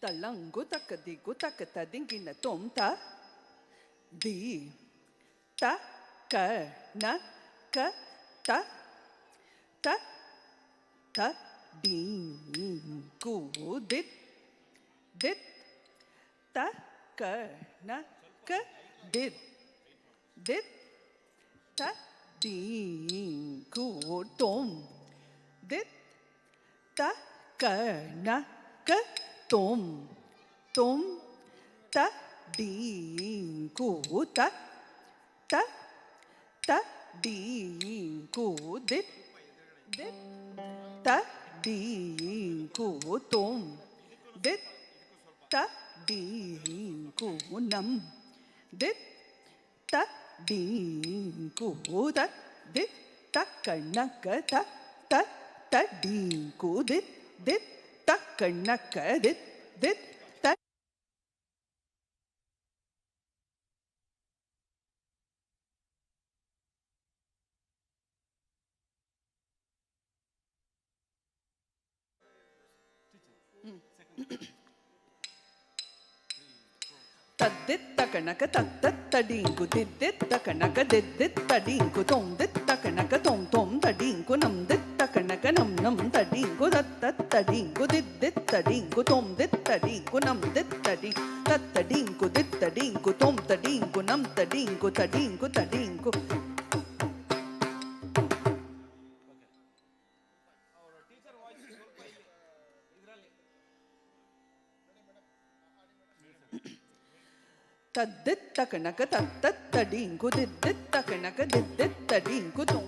Talangu takadigu takatadingina tomta di ta ka na ka ta ta ta ding ku dit dit ta ka na ka dit dit ta ding ku tom dit ta ka na ka tom tom ta ding ku ta ta ta ding ku dit dit ta ding ku tom dit ta ding ku nam dit ta ding ku ta dit ta karna ka ta ta ta ding ku dit dit ta karna ka dit dit ta Tadit takanaka tat tadinku didit takanaka didit tadinku tom dit takanaka tom tom tadinku nam dit takanaka nam nam tadinku tat tadinku didit tadinku tom dit tadinku nam dit tadinku dit tadinku tom tadinku nam tadinku tadinku Tadit takanaka tat tadinku didit takanaka didit tadinku tom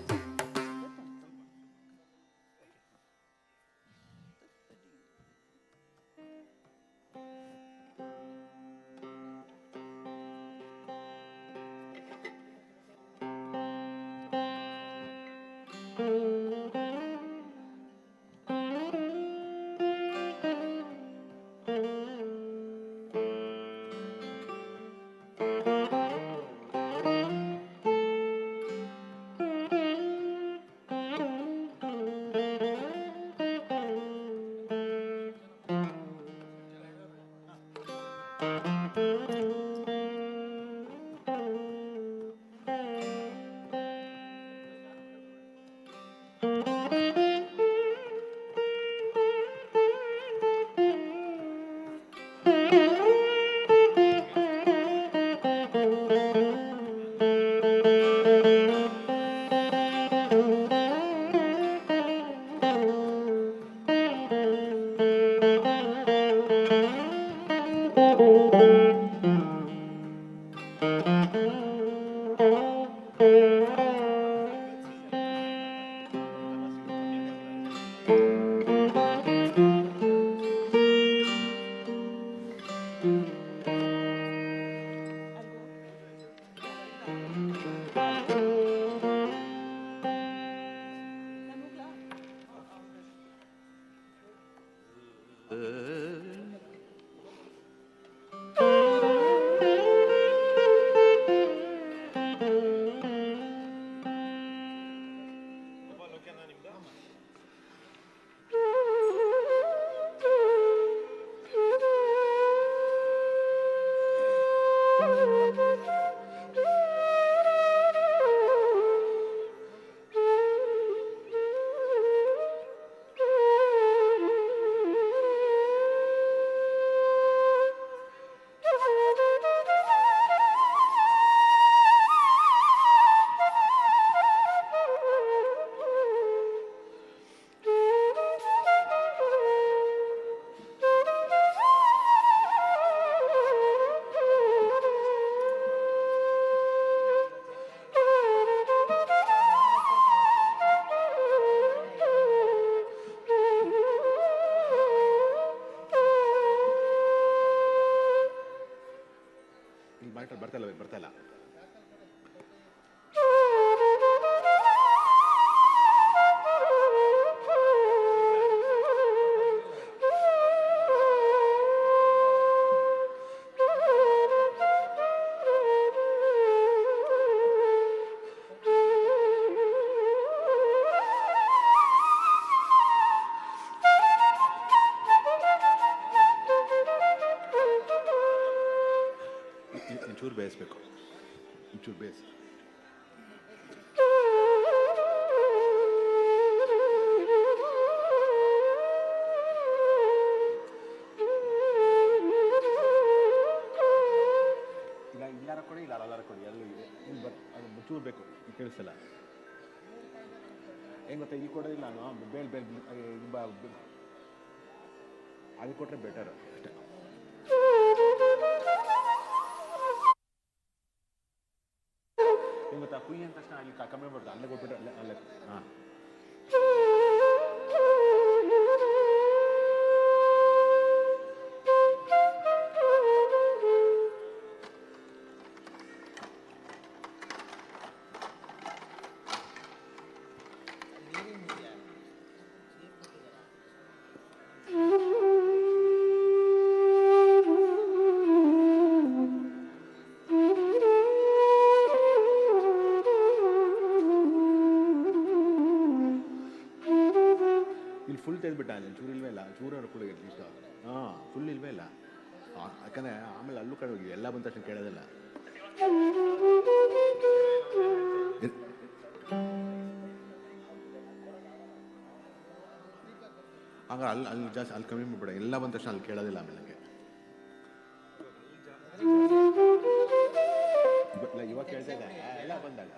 ಬರ್ತಾ ಇಲ್ಲ. ಒಂಚೂರು ಬೇಯಿಸ್ಬೇಕು, ಒಂಚೂರು ಬೇಯಿಸಿ. ಇಲ್ಲ ಇಲ್ಲಾರ ಕೊಡಿ, ಇಲ್ಲ ಅಲ್ಲಾರ ಕೊಡಿ, ಎಲ್ಲ ಇದೆ. ಅದು ಚೂರು ಬೇಕು, ಕೇಳಿಸಲ್ಲ. ಏನು ಗೊತ್ತಾ, ಇಲ್ಲಿ ಕೊಡೋದಿಲ್ಲ ನಾನು, ಬೇಲ್ ಅದು ಕೊಟ್ಟರೆ ಬೆಟರ್ ಅಷ್ಟೇ. ಏನು ಗೊತ್ತಾ, ಕುಯ್ಯಿ ಅಂದ ತಕ್ಷಣ ಅಲ್ಲಿ ಕಮ್ಮಿ ಮಾಡ್ತಾರೆ, ಅಲ್ಲೇ ಕೊಟ್ಬಿಟ್ರೆ ಅಲ್ಲೇ. ಹಾಂ, ಫುಲ್ ತೆಗೆದ್ಬಿಟ್ಟ, ಅಲ್ಲಿ ಚೂರು ಇಲ್ವೇ ಇಲ್ಲ, ಚೂರು ಕೂಡ ಇಷ್ಟ. ಹಾಂ, ಫುಲ್ ಇಲ್ವೇ ಇಲ್ಲ, ಯಾಕಂದರೆ ಆಮೇಲೆ ಅಲ್ಲೂ ಕಡೆ ಹೋಗಿ ಎಲ್ಲ ಬಂದ ತಕ್ಷಣ ಕೇಳೋದಿಲ್ಲ. ಆಗ ಅಲ್ಲಿ ಜಾಸ್ತಿ ಅಲ್ಲಿ ಕಮ್ಮಿ ಮಾಡ್ಬೇಡ, ಎಲ್ಲ ಬಂದ ತಕ್ಷಣ ಅಲ್ಲಿ ಕೇಳೋದಿಲ್ಲ ಆಮೇಲೆ ನನಗೆ. ಇವಾಗ ಕೇಳ್ತಾ ಇದೆ ಎಲ್ಲ ಬಂದಾಗ.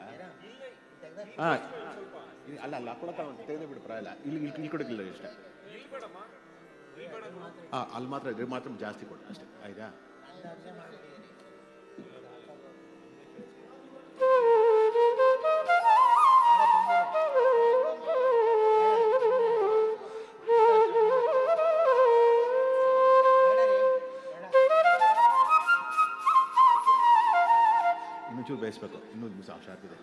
ಹಾಂ, ಅಲ್ಲ ಹಾಕೊಳಕ್ಕ ತೆಗೆದೇ ಬಿಡು, ಪರವಾಗಿಲ್ಲ. ಇಲ್ಲಿ ಕೊಡೋಕ್ಕಿಲ್ಲ ಇಷ್ಟ. ಹಾಂ, ಅಲ್ಲಿ ಮಾತ್ರ ಇದು ಮಾತ್ರ ಜಾಸ್ತಿ ಕೊಡು ಅಷ್ಟೇ, ಆಯ್ತಾ? ಇನ್ನೊಂಚೂರು ಬೇಯಿಸ್ಬೇಕು, ಇನ್ನೊಂದು ಶಾರ್ಪ್ ಇದೆ.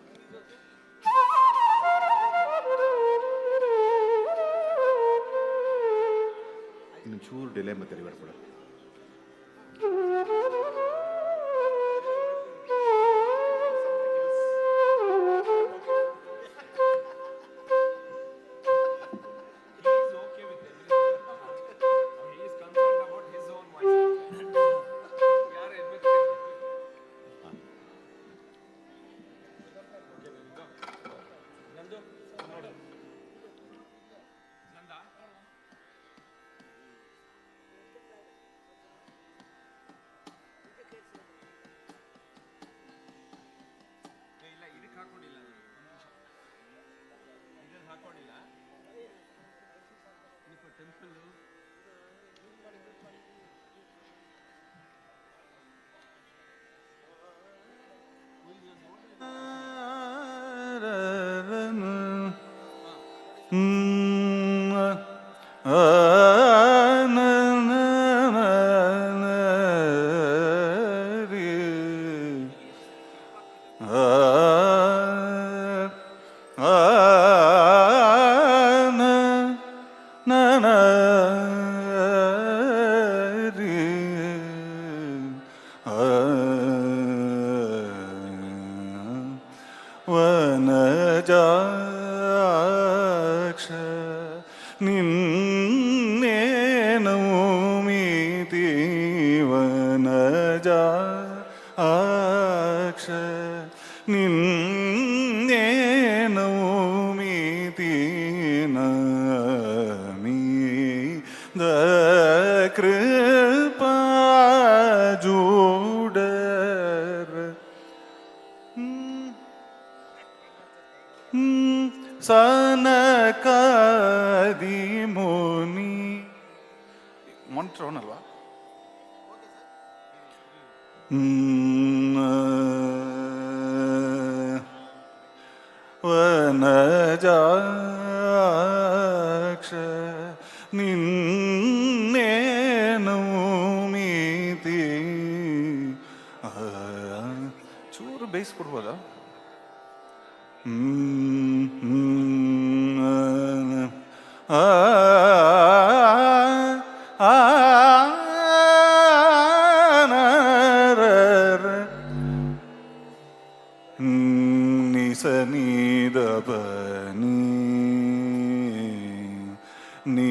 ಇನ್ನೊಂಚೂರು ಡಿಲೇ ಮತ್ತೆ ರಿವರ್ಸ್ ಕೊಡು.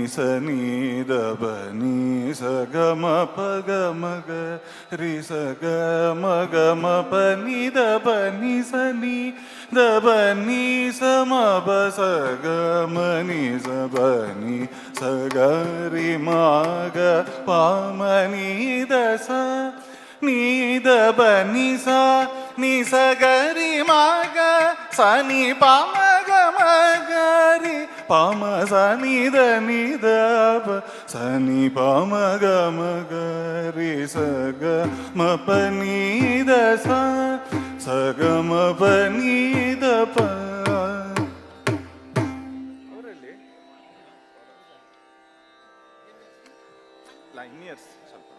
ಸ ನೀ ದ ಬ ನೀ ಸ ಗ ಮ ಪ ಗ ಮ ಗ ರಿ ಸ ಗ ಮ ಗ ಮ ಪ ನೀ ದ ಬ ನೀ ಸ ನೀ ದ ಬ ನೀ ಸ ಮ ಬ ಸ ಗ ಮ ನೀ ಸ ಬ ನೀ ಸ ಗ ರಿ ಮ ಗ ಪ ಮ ನೀ ದ ಸ ನೀ ದ ಬ ನೀ ಸ ಗ ರಿ ಮ ಗ ಸ ನೀ ಪ ಮ ಗ ಮ ಗ ರಿ ಪ ಮ ಸ ನೀ ದ ಪ ಸ ನೀ ಪ ಮ ಗ ಮ ಗ ರಿ ಸ ಗ ಮ ಪ ನೀ ದ ಸ ಗ ಮ ಪ ನೀ ದ ಪ. ಲೈನಿಯರ್ಸ್ ಸ್ವಲ್ಪ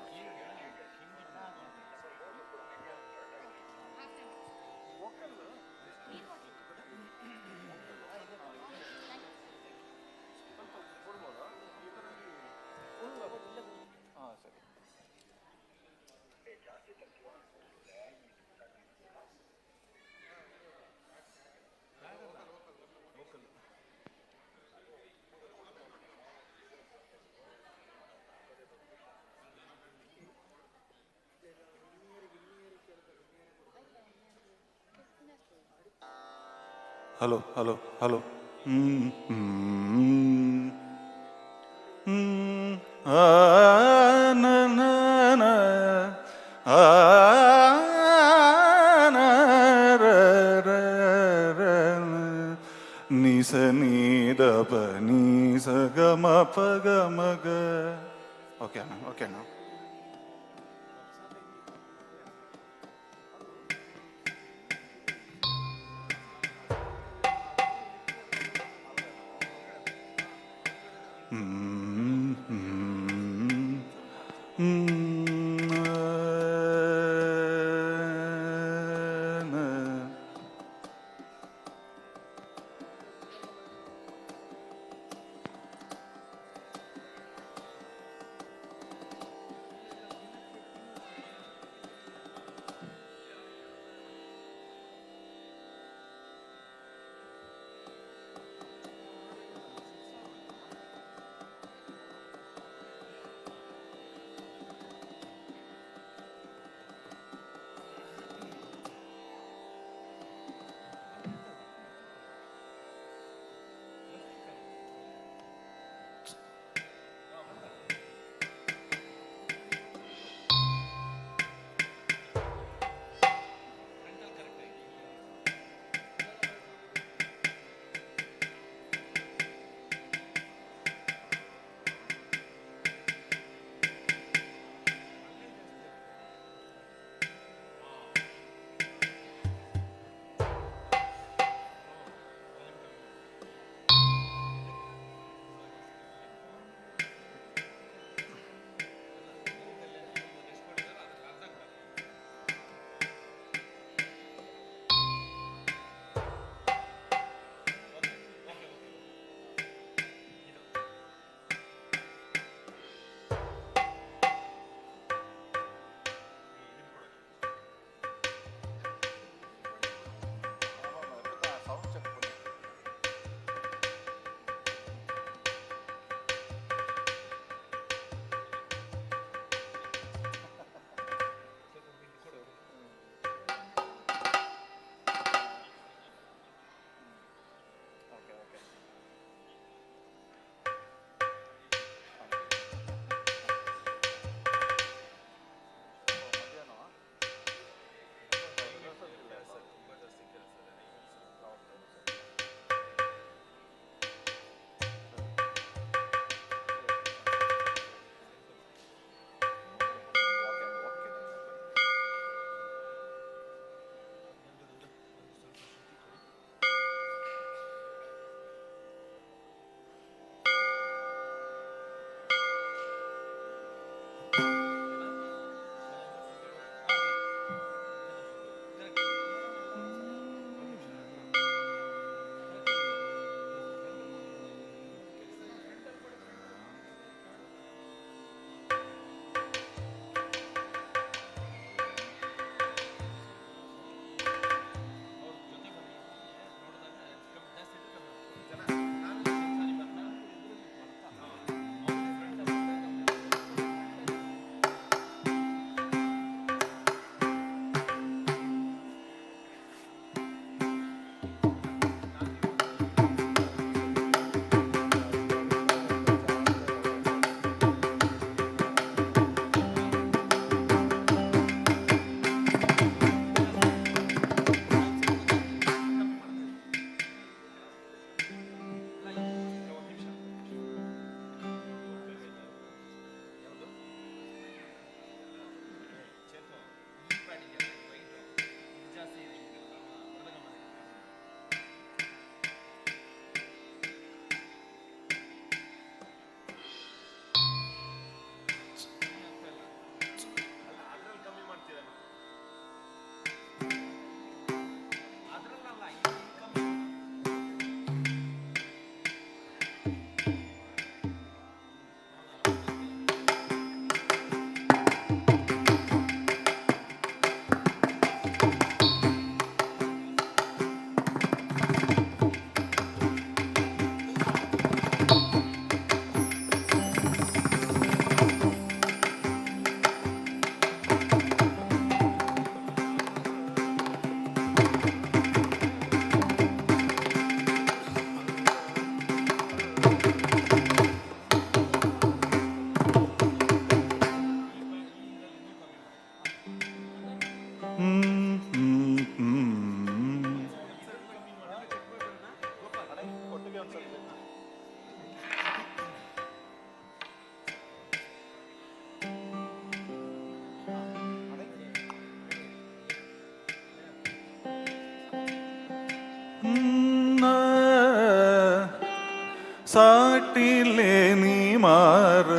ಹಲೋ ಹಲೋ ಹಲೋ ಆ ನ ನ ನ ಆ ನ ರ ರ ರ ನಿ ಸ ನೀ ದ ಪ ನೀ ಸ ಗ ಮ ಪ ಗ ಮ ಗ. ಓಕೆನಾ ಓಕೆನಾ. ಸಾಟಿಲೆ ನೀ ಮಾರ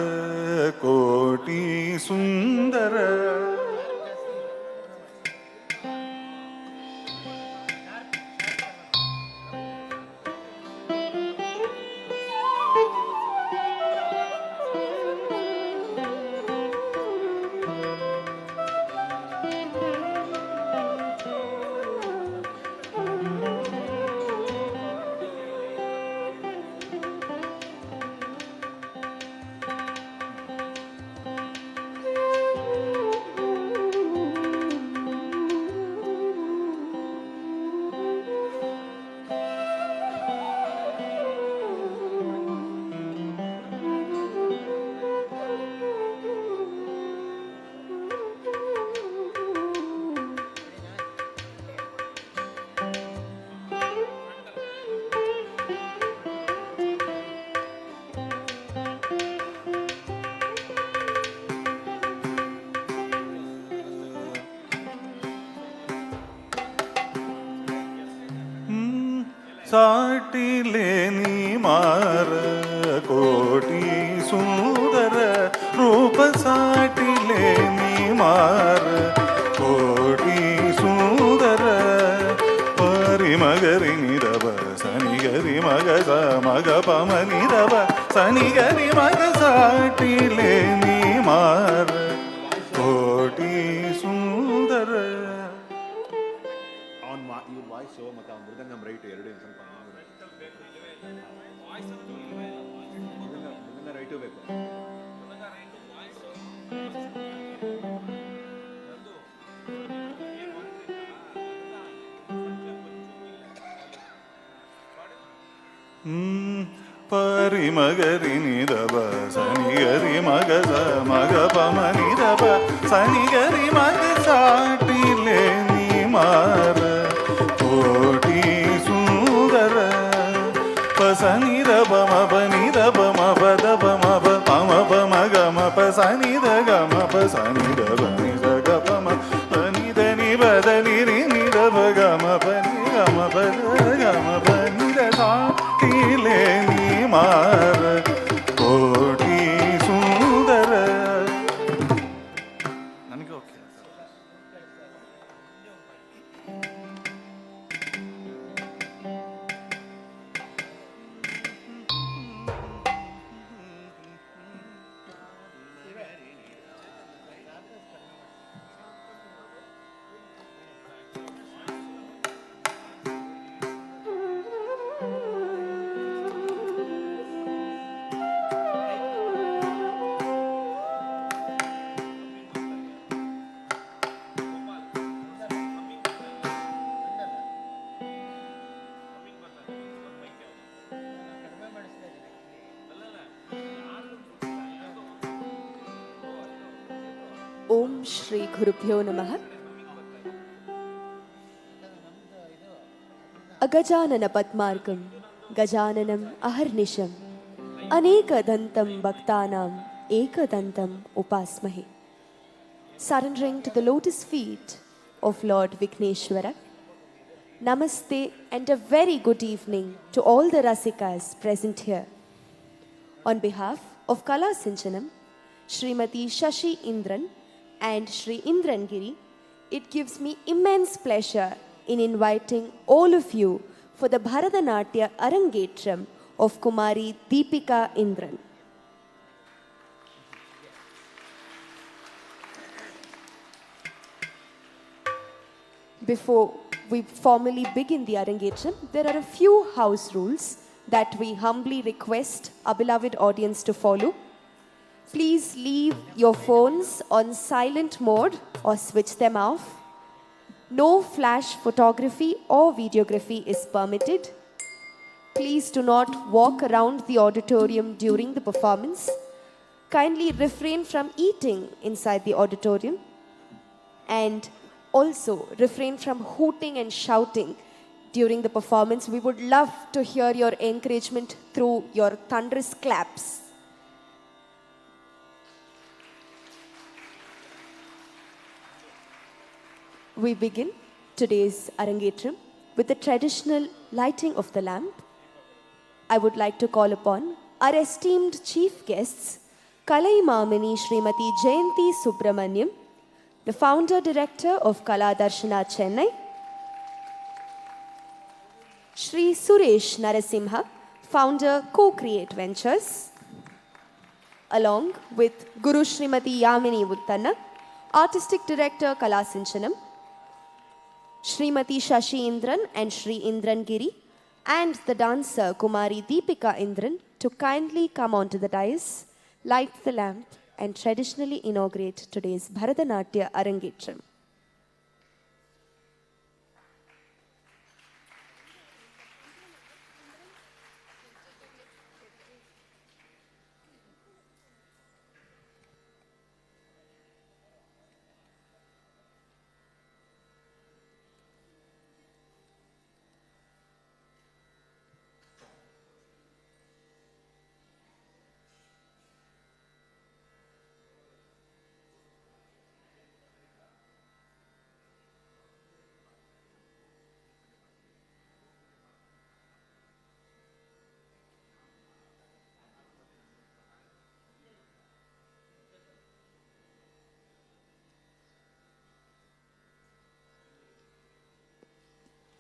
ಕೋಟಿ ಸುಂದರ ಸಾಟಿಲೆ ನೀ ಮಾರ ಕೋಟಿ ಸುಂದರ ರೂಪ ಸಾಟಿಲೆ ನೀ ಮಾರ ಕೋಟಿ ಸುಂದರ ಪರಿ ಮಗರಿ ನಿರವ ಸನಿಗರಿ ಮಗ ಸ ಮಗ ಪಮ ನಿರವ ಸನಿಗರಿ ಮಗ ಸಾಟಿಲೆ ನೀ ಮಾರ ಕೋಟಿ ಸುಂದರ. ಇವ್ರ ವಾಯ್ಸು ಮತ್ತು ಅವ್ನ ಮೃದಂಗಂ ರೈಟ್ ಎರಡು ಸ್ವಲ್ಪ ಮೃದಂಗ ರೈಟು ಬೇಕು. ಪರಿ ಮಗರಿ ನಿರವ ಸನಿಗರಿ ಮಗ ಸ ಮಗ ಪಮ ನಿರವ ಸನಿಗರಿ ಮಗ ಸಾಟಿಲೆ ನೀ ಮಾರ ಕೋಟಿ ಸುಂದರ ಪಸನಿರ ಬಮ ಬನಿರ ಬಮ ಪದ ಬಮ ಪಮ ಪಮ ಗಮ ಪಸನಿದ ಗಮ ಪಸನಿದ ಬನಿದ ಗಮ ಬನಿದ ನಿ ಬದ ನಿರಿ ನಿದ ಗಮ ಪನಿ ಗಮ ಪದ ಗಮ ಬನಿದ ಸಾಟಿಲೆ ನೀ ಮಾರ ಕೋಟಿ ಸುಂದರ. ನನಗೆ ಓಕೆ. ಓಂ ಶ್ರೀ ಗುರುಭ್ಯೋ ನಮಃ. ಅಗಜಾನನ ಪದ್ಮಾರ್ಕಂ ಗಜಾನನಂ ಅಹರ್ನಿಶಂ ಅನೇಕದಂತಂ ಭಕ್ತಾನಾಂ ಏಕದಂತಂ ಉಪಾಸ್ಮಹೆ. Surrendering to the lotus feet of Lord Vigneshwara. Namaste and a very good evening to all the Rasikas present here. On behalf of Kala Sinchanam, Srimati Shashi Indran and Shri Indran Giri, it gives me immense pleasure in inviting all of you for the Bharatanatyam Arangetram of Kumari Deepika Indran. Before we formally begin the Arangetram, there are a few house rules that we humbly request our beloved audience to follow. Please leave your phones on silent mode or switch them off. No flash photography or videography is permitted. Please do not walk around the auditorium during the performance. Kindly refrain from eating inside the auditorium. And also refrain from hooting and shouting during the performance. We would love to hear your encouragement through your thunderous claps. We begin today's Arangetram with the traditional lighting of the lamp. I would like to call upon our esteemed chief guests, Kalai Mamini Srimati Jayanti Subramaniam, the founder director of Kala Darshana Chennai, Shri Suresh Narasimha, founder Co-Create Ventures, along with Guru Srimati Yamini Uttanna, artistic director Kala Sinchanam, Srimati Shashi Indran and Shri Indran Giri, and the dancer Kumari Deepika Indran to kindly come onto the dais, light the lamp, and traditionally inaugurate today's Bharatanatyam Arangetram.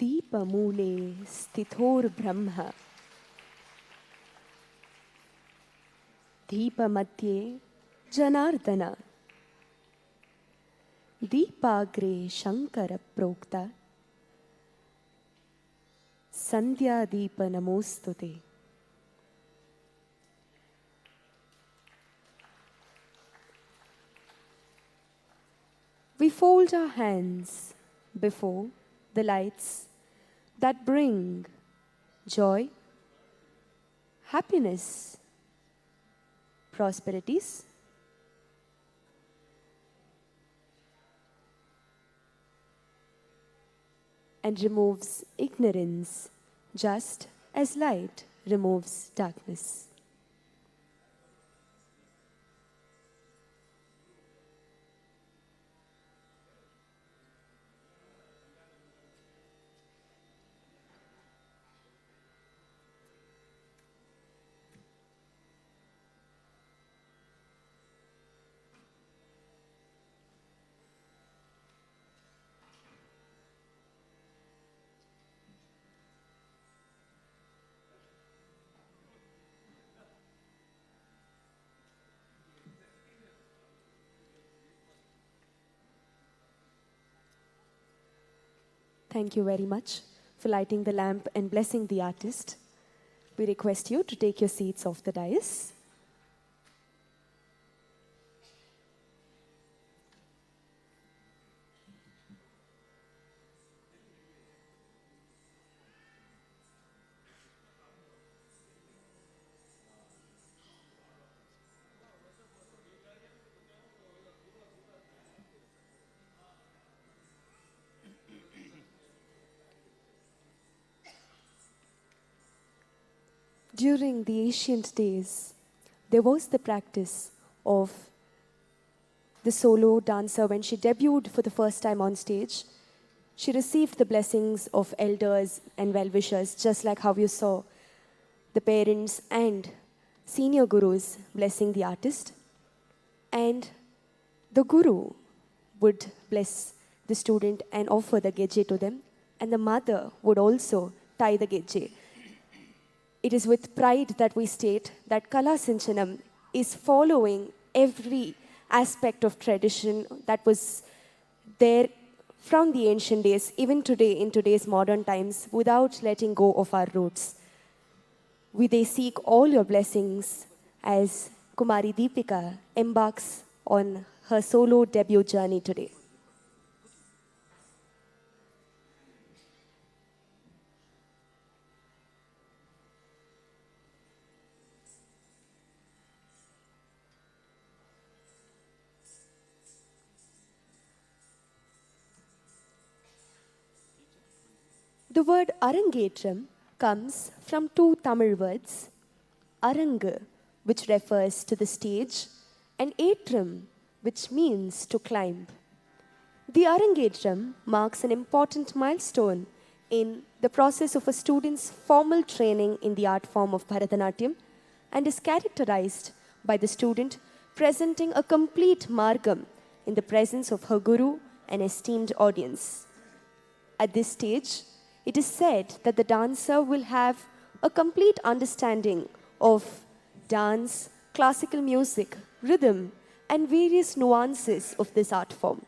Deepamule sthithor brahma Deepamadhye Janardana Deepagre Shankara Prokta Sandhya Deepa Namostute. We fold our hands before the lights that bring joy, happiness, prosperities, and removes ignorance just as light removes darkness. Thank you very much for lighting the lamp and blessing the artist. We request you to take your seats off the dais. During the ancient days, there was the practice of the solo dancer. When she debuted for the first time on stage, she received the blessings of elders and well-wishers, just like how you saw the parents and senior gurus blessing the artist. And the guru would bless the student and offer the geje to them, and the mother would also tie the geje. It is with pride that we state that Kala Sinchanam is following every aspect of tradition that was there from the ancient days, even today, in today's modern times, without letting go of our roots. They seek all your blessings as Kumari Deepika embarks on her solo debut journey today. The word Arangetram comes from two Tamil words, Aranga, which refers to the stage, and Etram, which means to climb. The Arangetram marks an important milestone in the process of a student's formal training in the art form of Bharatanatyam and is characterized by the student presenting a complete margam in the presence of her guru and esteemed audience. At this stage, it is said that the dancer will have a complete understanding of dance, classical music, rhythm, and various nuances of this art form.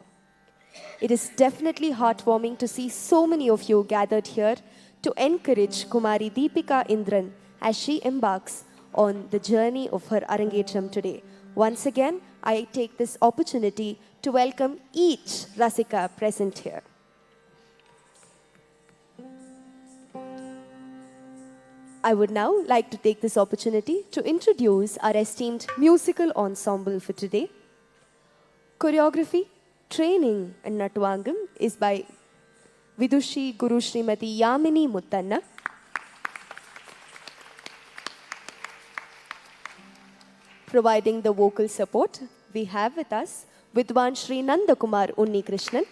It is definitely heartwarming to see so many of you gathered here to encourage Kumari Deepika Indran as she embarks on the journey of her Arangetram today. Once again, I take this opportunity to welcome each Rasika present here. I would now like to take this opportunity to introduce our esteemed musical ensemble for today. Choreography, training and Natwangam is by Vidushi Guru Srimati Yamini Muttanna. Providing the vocal support, we have with us Vidwan Shri Nandakumar Unni Krishnan.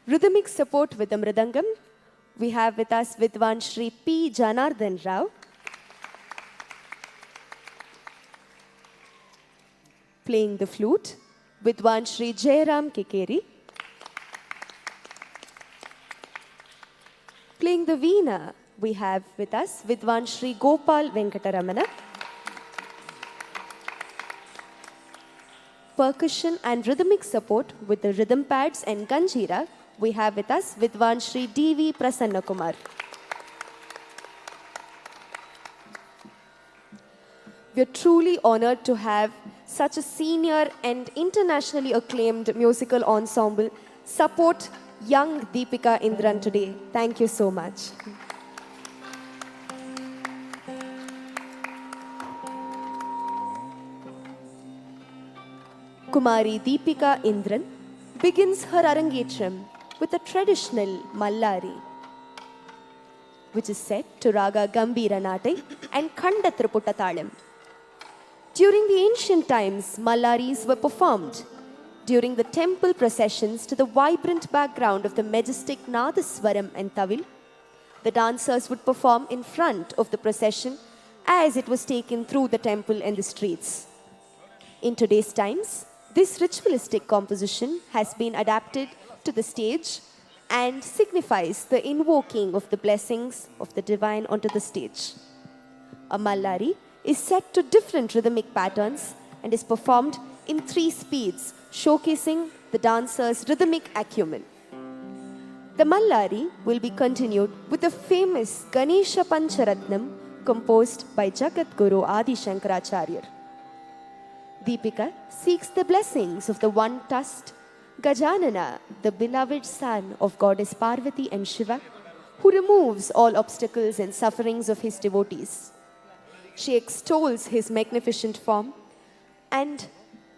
Rhythmic support with the Mridangam, we have with us Vidwan Shri P. Janardhan Rao. Playing the flute, Vidwan Shri Jairam Kekeri. Playing the veena, we have with us Vidwan Shri Gopal Venkataramana. Percussion and rhythmic support with the rhythm pads and ganjira, we have with us Vidwan Shri D.V. Prasanna Kumar. We are truly honored to have such a senior and internationally acclaimed musical ensemble support young Deepika Indran today. Thank you so much. Kumari Deepika Indran begins her Arangetram with a traditional Mallari, which is set to Raga Gambira Natai and Khanda Triputta Talam. During the ancient times, Mallaris were performed during the temple processions to the vibrant background of the majestic Nadaswaram and Tavil. The dancers would perform in front of the procession as it was taken through the temple and the streets. In today's times, this ritualistic composition has been adapted to the stage and signifies the invoking of the blessings of the divine onto the stage. A Mallari is set to different rhythmic patterns and is performed in 3 speeds, showcasing the dancer's rhythmic acumen. The Mallari will be continued with the famous Ganesha Pancharatnam composed by Jagat Guru Adi Shankaracharya. Deepika seeks the blessings of the one-tusked Gajanana, the beloved son of goddess Parvati and Shiva, who removes all obstacles and sufferings of his devotees. She extols his magnificent form and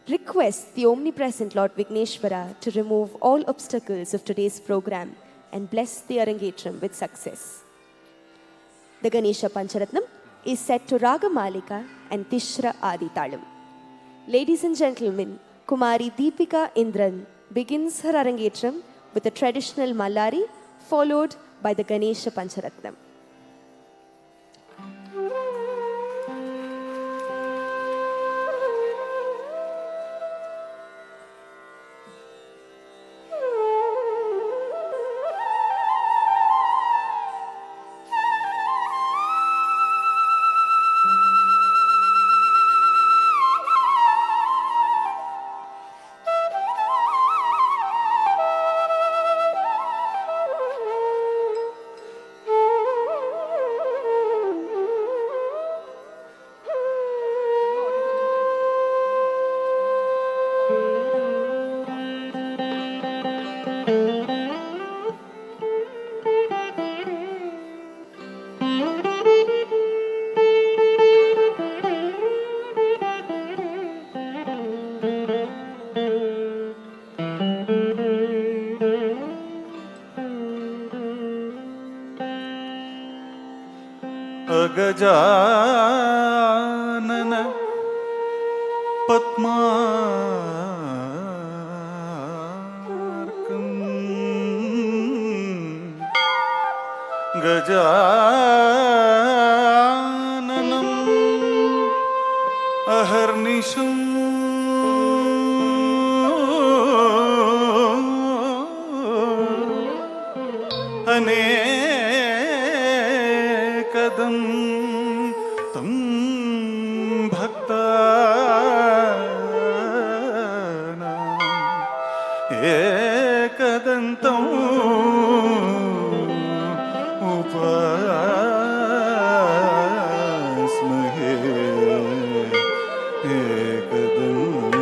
requests the omnipresent Lord Vigneshwara to remove all obstacles of today's program and bless the Arangetram with success. The Ganesha Pancharatnam is set to Raga Malika and Tishra Adi Talam. Ladies and gentlemen, Kumari Deepika Indran begins her Arangetram with a traditional Mallari followed by the Ganesha Pancharatnam. Gajanan पद्मार्कं गजाननम् अहर्निशम् अनेकदं तं भक्तानाम् एकदन्तम् उपास्महे एकदन्तम्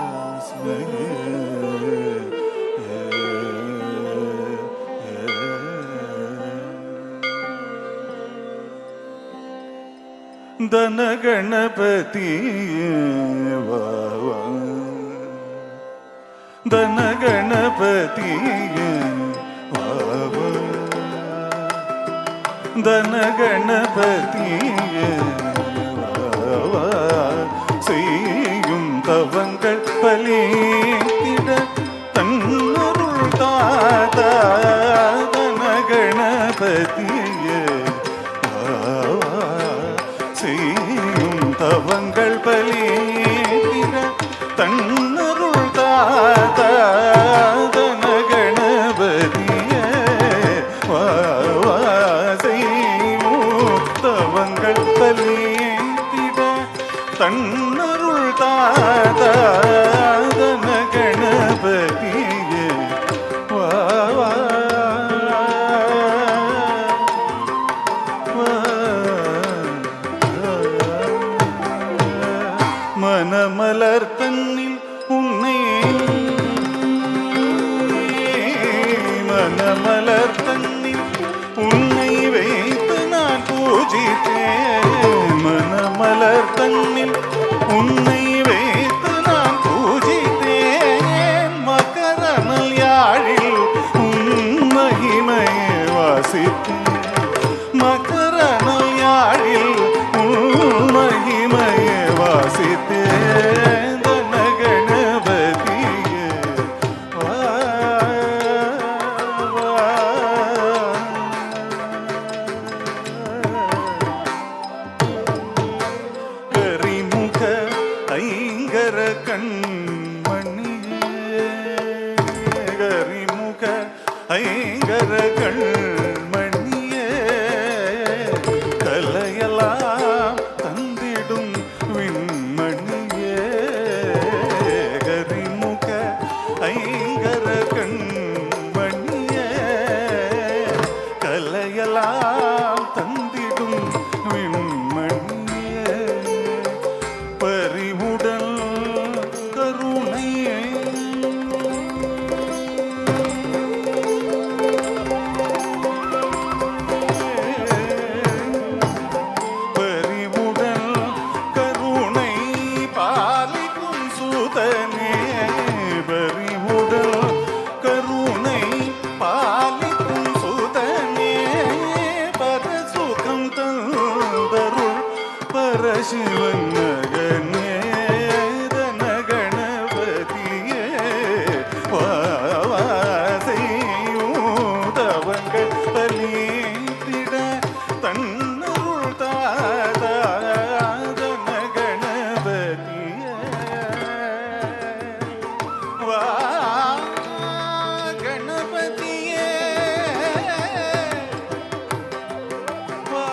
उपास्महे धन गणपति वावा धन गणपति वावा धन गणपति वावा செய்யும் தவங்கள் பலித்திட தன்னருள் தாதா தன கணபதியே வாவா செய்யும் தவங்கள் பலித்திட தன்னருள் தாதா தன கணபதியே வாவா செய்யும் தவங்கள் பலித்திட தன்னருள் தாதா தன கணபதியே வாவா மனமலர் தன்னில் உன்னை மனமலர் தன்னில் உன்னை வைத்து நான் பூஜித்தேன் மனமலர் தன்னில் உன்னை வைத்து நான் பூஜித்தேன் மகரனல் யாழில் உன் மகிமையை வாசித்தேன் மகரனல் யாழில் உன் மகிமையை வாசித்தேன் தன கணபதியே கரிமுக ஐங்கர கண்மணியே கரிமுக ஐங்கர கண்மணியே கலையெல்லாம் தந்திடும் விண்மணியே கரிமுக ஐங்கர கண்மணியே கலையெல்லாம் தந்திடும் விண்மணியே பறிவுடல் கருணையே பறிவுடல் கருணை பாலிக்கும் சுதனே பறிவுடல் கருணை பாலிக்கும் சுதனே பரசுகம் தந்தருள் பரசிவன் மகனே தன கணபதியே வாவா செய்யும் தவங்கள் பலித்திட தன்னருள் தாதா தன கணபதியே வா கணபதியே வா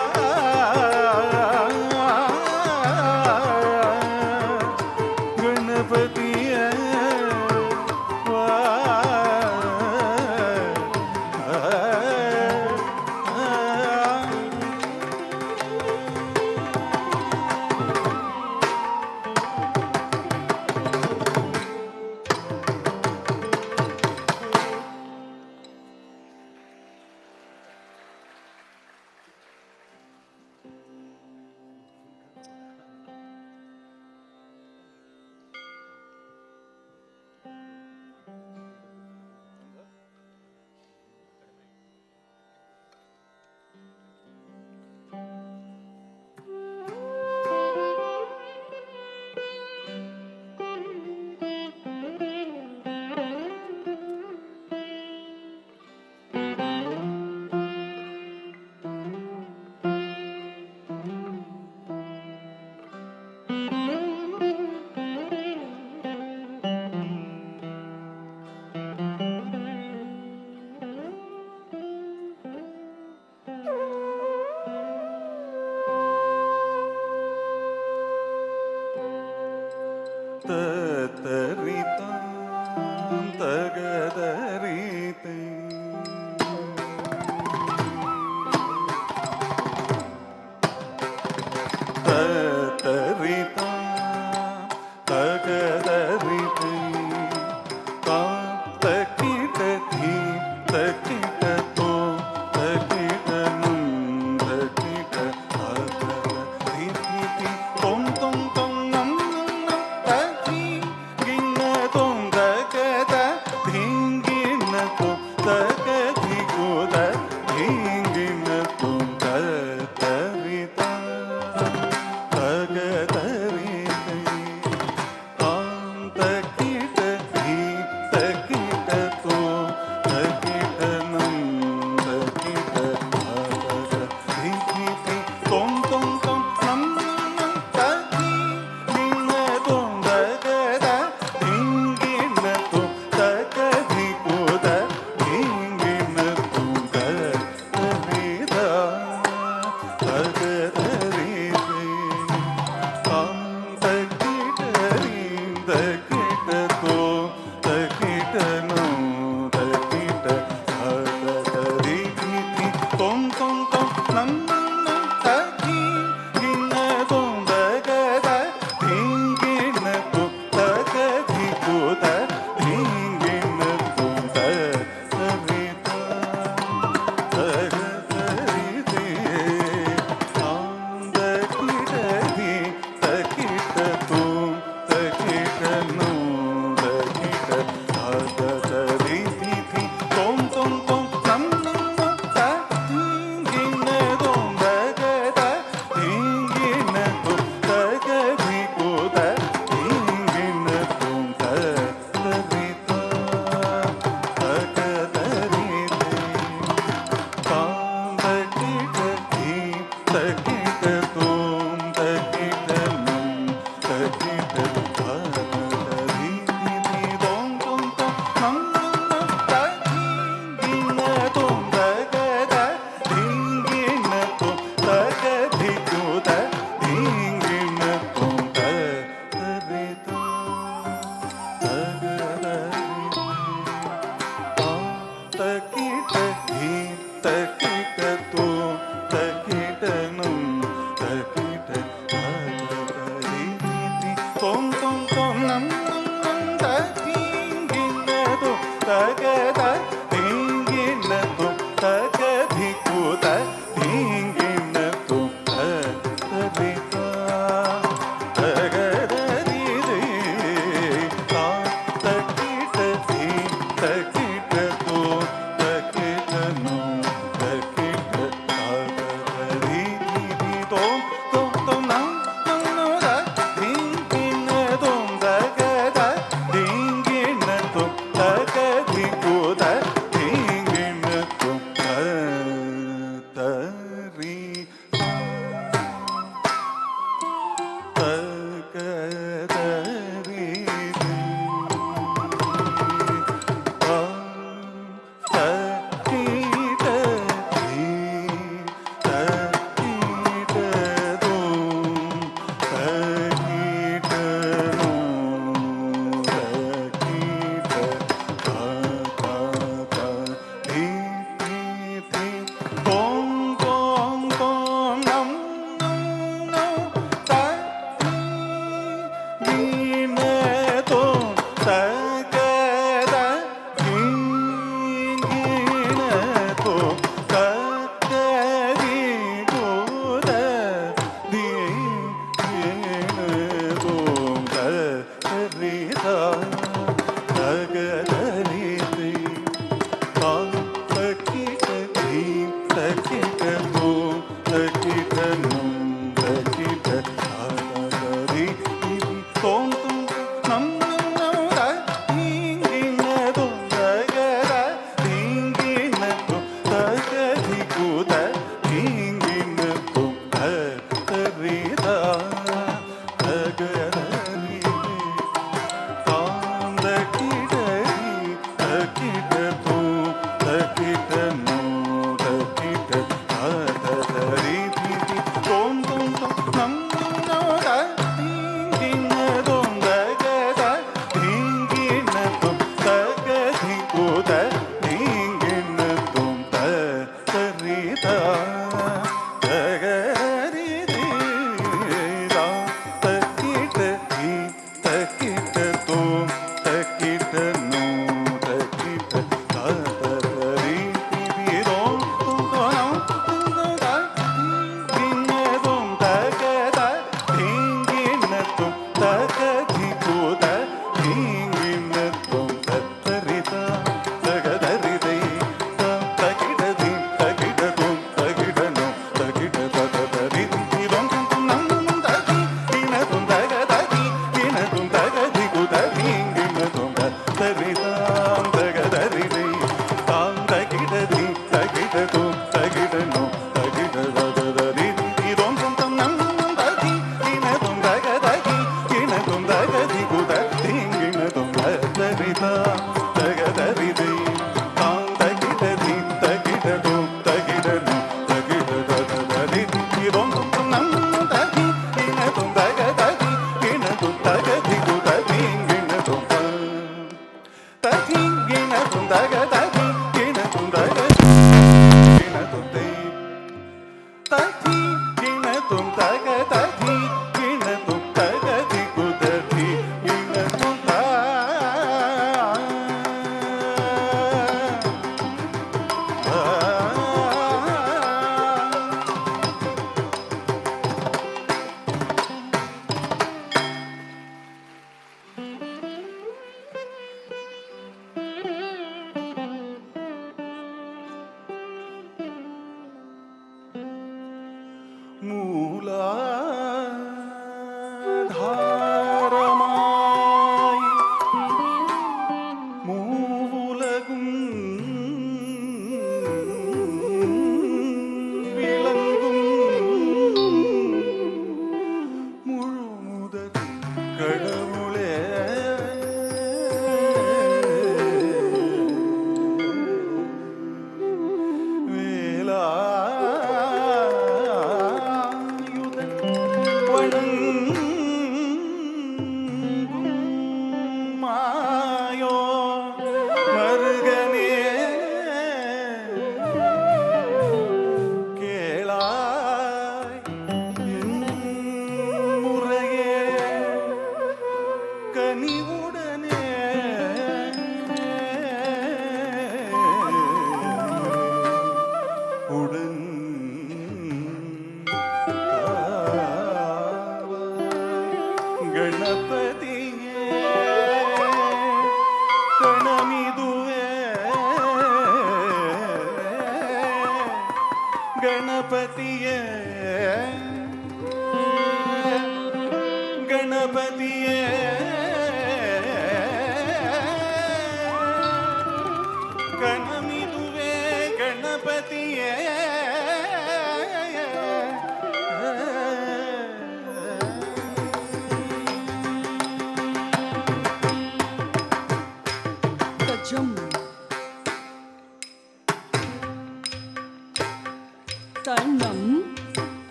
தத்தரிதாம் தகதரிதை தத்தரிதாம் தகதரிதை தாம் தக்கிட்ட தீ தக்கிட்ட தோ தக்கிட்ட நும் தக்கிட்ட தகத தீ தொம் தொம் தொம் நம் நம் நம் தகி கிண்ண தொம் தகத தீங்கி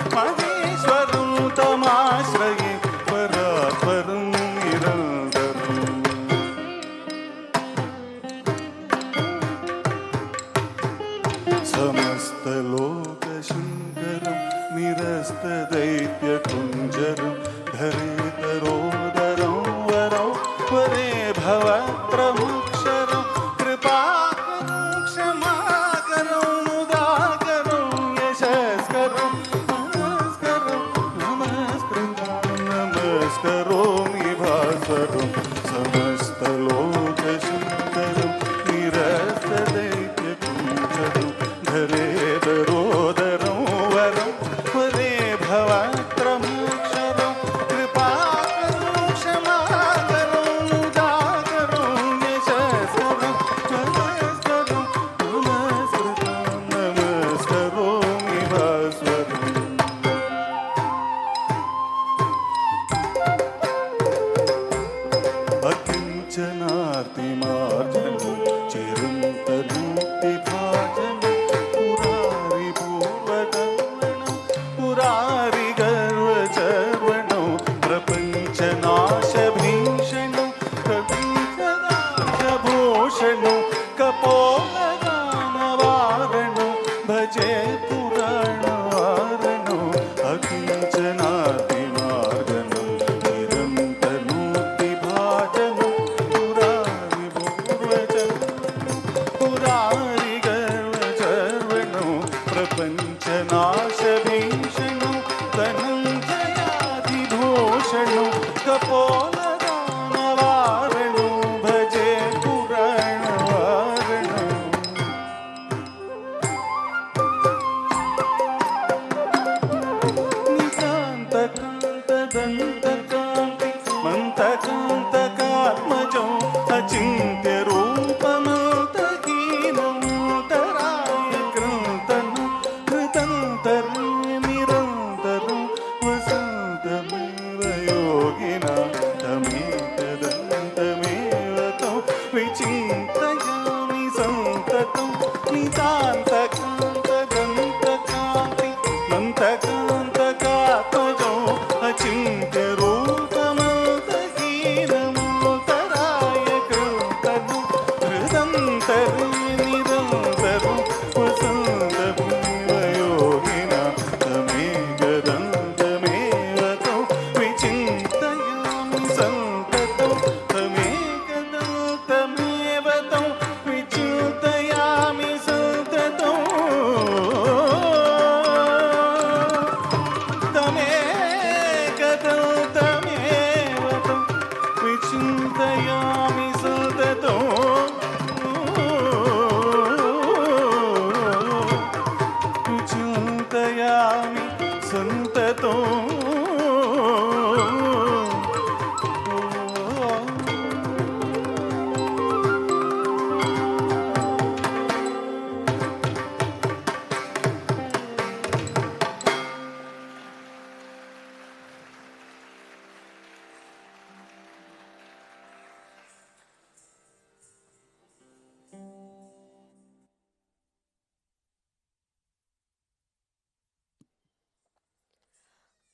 गणेश्वरं तमाश्रये परात्परम् समस्तदैत्यकुञ्जरं धरेतरोदरं वरं वरे भवत्रमक्षरं कृपाकरं क्षमाकरं मुदाकरं यशस्करं नमस्करं नमस्करोमि भास्वरं समस्तलोकशङ्करं निरस्तदैत्यकुञ्जरं धरेतरोदरं वरं वरे भवत्रमक्षरं कृपाकरं क्षमाकरं मुदाकरं यशस्करं नमस्करं नमस्करोमि भास्वरम् अकिञ्चनार्तिमार्जनं चिरन्तनूक्तिभाजनं पुरारिपूर्वकर्मणं पुरारिगर्वचर्वणं प्रपञ्चनाशभीषणं प्रपञ्चनाशभूषणं कपोलगानवारणं भजे पुराणवारणम् अकिञ्चनार्तिमार्जनं चिरन्तनूक्तिभाजनं पुरारिगर्वचर्वणं प्रपञ्चनाशभीषणं धनञ्जयाधिभूषणं कपोलदानवारणं भजे पुराणवारणम् नितान्तकान्तदन्तकान्ति मन्तकान्तकात्मजं अचिन्त्यरूपमन्तहीनमुतराय कृन्तनं कृतन्तरं निरन्तरं वसन्तमेव योगिना तमेकदन्तमेव तं विचिन्तयामि सन्ततं नितान्तकान्तदन्तकान्ति मन्तकान्तकात्मजं अचिन्त्यरूपमन्तहीनमुतराय कृन्तनं कृतन्तरं निरन्तरं वसन्तमेव योगिना तमेकदन्तमेव तं विचिन्तयामि सन्ततं तमेकदन्तमेव तं विचिन्तयामि सन्ततं तमेकदन्तमेव तं विचिन्तयामि सन्ततं विचिन्तयामि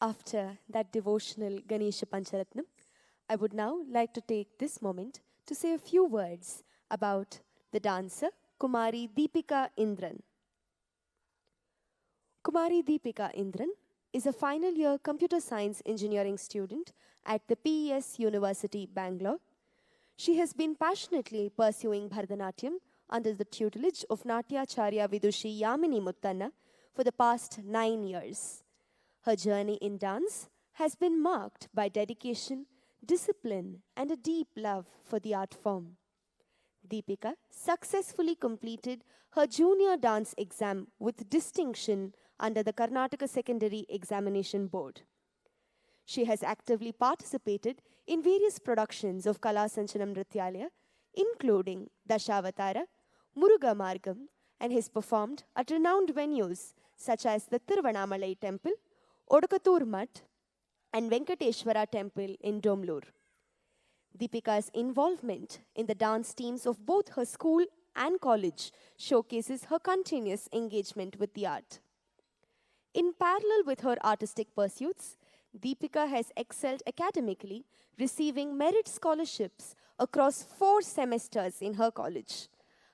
After that devotional Ganesha Pancharatnam, I would now like to take this moment to say a few words about the dancer Kumari Deepika Indran. Kumari Deepika Indran is a final year computer science engineering student at the PES University, Bangalore. She has been passionately pursuing Bharatanatyam under the tutelage of Natyacharya Vidushi Yamini Muttanna for the past 9 years. Her journey in dance has been marked by dedication, discipline, and a deep love for the art form. Deepika successfully completed her junior dance exam with distinction under the Karnataka Secondary Examination Board. She has actively participated in various productions of Kala Sanchanam Nrityalaya, including Dashavatara, Muruga Margam, and has performed at renowned venues such as the Tiruvannamalai Temple, Odakatur Mutt, and Venkateshwara Temple in Domlur. Deepika's involvement in the dance teams of both her school and college showcases her continuous engagement with the art. In parallel with her artistic pursuits, Deepika has excelled academically, receiving merit scholarships across 4 semesters in her college.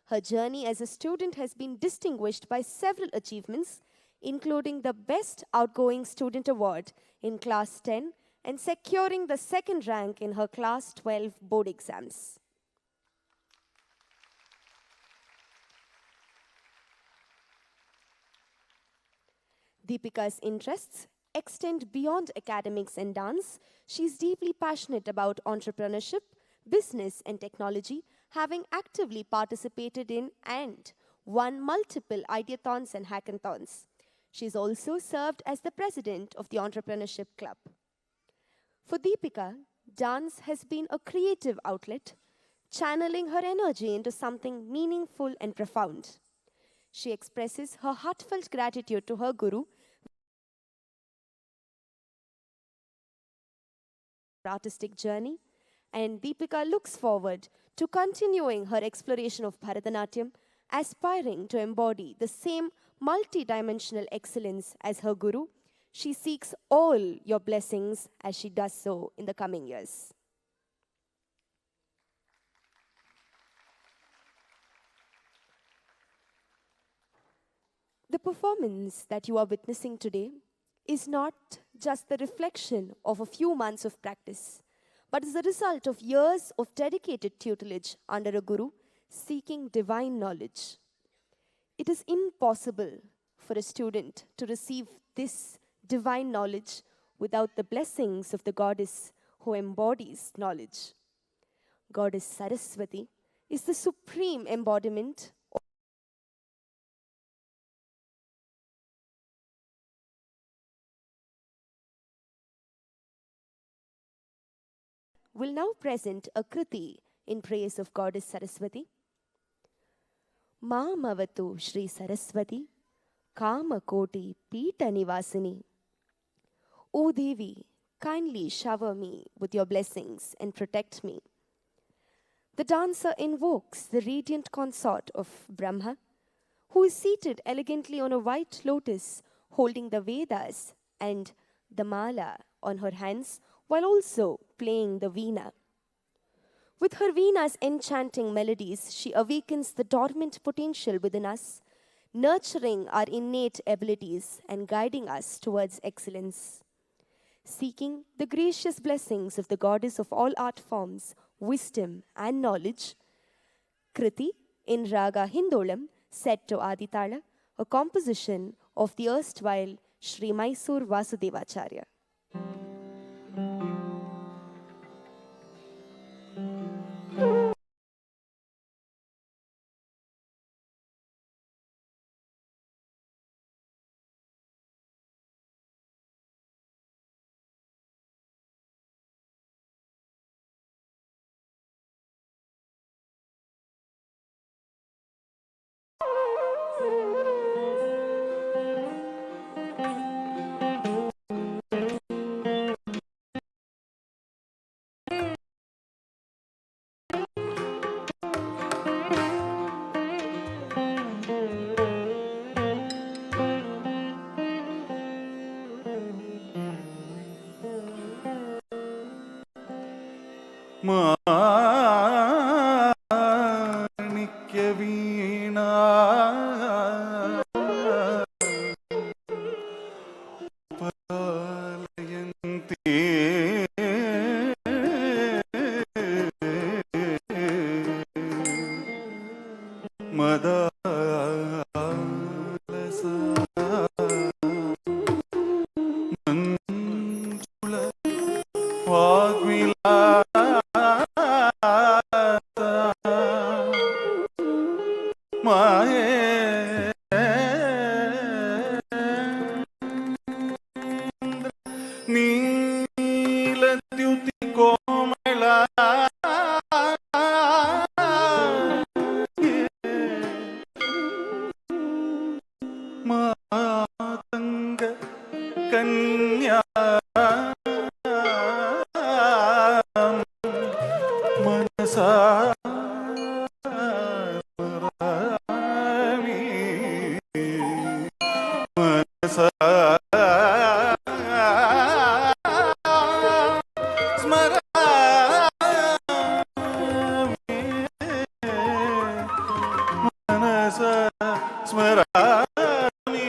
Her journey as a student has been distinguished by several achievements, including the Best Outgoing Student Award in Class 10 and securing the second rank in her Class 12 board exams. Deepika's interests extend beyond academics and dance. She's deeply passionate about entrepreneurship, business, and technology, having actively participated in and won multiple ideathons and hackathons. She's also served as the president of the Entrepreneurship Club. For Deepika, dance has been a creative outlet, channeling her energy into something meaningful and profound. She expresses her heartfelt gratitude to her guru, artistic journey, and Deepika looks forward to continuing her exploration of Bharatanatyam, aspiring to embody the same multi-dimensional excellence as her guru. She seeks all your blessings as she does so in the coming years. The performance that you are witnessing today is not just the reflection of a few months of practice, but is the result of years of dedicated tutelage under a guru seeking divine knowledge. It is impossible for a student to receive this divine knowledge without the blessings of the goddess who embodies knowledge. Goddess Saraswati is the supreme embodiment will now present a kriti in praise of Goddess Saraswati. Mamavatu Shri Saraswati, Kama Koti Pita Nivasini. O Devi, kindly shower me with your blessings and protect me. The dancer invokes the radiant consort of Brahma, who is seated elegantly on a white lotus, holding the Vedas and the mala on her hands, while also playing the veena. With her veena's enchanting melodies, she awakens the dormant potential within us, nurturing our innate abilities and guiding us towards excellence. Seeking the gracious blessings of the goddess of all art forms, wisdom and knowledge, Kriti in Raga Hindolam, set to Aditala, a composition of the erstwhile Sri Mysore Vasudevacharya. മാണിക്യവീണാ പാലയന്തി മദാലസ Manjula വാഗ്വിലാ നീലദ്യുതി കോമള മാതംഗ കന്യാ മനസാ സ്മരാമി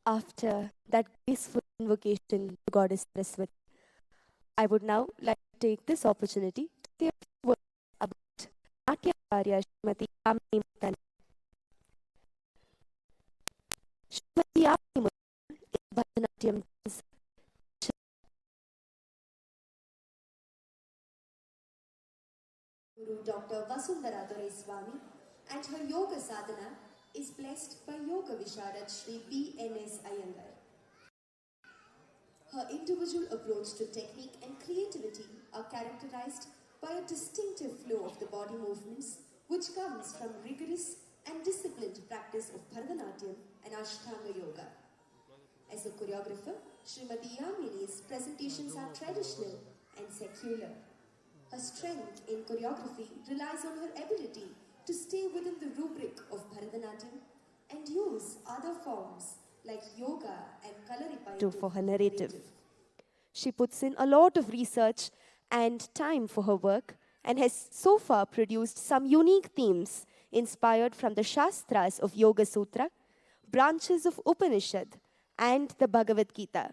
After that graceful invocation to Goddess Saraswati, I would now like to take this opportunity to say a few words about Natyacharya Srimati Yamini Muttan. Srimati Yamini Muttan is a Bharatanatyam dancer. Guru Dr. Vasundhara Swami and her yoga sadhana is blessed by Yoga Visharad Shri B.N.S. Iyengar. Her individual approach to technique and creativity are characterized by a distinctive flow of the body movements which comes from rigorous and disciplined practice of Bharatanatyam and Ashtanga Yoga. As a choreographer, Srimati Yamini's presentations are traditional and secular. Her strength in choreography relies on her ability to stay within the rubric of Bharatanatyam and use other forms like yoga and Kalaripayattu for her narrative. She puts in a lot of research and time for her work and has so far produced some unique themes inspired from the Shastras of Yoga Sutra, branches of Upanishad, and the Bhagavad Gita.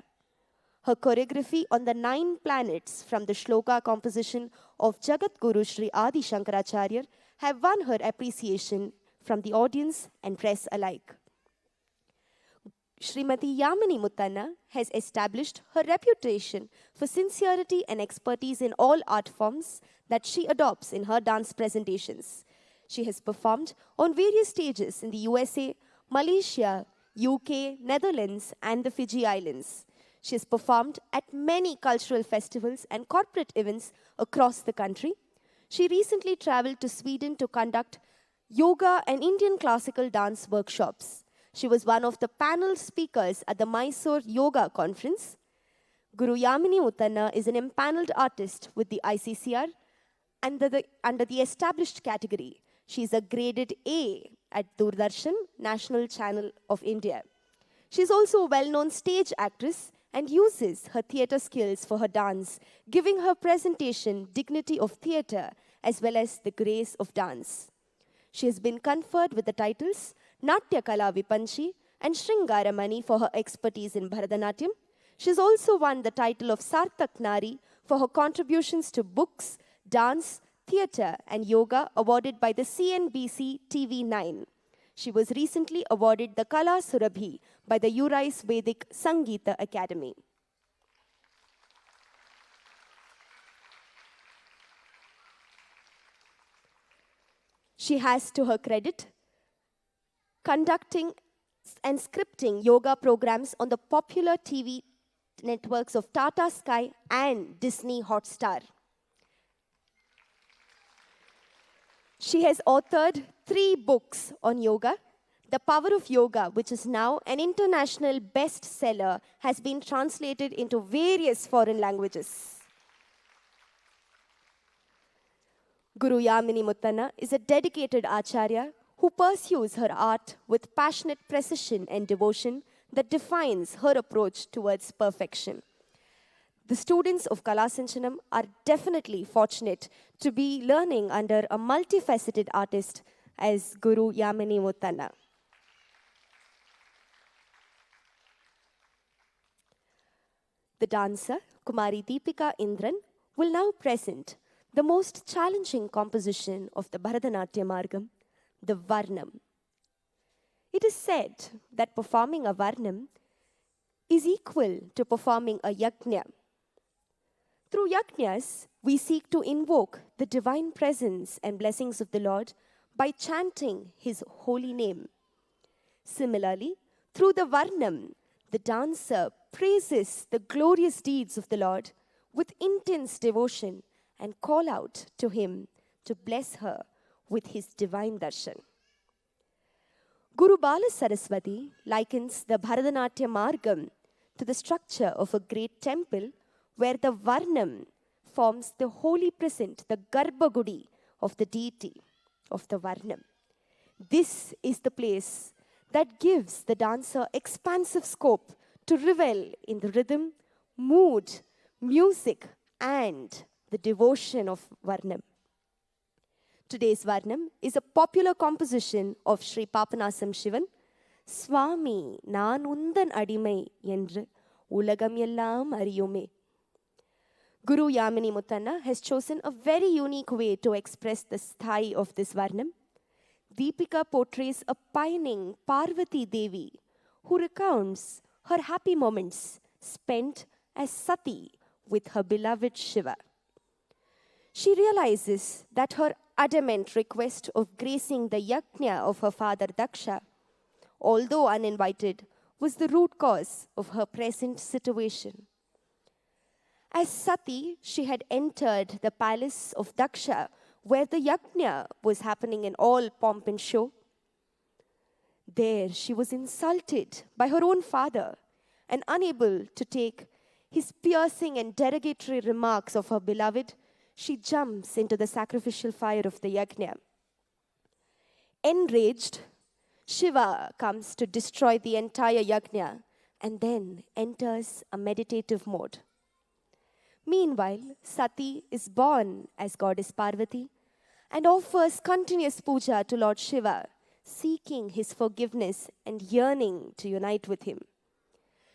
Her choreography on the 9 planets from the shloka composition of Jagat Guru Sri Adi Shankaracharya have won her appreciation from the audience and press alike. Srimati Yamini Muttanna has established her reputation for sincerity and expertise in all art forms that she adopts in her dance presentations. She has performed on various stages in the USA, Malaysia, UK, Netherlands, and the Fiji Islands. She has performed at many cultural festivals and corporate events across the country. She recently traveled to Sweden to conduct yoga and Indian classical dance workshops. She was one of the panel speakers at the Mysore Yoga Conference. Guru Yamini Muttanna is an empaneled artist with the ICCR under the established category. She is a graded A at Doordarshan, National Channel of India. She is also a well-known stage actress and uses her theatre skills for her dance, giving her presentation dignity of theatre as well as the grace of dance. She has been conferred with the titles Natya Kala Vipanchi and Shringaramani for her expertise in Bharatanatyam. She has also won the title of Sartak Nari for her contributions to books, dance, theatre, and yoga awarded by the CNBC TV9. She was recently awarded the Kala Surabhi by the Urais Vedic Sangeeta Academy. She has, to her credit, conducting and scripting yoga programs on the popular TV networks of Tata Sky and Disney Hotstar. She has authored 3 books on yoga. The Power of Yoga, which is now an international bestseller, has been translated into various foreign languages. Guru Yamini Muttanna is a dedicated acharya who pursues her art with passionate precision and devotion that defines her approach towards perfection. The students of Kalasanjanam are definitely fortunate to be learning under a multifaceted artist as Guru Yamini Muttanna. The dancer, Kumari Deepika Indran, will now present the most challenging composition of the Bharatanatyam Margam, the Varnam. It is said that performing a Varnam is equal to performing a Yajna. Through Yajnas, we seek to invoke the divine presence and blessings of the Lord by chanting His holy name. Similarly, through the Varnam, the dancer praises the glorious deeds of the Lord with intense devotion and call out to Him to bless her with His divine darshan. Guru Bala Saraswati likens the Bharatanatyam Margam to the structure of a great temple where the Varnam forms the holy present, the Garbhagudi of the deity of the Varnam. This is the place that gives the dancer expansive scope to revel in the rhythm, mood, music, and the devotion of Varnam. Today's Varnam is a popular composition of Sri Papanasam Shivan, Swami Naan Undan Adimai Endru Ulagam Yellam Ariyume. Guru Yamini Muttanna has chosen a very unique way to express the sthai of this Varnam. Deepika portrays a pining Parvati Devi who recounts her happy moments spent as Sati with her beloved Shiva. She realizes that her adamant request of gracing the yajna of her father Daksha, although uninvited, was the root cause of her present situation. As Sati, she had entered the palace of Daksha, where the yajna was happening in all pomp and show. There she was insulted by her own father, and unable to take his piercing and derogatory remarks of her beloved, she jumps into the sacrificial fire of the yajna. Enraged, Shiva comes to destroy the entire yajna and then enters a meditative mode. Meanwhile, Sati is born as goddess Parvati and offers continuous puja to Lord Shiva, seeking his forgiveness and yearning to unite with him.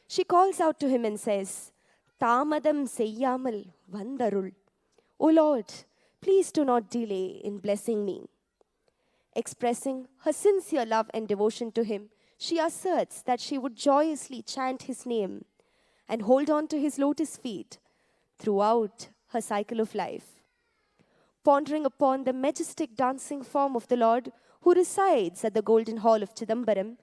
She calls out to him and says, Tamadam seyyamal vandarul. O Lord, please do not delay in blessing me. Expressing her sincere love and devotion to him, she asserts that she would joyously chant his name and hold on to his lotus feet throughout her cycle of life. Pondering upon the majestic dancing form of the Lord who resides at the Golden Hall of Chidambaram,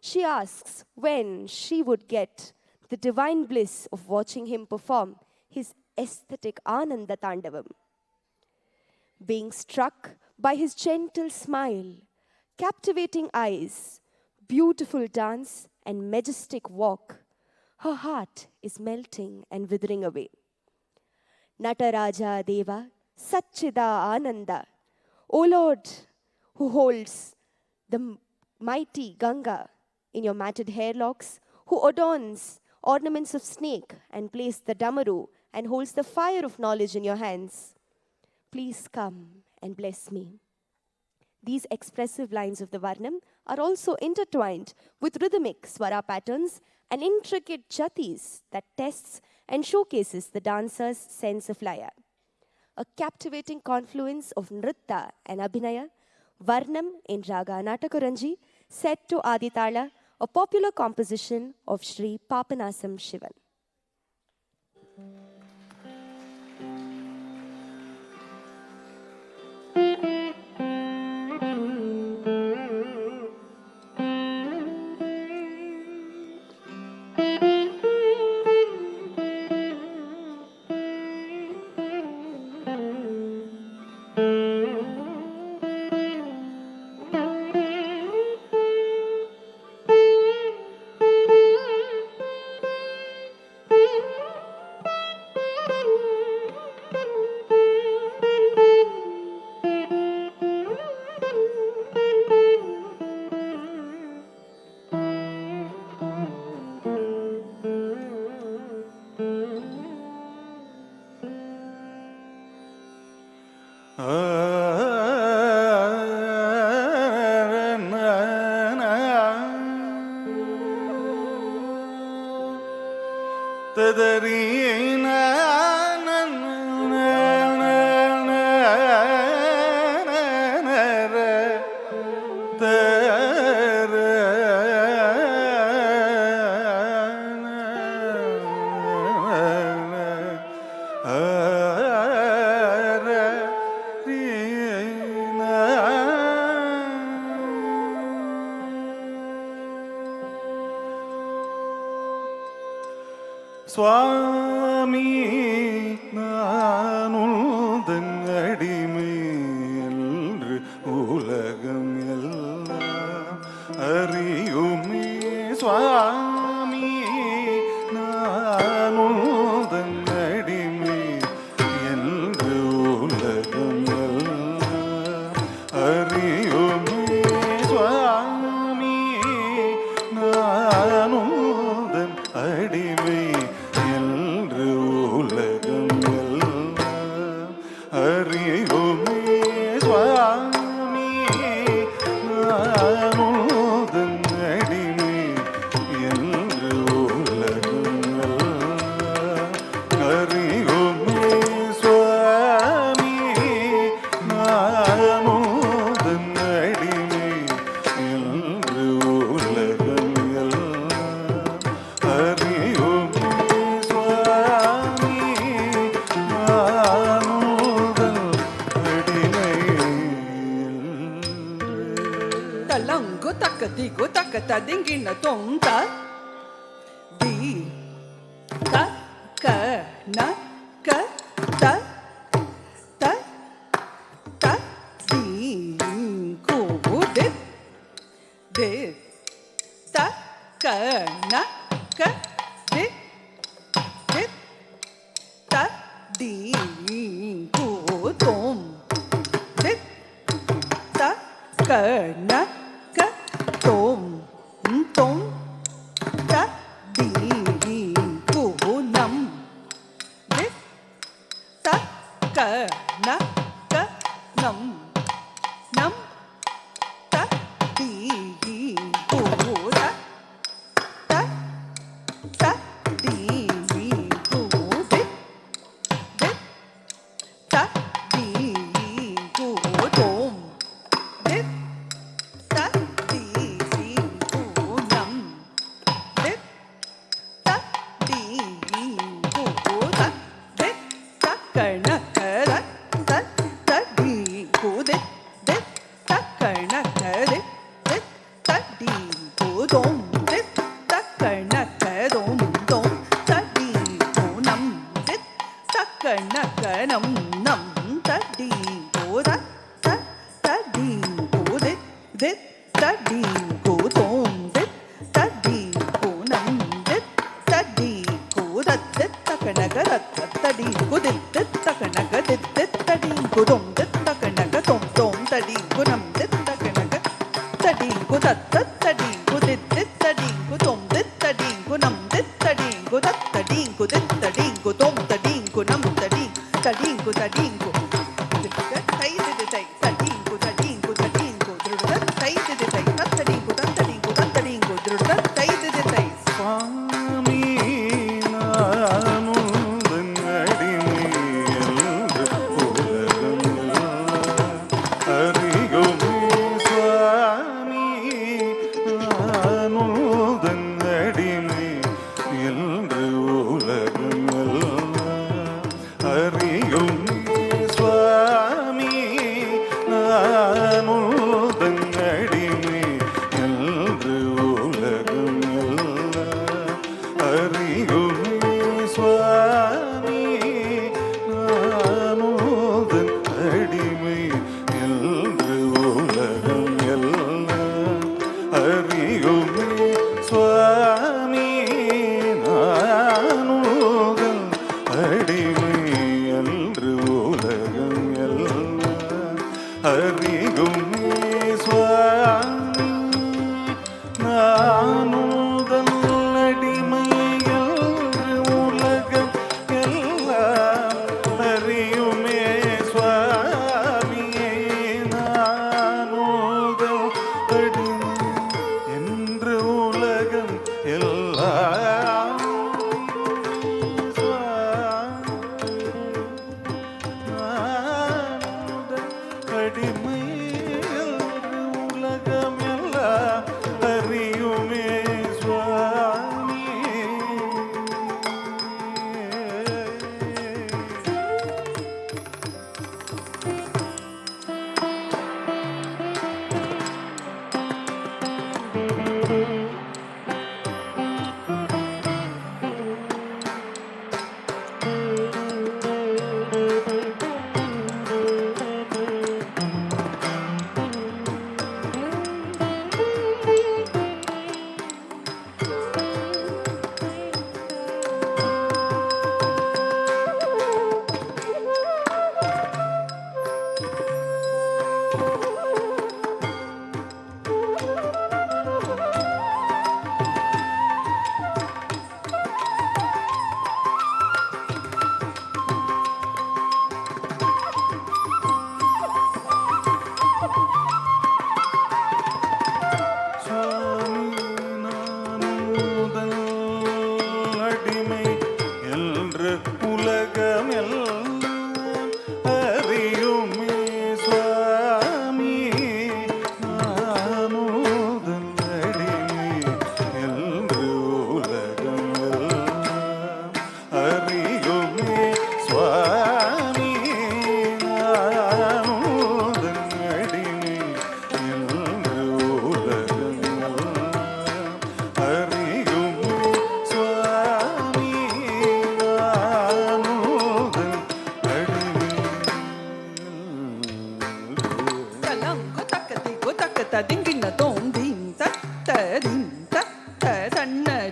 she asks when she would get the divine bliss of watching him perform his aesthetic Ananda Tandavam. Being struck by his gentle smile, captivating eyes, beautiful dance, and majestic walk, her heart is melting and withering away. Nataraja Deva, Satchida Ananda, O Lord, who holds the mighty Ganga in your matted hairlocks, who adorns ornaments of snake and plays the damaru and holds the fire of knowledge in your hands, please come and bless me. These expressive lines of the Varnam are also intertwined with rhythmic swara patterns and intricate jatis that tests and showcases the dancer's sense of laya. A captivating confluence of nritta and abhinaya, Varnam in Raga Natakaranji, set to Aditala, a popular composition of Sri Papanasam Shivan. ததரீன சுவாமி நானுதன் அடிமை என்று உலகம் எல்லாம் அறியுமே. சுவாமி நானுதன் அடிமை என்று உலகம் எல்லாம் அறியுமே. சுவாமி நானுதன் அடிமை digo takata dingina tonta di ta ka na ka ta ta ta di ku de ta ka na ka de ta di ku tom de ta ka na Tom, tom, ta, di, ku, nam, de, ta, ka, na, ka, nam, nam, ta, di, ku, ta, ta, ta, di, ku, de, ta, di, ku, tom, de, ta.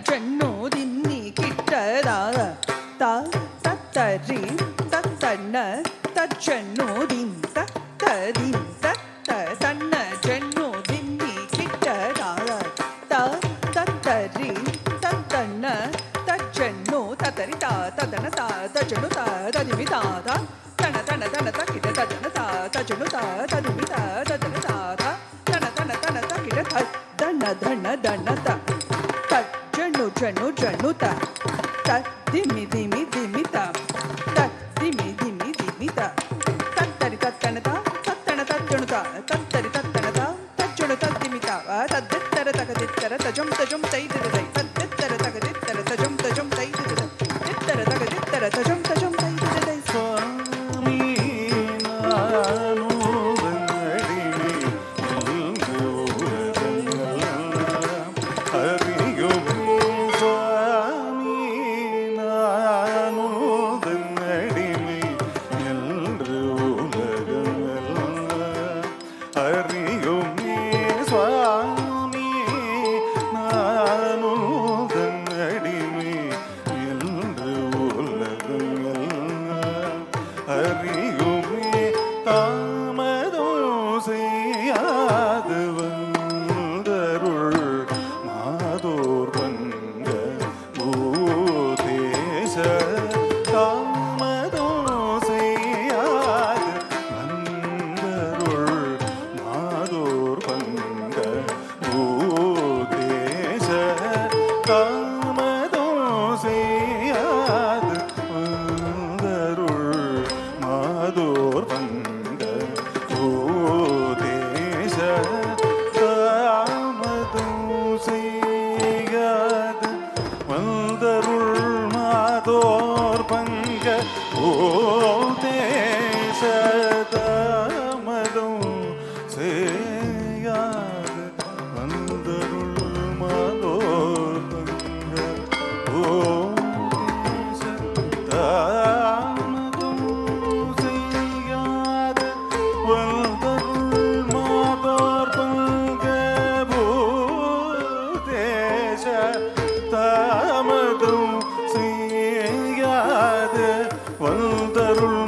சென்னு தின்னி கிட்டதாக த தத்தரி தத்தண்ண தச்சென்னு தின் தத்தரின் தத்த தன்ன சென்னு தின்னி கிட்டதாக த தத்தரி தத்தண்ண தச்சென்னு தத்தரி தா ததன தா தச்சென்னு தா ததிமி தா தா தன தன தன தக்கிட்ட ததன தா தச்சென்னு தா ததிமி தா ததன தா தா தன தன தன தக்கிட்ட தன தன தன த தச்சென்னு சென்னு சென்னு த ததிமி திமி திமி த ததிமி திமி திமி த தத்தரி தத்தன தா தத்தன தச்சென்னு தா தத்தரி தத்தன தா தச்சென்னு ததிமி தா தத்தர தகதித்தர தஜம் தஜம் தைதிரை தத்தர தகதித்தர தஜம் தஜம் தைதிரை தித்தர தகதித்தர தஜம் தஜம் தைதிரை சுவாமி நானுதன்னடி அறியுமே சுவாமி நானுதன்னடிமை என்று உலகங்கள் அறியுமே சுவாமி நானுதன்னடிமை என்று உலகங்கள் அறியுமே தாமதம் செய்யாது வந்தருள் மாதோர் பங்க பூதேச தாமதம் செய்யாது வந்தருள் மாதோர் பங்க பூதேச தாமதம் செய்யாது வந்தருள் மாதோர் பங்க பூதேச தாமதம் செய்யாது வந்தருள் மாதோர் பங்க பூதேச தாமதம் செய்யாது வந்தருள் மாதோர் பங்க பூதேச தாமதம் செய்யாது வந்தருள் மாதோர் பங்க பூதேச தாமதம் செய்யாது வந்தருள்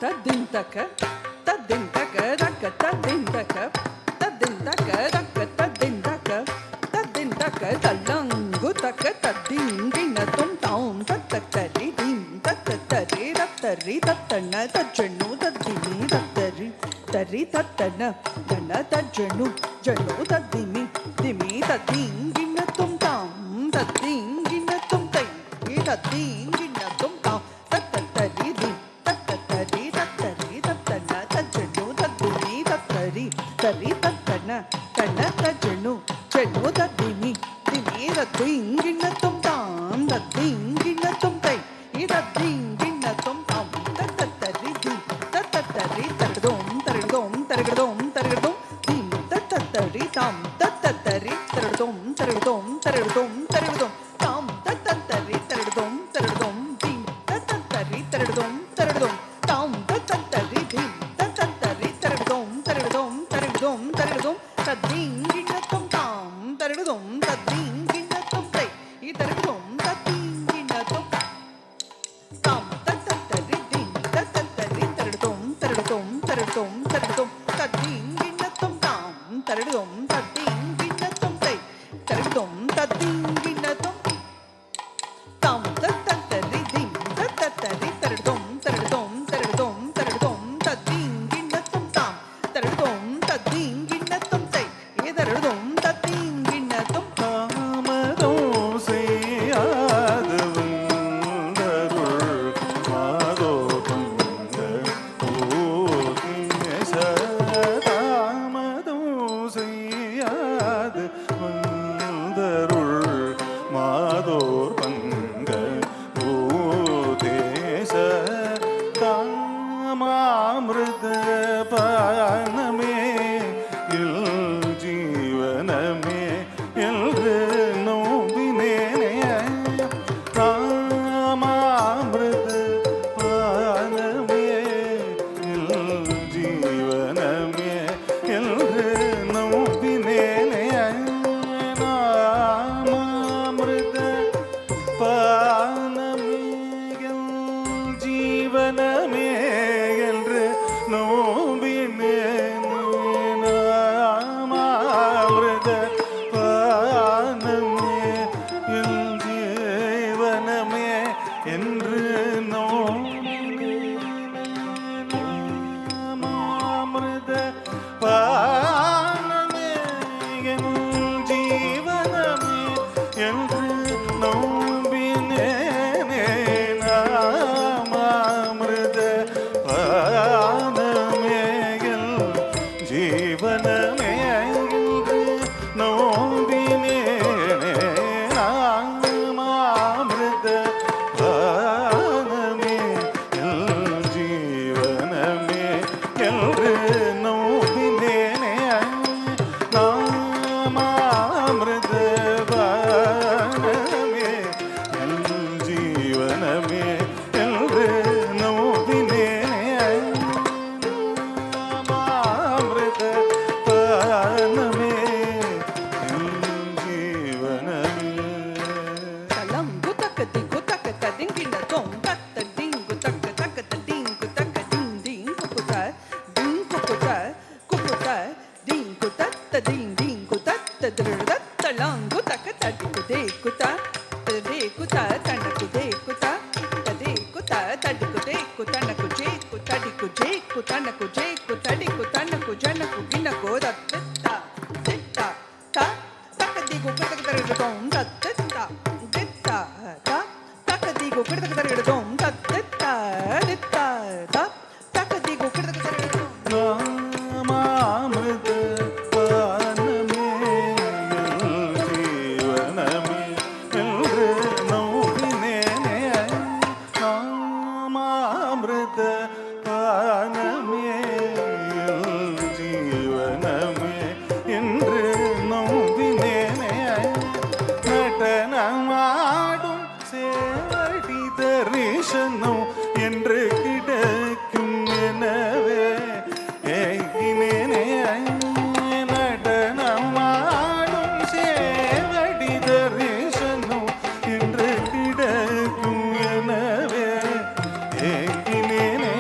தத்திந்தக தத்திந்தக தக்க தத்திந்தக தத்திந்தக தக்க தத்திந்தக தத்திந்தக தல்லங்கு தக்க தத்திங்கினதும் தாம் தத்தரி தீம் தத்தரி தத்தரி தத்தன தஜ்ஜனு தத்திமி தத்தரி தரி தத்தன தன தஜ்ஜனு ஜனு தத்திமி திமி தத்திங்கினதும் தாம் தத்திங்கினதும் தை தத்திங்கினதும் தாம் தத்தரி தீம் தத்தரி தத்தரி தத்தன தஜ்ஜனு தத்திமி தத்தரி தரி தத்தன தன தஜ்ஜனு ஜனு தத்திமி திமி தத்திங்கினதும் தாம் தத்திங்கினதும் தை தத்திங்கினதும் தாம் தத்தரி தீம் தத்தரி தரதும் தரதும் தரதும் தரதும் தீம் தத்தரி தாம் தத்தரி தரதும் தரதும் தரதும் தரதும் தாம் தத்தரி தரதும் தரதும் தீம் தத்தரி தரதும் தரதும் தாம் தத்தரி தீம் தத்தரி தரதும் தரதும் தரதும் தரதும் தத்திங்கினதும் தாம் தரதும் தத்திங்கினதும் தை தரதும் தத்திங்கினதும் தாம் தத்தரி தீம் தத்தரி தரதும் தரதும் தரதும் தரதும் தத்திங்கினதும் தாம் தரதும் தத்திங்கினதும் தை தரதும் தத்திங்கினதும் தாம் தத்தரி தீம் தத்தரி தரதும் தரதும் தரதும் தரதும் தத்திங்கினதும் தாம் தரதும் தத்திங்கினதும் தை தரதும் தத்திங்கினதும் தாமதம் செய்யாது வந்தருள் மாதோ பங்க ஓதேச தாமதம் செய்யாது வந்தருள் மாதோ பங்க ஓதேச காமாமிருத பானமே இல் ஜீவனமே என்று நோம்பினேனே காமாமிருத பானமே இல் ஜீவனமே என்று நோம்பினேனே நாமாமிருத பானமே எல் ஜீவனமே என்று நோம்பினேனே நாமாமிருத பானமே எல் ஜீவனமே என்று நோம்பினேனே நாமாமிருத பானமே என் ஜீவனமே என்று நோம்பினேனே நாமாமிருத பானமே என் ஜீவனமே என்று நோம்பினேனே நாமாமிருத பானமே என் ஜீவனமே என்று நோம்பினேனே நாமாமிருத பானமே என் ஜீவனமே என்று நோம்பினேனே நாமாமிருத பானமே என் ஜீவனமே தலங்கு தக்க திங்கு தக்க ததிங்கினதும் தத்த டிங்கு தக்க தக்க தடிங்கு தக்க டிங் டிங் குக்குத டிங் குக்குத குக்குத டிங்கு தத்த டிங் டிங்கு தத்த தலங்கு தக்க தடிக்கு தே குத ததே குத தனக்கு தே குத ததே குத தடிக்கு தே குதனக்கு ஜே குதடிக்கு ஜே குதனக்கு ஜே குதடிக்கு தனக்கு ஜனக்கு கினக்கு தத்த திட்ட த தக்க திகு குதக தரதும் தத்த திட்ட த தக்க திகு குதக தரதும் தத்த திட்ட த தக்க திகு குதக தரதும் நாமாமிருத பானமே என் ஜீவனமே என்று நோம்பினேனே நாமாமிருத பானமே என் ஜீவனமே என்று நோம்பினேனே நடனமாடும் சேவடி தரிசனம் என்று கிடைக்கும் எனவே ஏகினேனே நடனமாடும் சேவடி தரிசனம் என்று கிடைக்கும் எனவே ஏகினேனே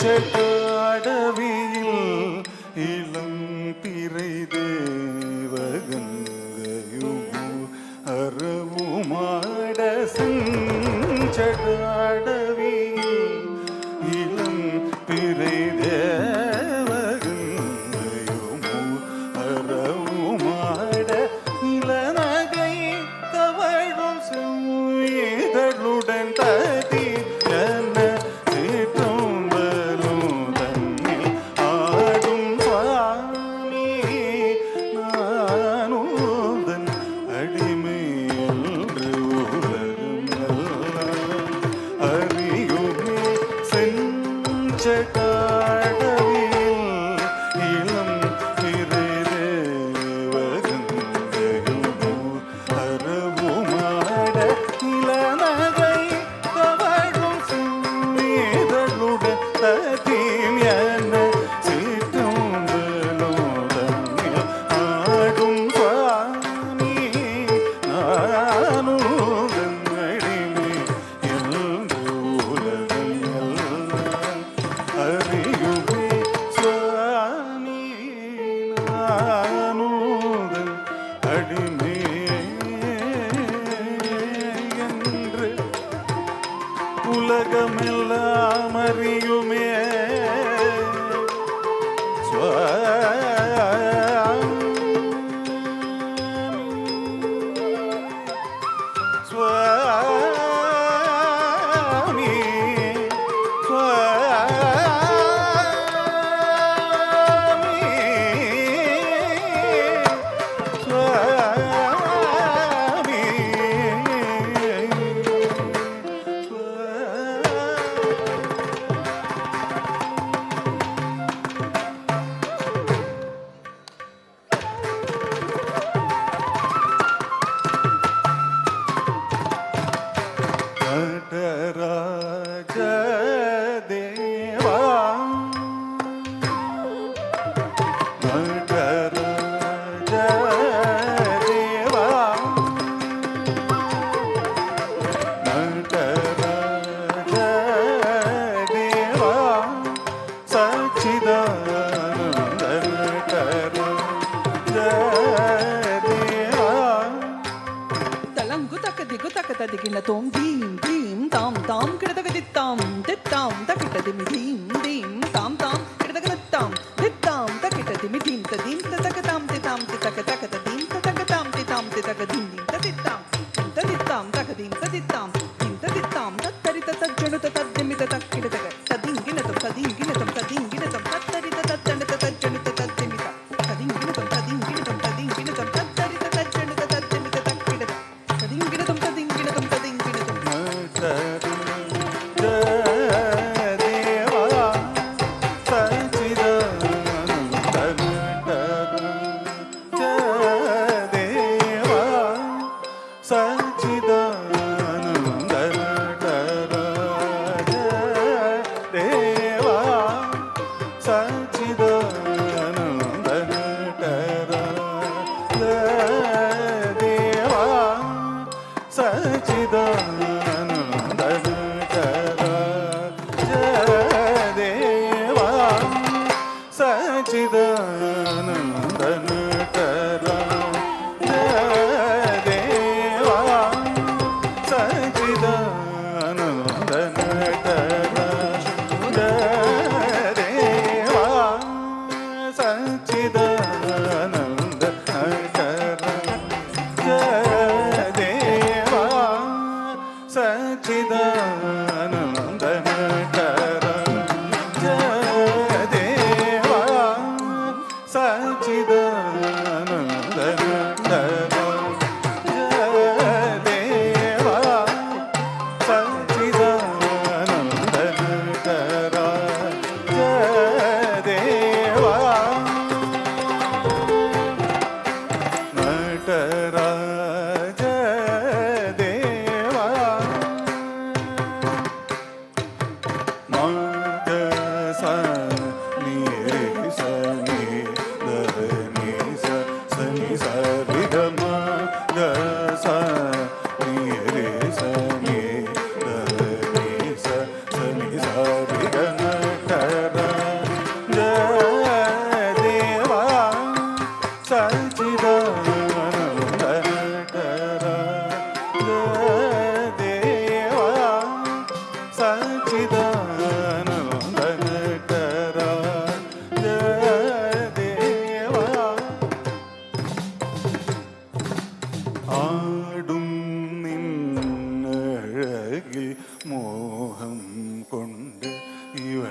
செட்டாடவியில் இளம் திரை தேவகங்கையும் அறவுமாட செஞ்சடாடவியில் இளம் திரை தேவகங்கையும் அறவுமாட இளநகை தவழும் செவ்வேதழுடன் ததி என சிற்றம்பலும் தன்னில் ஆடும் சுவாமி நானுதன் அடிமை என்று உலகம் எல்லாம் அறியுமே செஞ்சடாடவியில் இளம் திரை தேவகங்கையும் அறவுமாட இளநகை தவழும் செவ்வேதழுடன் ததீம் என சிற்றம்பலும் தன்னில் ஆடும் சுவாமி நானுதன் அடிமை என்று உலகம் எல்லாம் அறியுமே சுவாமி நானுதன் அடிமை என்று உலகமெல்லாம் அறியுமே சுவாமி நடராஜ தேவா நடராஜ தேவா நடராஜ தேவா சச்சிதானந்த நடராஜ தேவா தலங்கு தக்க திகு தக்க ததிகின தோம் தீம் தீம் தாம் தாம் கிடதக தித்தாம் தித்தாம் தக்கிட்ட திமி தீம் தீம் தாம் தாம் கிடதக தித்தாம் தித்தாம் தக்கிட்ட திமி தீம் ததீம் ததக தாம் திதாம் திதக தக ததீம் ததக தாம் திதாம் திதக தீம் தீம் ததித்தாம் ததித்தாம் தக தீம் ததித்தாம் தீம் ததித்தாம் தத்தரித தஜ்ஜனு தத்ததிமி ததக்கிடதக ததீம் கிணதம் ததீம் கிணதம் ததீம் கிணதம் தத்தரித தத்தன தஜ்ஜனு தத்ததிமி ததீம் கிணதம் ததீம் கிணதம் ததீம் கிணதம் தத்தரித தஜ்ஜனு தத்ததிமி ததக்கிடதக ததீம் கிணதம் ததீம் கிணதம் ததீம் கிணதம் தேவா சச்சிதானந்த தேவா சச்சிதானந்த தேவா சச்சிதானந்த தேவா சச்சிதானந்த தேவா சச்சிதானந்த தேவா சச்சிதானந்த தேவா சச்சிதானந்த தேவா சச்சிதானந்த தேவா சச்சிதானந்த தேவா சச்சிதானந்த தேவா நடராஜ தேவா மகச நீரி சனி தனி சனி சரிகம கச நீரி சனி தனி சனி சரிகம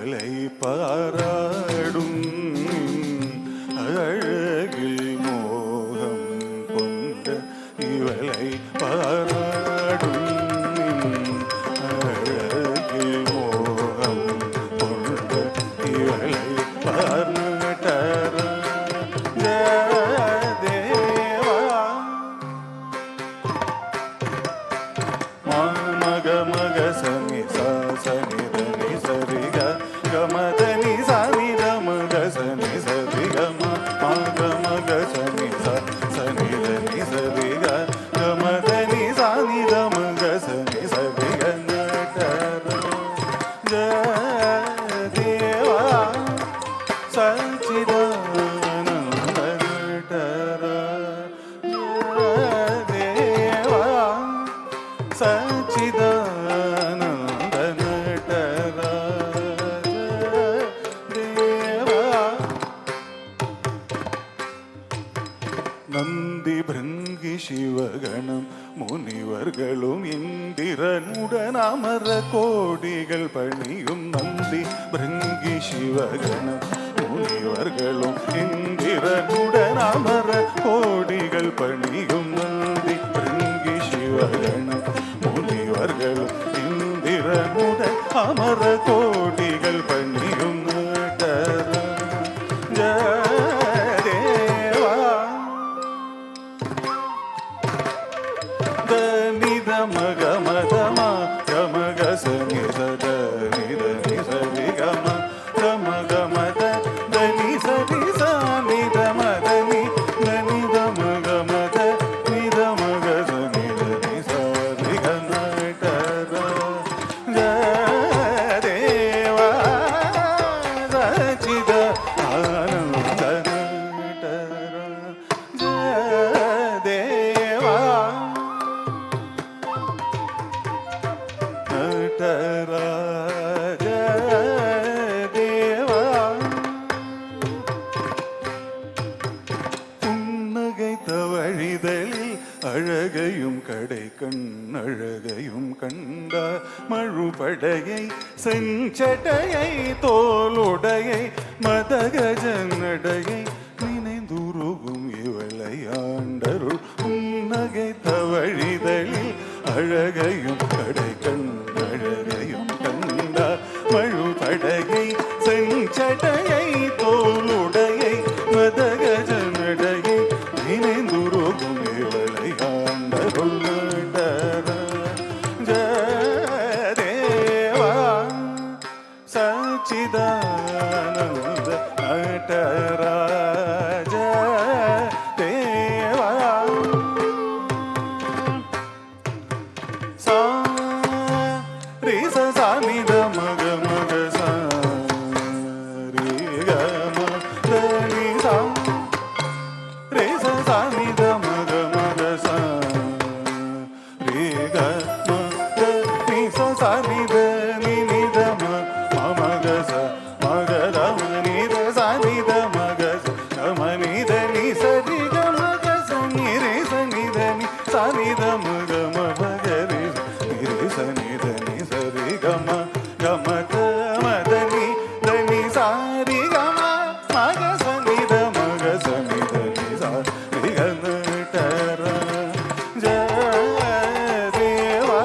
இவளை பாராடும் அழகில் மோகம் கொண்ட இவளை பாராடும் அழகில் மோகம் கொண்ட இவளை பார்நட்டர தேவா மக மக சனி சனி தனி சரி கமதனி சனி மக சனி சரி கம மக சனி சனி தனி சரி கமதனி சனி மக சனி சரி கநட்டர தேவா சச்சிதானந்த நட்டர தேவா சச்சிதானந்த நடராஜ தேவா நந்தி பிருங்கி சிவகணம் முனிவர்களும் இந்திரனுடன் அமர கோடிகள் பணியும் நந்தி பிருங்கி சிவகணம் முனிவர்களும் இந்திரனுடன் அமர கோடிகள் பணியும் நந்தி பிருங்கி சிவகணம் முனிவர்களும் இந்திரனுடன் அமர கோடிகள் பணியும் நடராஜ தேவா தனித மக மதம கமக சனி சத நித நிசரி கம கம கமத தனி சரி சனித மதனி தனித மக மத நித மக சனி தனி சரி கநட்டர தேவா சச்சித ஆனந்த நட்டர தேவா நடராஜ தேவா புன்னகைத்த வழிதலில் அழகையும் கடை கண் அழகையும் கண்டார் மழுபடையை செஞ்சடையை தோளுடையை மதகஜ நடையை நினைந்துருகும் இவளை ஆண்டருள் புன்னகைத்த வழிதலில் அழகையும் கடை கண் அழகையும் கண்டார் மழுபடையை செஞ்சடையை தோளுடையை மதகஜ நடையை நினைந்துருகும் இவளை ஆண்டருள் நடராஜ தேவா சச்சிதானந்த நடராஜ தேவா சா ரி ச சா நி த மக மக சா ரி க ம த நி சா ரி ச சா நி த மக மக சா ரி க ம த நி ச சா நி த நி நி த ம ம மக ச மக த ம நி த சா நி த மக ச க ம நி த நி ச ரி க மக ச நி ரி ச நி த நி சா நி த ம க ம ம க ரி ச நி த நி ச ரி க ம க ம த ம த நி த நி சா ரி க ம ம க ச நி த ம க ச நி த நி சா ரி க நட்டர ஜ தேவா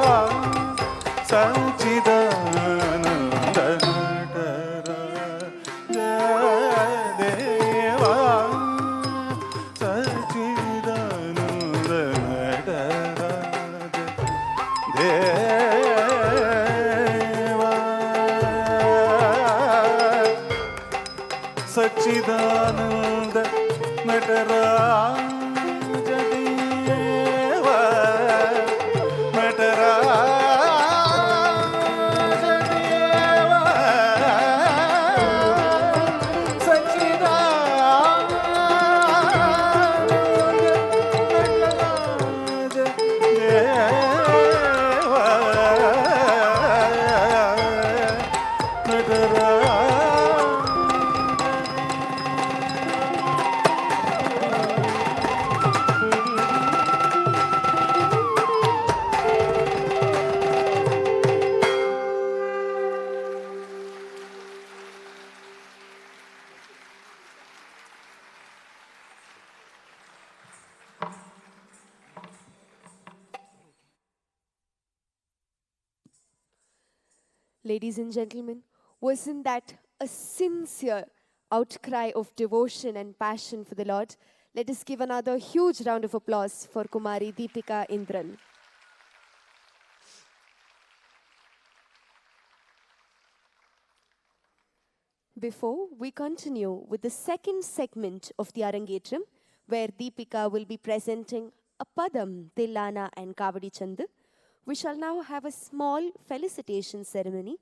சச்சிதானந்த நடர ஜ தேவா சச்சிதானந்த நடர தேவா சச்சிதானந்த நடராஜ தேவா நடராஜ தேவா சச்சிதானந்த Ladies and gentlemen, wasn't that a sincere outcry of devotion and passion for the Lord? Let us give another huge round of applause for Kumari Deepika Indran. Before we continue with the second segment of the Arangetram, where Deepika will be presenting a Padam, Tillana and Kavadi Chandu, we shall now have a small felicitation ceremony.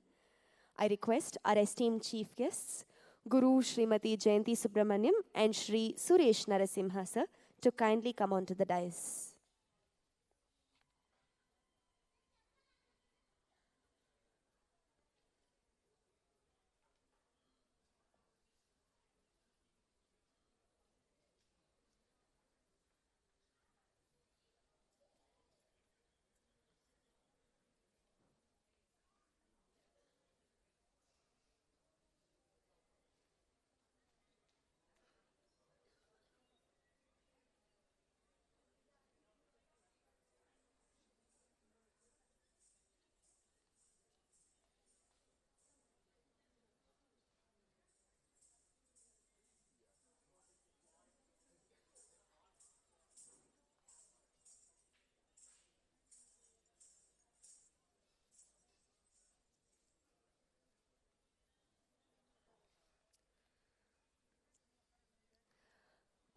I request our esteemed chief guests, Guru Srimati Jayanti Subramaniam and Shri Suresh Narasimha sir, to kindly come onto the dais.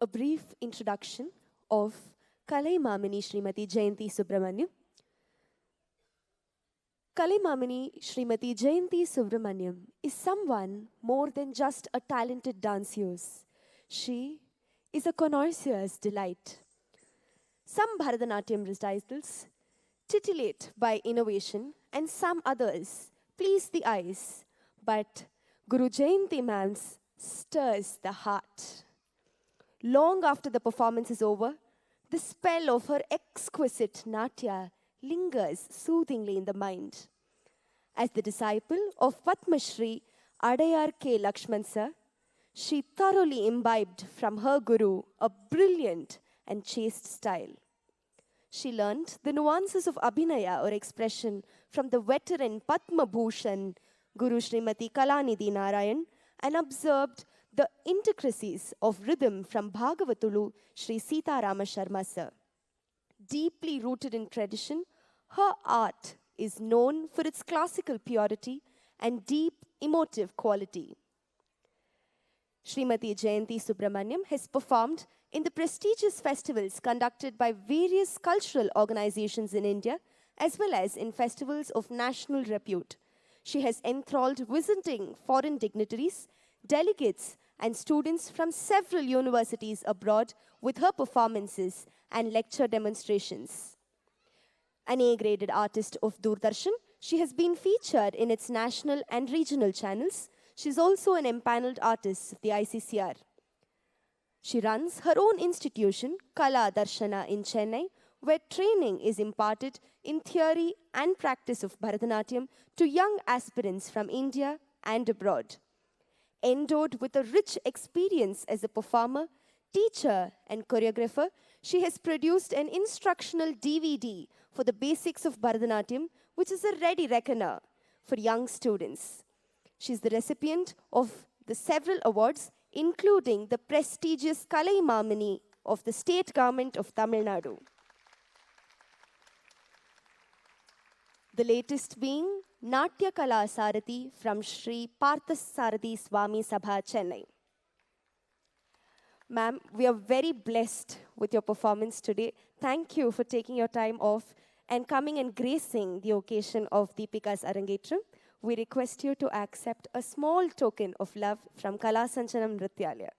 A brief introduction of Kalaimamini Srimati Jayanti Subramaniam. Kalaimamini Srimati Jayanti Subramaniam is someone more than just a talented danseuse. She is a connoisseur's delight. Some Bharatanatyam recitals titillate by innovation and some others please the eyes, but Guru Jayanti ma'am's stirs the heart. Long after the performance is over, the spell of her exquisite natya lingers soothingly in the mind. As the disciple of Padma Shri Adayar K. Lakshman sir, she thoroughly imbibed from her guru a brilliant and chaste style. She learnt the nuances of abhinaya or expression from the veteran Padma Bhushan Guru Srimati Kalanidhi Narayan and observed the intricacies of rhythm from Bhagavatulu Sri Sita Rama Sharma sir. Deeply rooted in tradition, her art is known for its classical purity and deep emotive quality. Srimati Jayanti Subramaniam has performed in the prestigious festivals conducted by various cultural organizations in India, as well as in festivals of national repute. She has enthralled visiting foreign dignitaries, delegates, and students from several universities abroad with her performances and lecture demonstrations. An A-graded artist of Doordarshan, she has been featured in its national and regional channels. She is also an empaneled artist of the ICCR. She runs her own institution, Kala Darshana in Chennai, where training is imparted in theory and practice of Bharatanatyam to young aspirants from India and abroad. Endowed with a rich experience as a performer, teacher, and choreographer, she has produced an instructional DVD for the basics of Bharatanatyam, which is a ready reckoner for young students. She is the recipient of the several awards, including the prestigious Kalaimamini of the state government of Tamil Nadu. The latest being Natya Kala Sarati from Sri Parthasarathi Swami Sabha, Chennai. Ma'am, we are very blessed with your performance today. Thank you for taking your time off and coming and gracing the occasion of Deepika's Arangetram. We request you to accept a small token of love from Kala Sanchanam Nrityalaya.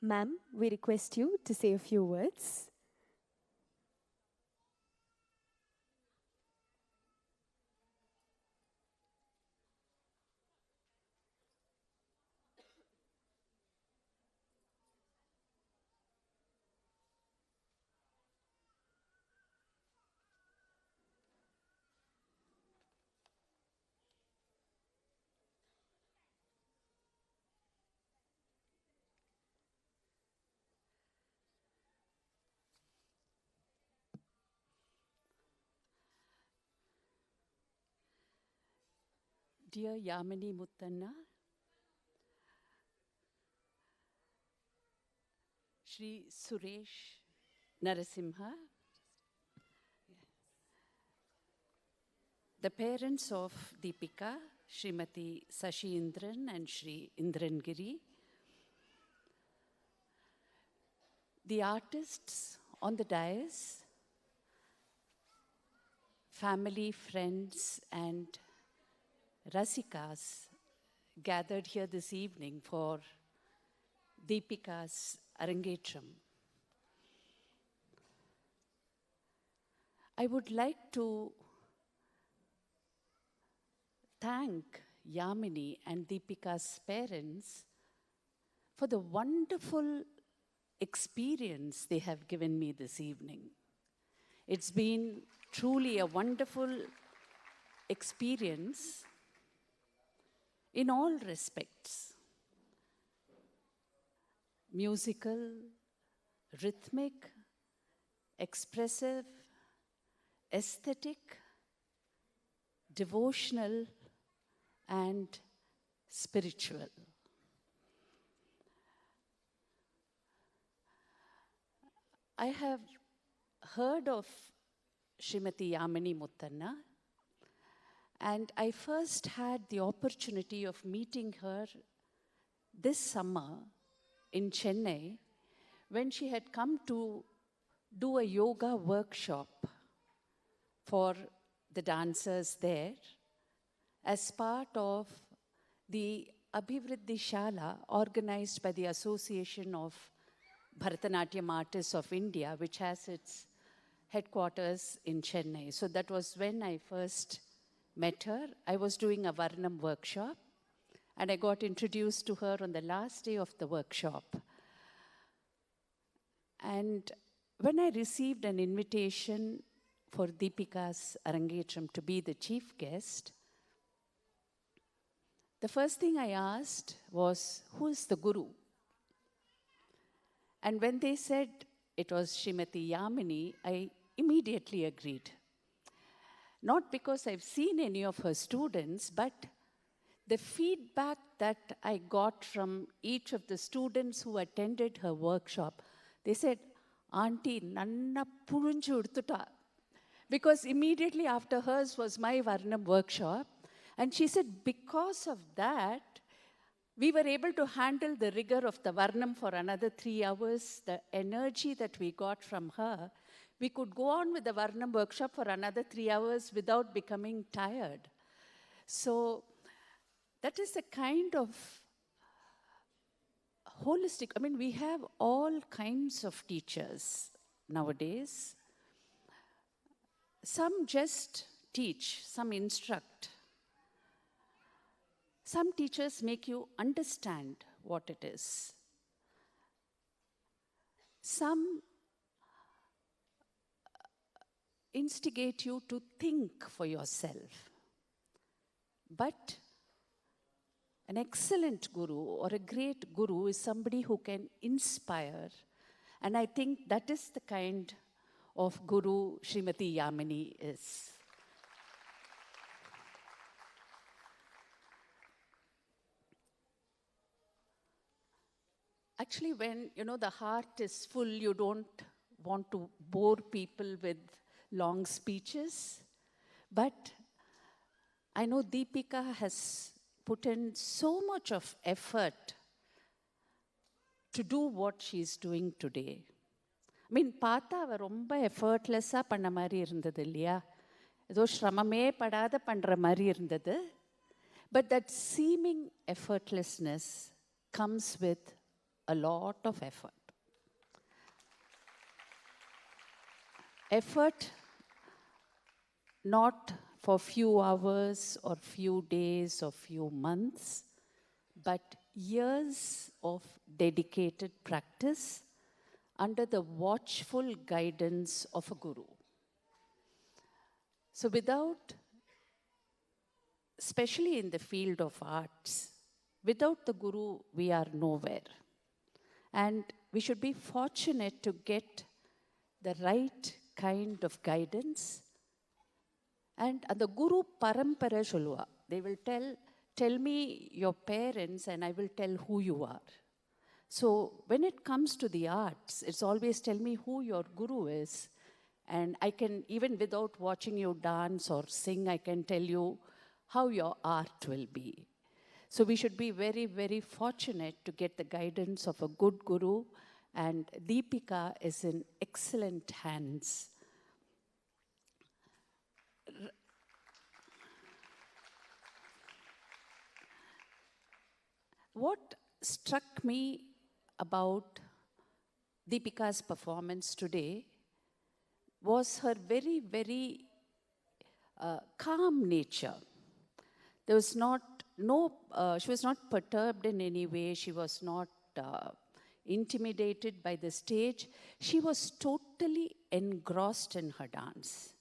Ma'am, we request you to say a few words. Dear Yamini Muttanna, Shri Suresh Narasimha, the parents of Deepika, Srimati Sashi Indran and Shri Indran Giri, the artists on the dais, family, friends, and Rasikas gathered here this evening for Deepika's Arangetram. I would like to thank Yamini and Deepika's parents for the wonderful experience they have given me this evening. It's been truly a wonderful experience in all respects. Musical, rhythmic, expressive, aesthetic, devotional, and spiritual. I have heard of Srimati Yamini Muttanna, and I first had the opportunity of meeting her this summer in Chennai when she had come to do a yoga workshop for the dancers there as part of the Abhivriddhi Shala organized by the Association of Bharatanatyam Artists of India, which has its headquarters in Chennai. So that was when I first met her. I was doing a Varnam workshop, and I got introduced to her on the last day of the workshop. And when I received an invitation for Deepika's Arangetram to be the chief guest, the first thing I asked was, who is the guru? And when they said it was Srimati Yamini, I immediately agreed. Not because I've seen any of her students, but the feedback that I got from each of the students who attended her workshop, they said, Auntie, nanna purunju udututta. Because immediately after hers was my Varnam workshop. And she said, because of that, we were able to handle the rigor of the Varnam for another 3 hours. The energy that we got from her, we could go on with the Varnam workshop for another 3 hours without becoming tired. So that is the kind of holistic, I mean, we have all kinds of teachers nowadays. Some just teach, some instruct. Some teachers make you understand what it is. Some instigate you to think for yourself. But an excellent guru or a great guru is somebody who can inspire. And I think that is the kind of guru Srimati Yamini is. Actually, when, the heart is full, you don't want to bore people with long speeches. But I know Deepika has put in so much of effort to do what she's doing today. I mean, பார்த்தா அவ ரொம்ப எஃபர்ட்லெஸ்ஸாக பண்ண மாதிரி இருந்தது இல்லையா? ஏதோ ஸ்ரமமே படாத பண்ணுற மாதிரி இருந்தது. But that seeming effortlessness comes with a lot of effort. Effort not for few hours or few days or few months, but years of dedicated practice under the watchful guidance of a guru. So without, especially in the field of arts, without the guru, we are nowhere. And we should be fortunate to get the right kind of guidance. And the guru parampara solluva. They will tell me your parents and I will tell who you are. So when it comes to the arts, it's always tell me who your guru is. And I can, even without watching you dance or sing, I can tell you how your art will be. So we should be very, very fortunate to get the guidance of a good guru. And Deepika is in excellent hands. What struck me about Deepika's performance today was her very, very calm nature. There was she was not perturbed in any way. She was not intimidated by the stage. She was totally engrossed in her dance.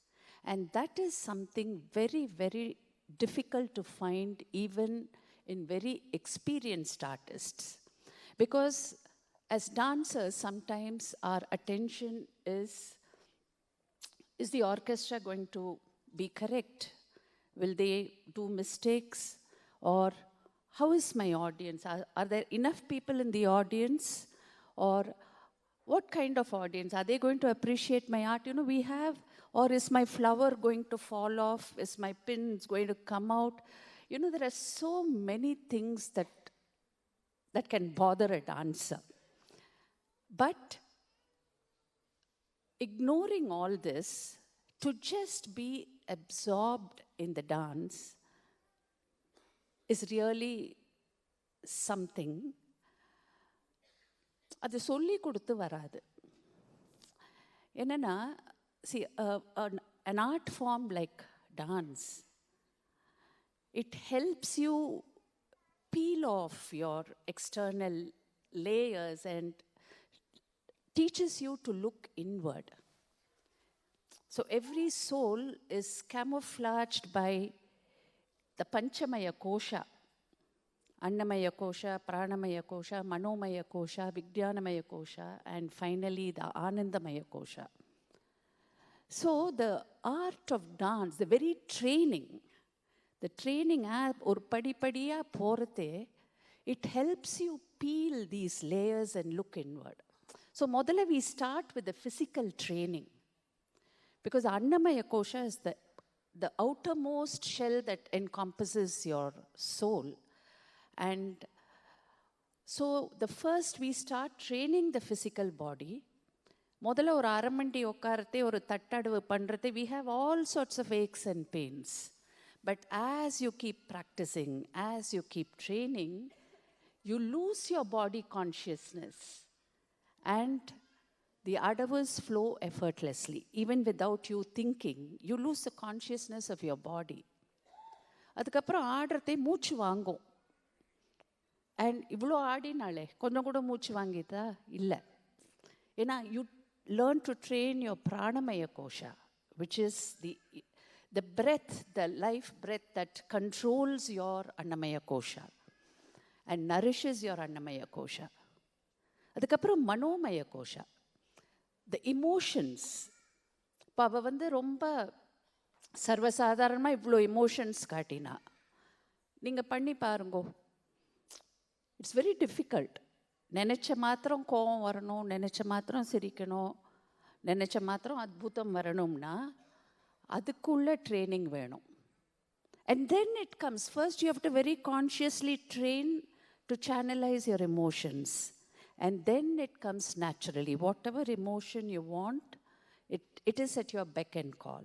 And that is something very, very difficult to find even in very experienced artists. Because as dancers, sometimes our attention is the orchestra going to be correct? Will they do mistakes? Or how is my audience? Are there enough people in the audience? Or what kind of audience? Are they going to appreciate my art? You know, we have, or is my flower going to fall off? Is my pins going to come out? You know, there are so many things that can bother a dancer. But ignoring all this, to just be absorbed in the dance is really something. அது சொல்லி கொடுத்து வராது. என்னன்னா, see, an art form like dance, it helps you peel off your external layers and teaches you to look inward. So every soul is camouflaged by the Panchamaya Kosha, Annamaya Kosha, Pranamaya Kosha, Manomaya Kosha, Vijnanamaya Kosha, and finally the Anandamaya Kosha. So the art of dance, the very training, or padipadiya porate, it helps you peel these layers and look inward. So modala we start with the physical training. Because Annamaya Kosha is the outermost shell that encompasses your soul. And so the first we start training the physical body. Modala or aramandi okkarate or tattadu pandrathe, we have all sorts of aches and pains. But as you keep practicing, as you keep training, you lose your body consciousness. And the adavas flow effortlessly. Even without you thinking, you lose the consciousness of your body. அதுக்கப்புறம் ஆடுறதே மூச்சு வாங்கும். And இவ்வளோ ஆடினாலே கொஞ்சம் கூட மூச்சு வாங்கிதா இல்லை. ஏன்னா you learn to train your pranamaya kosha, which is the breath, the life breath that controls your annamaya kosha and nourishes your annamaya kosha. அதுக்கப்புறம் மனோமய கோஷா, the emotions. இப்போ அவள் வந்து ரொம்ப சர்வசாதாரணமாக இவ்வளோ எமோஷன்ஸ் காட்டினா நீங்கள் பண்ணி பாருங்கோ. It's very difficult. நினச்ச மாத்திரம் கோபம் வரணும், நினச்ச மாத்திரம் சிரிக்கணும், நினச்ச மாத்திரம் அற்புதம் வரணும்னா அதுக்குள்ள ட்ரைனிங் வேணும். And then it comes, first you have to very consciously train to channelize your emotions. And then it comes naturally. Whatever emotion you want, it is at your beck and call.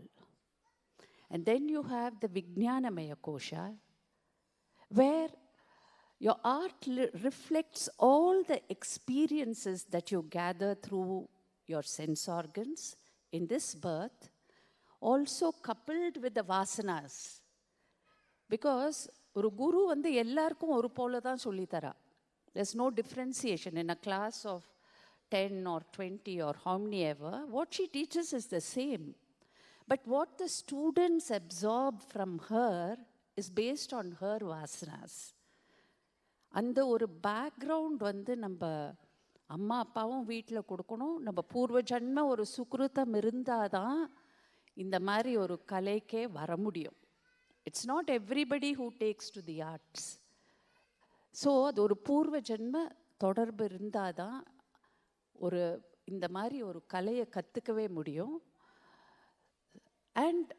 And then you have the Vijnanamaya Kosha, where Your art reflects all the experiences that you gather through your sense organs in this birth, also coupled with the vasanas. Because ஒரு குரு வந்து எல்லாருக்கும் ஒரு போல தான் சொல்லித்தரா. There's no differentiation in a class of 10 or 20 or how many ever. What she teaches is the same. But what the students absorb from her is based on her vasanas. அந்த ஒரு background வந்து நம்ம அம்மா அப்பாவும் வீட்டில் கொடுக்கணும். நம்ம பூர்வ ஜன்ம ஒரு சுக்ருதம் இருந்தால் தான் இந்த மாதிரி ஒரு கலைக்கே வர முடியும். It's not everybody who takes to the arts. So அது ஒரு பூர்வ ஜென்ம தொடர்பு இருந்தால் தான் ஒரு இந்த மாதிரி ஒரு கலையை கற்றுக்கவே முடியும். And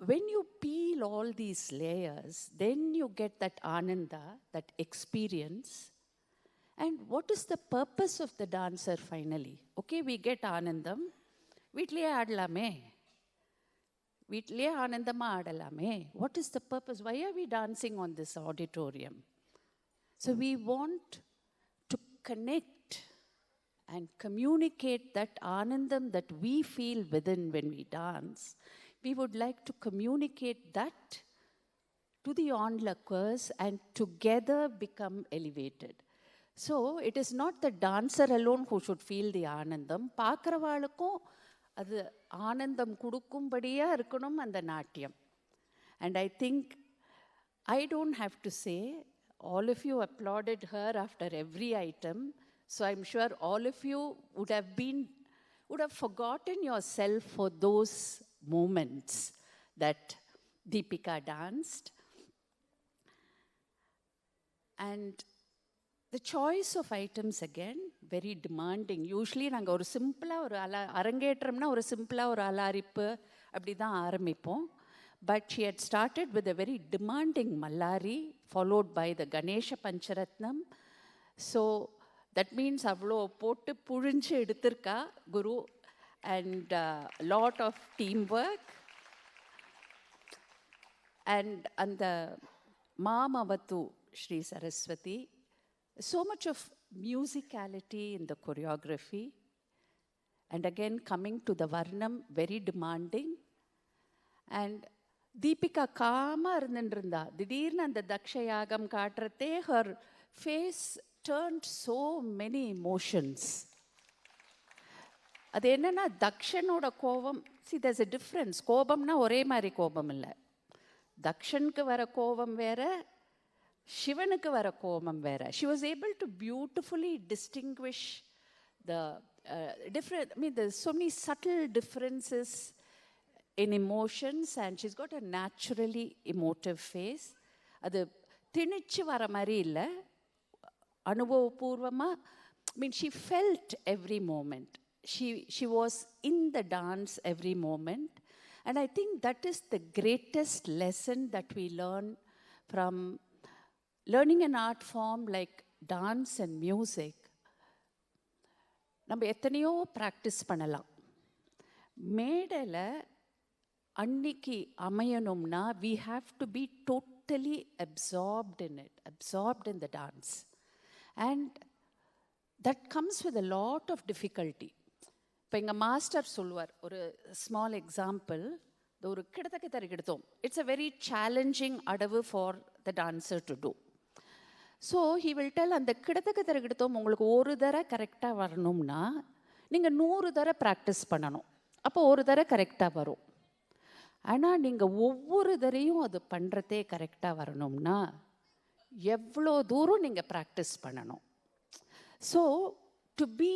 when you peel all these layers, then you get that ananda, that experience. And what is the purpose of the dancer finally? Okay, we get anandam. வீட்லயே ஆடலாமே, வீட்லயே ஆனந்தமா ஆடலாமே. What is the purpose? Why are we dancing on this auditorium? So we want to connect and communicate that anandam that we feel within when we dance. We would like to communicate that to the onlookers and together become elevated. So it is not the dancer alone who should feel the anandam. பார்க்குறவாளுக்கும் அது ஆனந்தம் கொடுக்கும்படியா இருக்கணும் அந்த நாட்டியம். And I think I don't have to say, all of you applauded her after every item. So I'm sure all of you would have forgotten yourself for those moments that Deepika danced. And the choice of items again, very demanding. Usually நாங்கள் ஒரு சிம்பிளாக ஒரு அரங்கேற்றம்னா ஒரு சிம்பிளாக ஒரு அலாரிப்பு அப்படி தான் ஆரம்பிப்போம். But she had started with a very demanding Mallari, followed by the Ganesha Pancharatnam. So that means avlo போட்டு புழிஞ்சு எடுத்திருக்கா குரு. And a lot of teamwork. And the Mamavatu Shri Saraswati, so much of musicality in the choreography. And again, coming to the Varnam, very demanding. And Deepika calma irundha. Didirna and the Dakshayagam kaatrate, her face turned so many emotions. அது என்னன்னா தக்ஷனோட கோபம். see there's a difference. கோபம்னா ஒரே மாதிரி கோபம் இல்லை. தக்ஷனுக்கு வர கோபம் வேற, சிவனுக்கு வர கோபம் வேற. She was able to beautifully distinguish the different, I mean there's so many subtle differences in emotions, and she's got a naturally emotive face. அது திணிச்சு வர மாதிரி இல்லை, அனுபவபூர்வமா. I mean she felt every moment. She was in the dance every moment. And I think that is the greatest lesson that we learn from learning an art form like dance and music. நம்ம எத்தனையோ practice பண்ணலாம். மேடையில் அன்னைக்கு அமையணும்னா we have to be totally absorbed in it, absorbed in the dance. And that comes with a lot of difficulty. இப்போ எங்கள் master சொல்லுவார், ஒரு small example, ஒரு கிடத்தக்க தருகிடுத்தோம். It's a very challenging adavu for the dancer to do. So he will tell, அந்த கிடத்தக்க தருகிடுத்தோம் உங்களுக்கு ஒரு தடவை கரெக்டாக வரணும்னா நீங்கள் 100 தடவை ப்ராக்டிஸ் பண்ணணும். அப்போ ஒரு தடவை கரெக்டாக வரும். ஆனால் நீங்கள் ஒவ்வொரு தடவையும் அது பண்ணுறதே கரெக்டாக வரணும்னா எவ்வளோ தூரம் நீங்கள் ப்ராக்டிஸ் பண்ணணும். So to be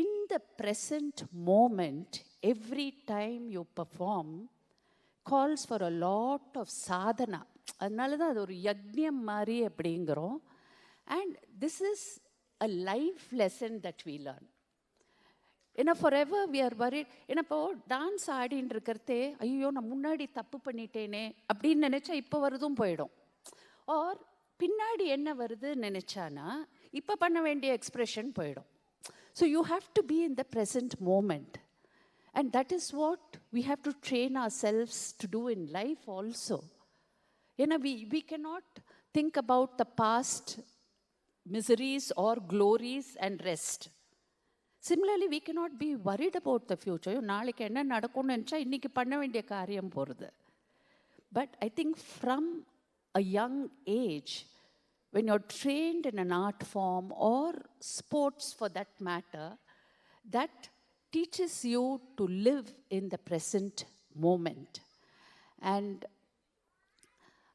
in the present moment, every time you perform, calls for a lot of sadhana. அதனால தான் அது ஒரு யக்ஞம் மாதிரி அப்படிங்கிறோம். And this is a life lesson that we learn. ஏன்னா forever we are worried. ஏன்னா இப்போ டான்ஸ் ஆடின்னு இருக்கிறதே, ஐயோ நான் முன்னாடி தப்பு பண்ணிட்டேனே அப்படின்னு நினச்சா இப்போ வருதும் போயிடும். ஆர் பின்னாடி என்ன வருதுன்னு நினச்சானா இப்போ பண்ண வேண்டிய எக்ஸ்ப்ரெஷன் போயிடும். So you have to be in the present moment. And that is what we have to train ourselves to do in life also. You know, we cannot think about the past miseries or glories and rest. Similarly, we cannot be worried about the future. நாளைக்கு என்ன நடக்கும்னு நினச்சா இன்னைக்கு பண்ண வேண்டிய காரியம் போகிறது. But I think from a young age, when you're trained in an art form or sports for that matter, that teaches you to live in the present moment. And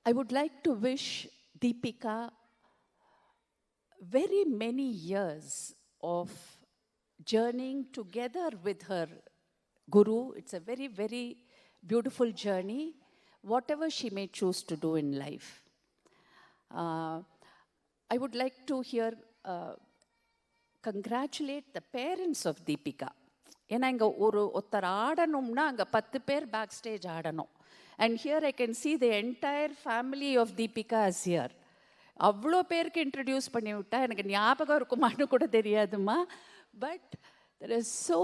I would like to wish Deepika very many years of journeying together with her guru. It's a very, very beautiful journey, whatever she may choose to do in life. I would like to here congratulate the parents of Deepika. ஏன்னா இங்கே ஒருத்தர் ஆடணும்னா அங்கே 10 பேர் back stage ஆடணும். And here I can see the entire family of Deepika is here. அவ்வளோ பேருக்கு introduce பண்ணி விட்டா எனக்கு ஞாபகம் இருக்குமான்னு கூட தெரியாதுமா. But there is so,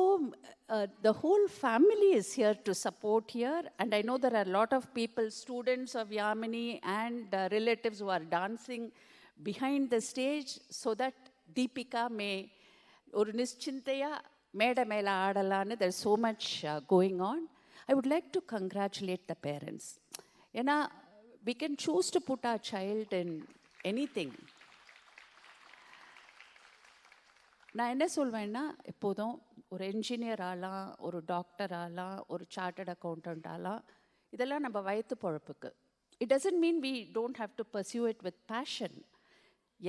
the whole family is here to support here, and I know there are a lot of people, students of Yamini and relatives who are dancing behind the stage so that Deepika may ஒரு நிச்சயத்தையா மேடை மேலே ஆடலான்னு. there's so much going on. I would like to congratulate the parents. ஏன்னா we can choose to put our child in anything. நான் என்ன சொல்வேன்னா, எப்போதும் ஒரு engineer ஆகலாம், ஒரு டாக்டர் ஆகலாம், ஒரு சார்ட்டர்ட் அக்கௌண்டன்ட் ஆகலாம். இதெல்லாம் நம்ம வயிற்று பொழப்புக்கு. It doesn't mean we don't have to pursue it with passion.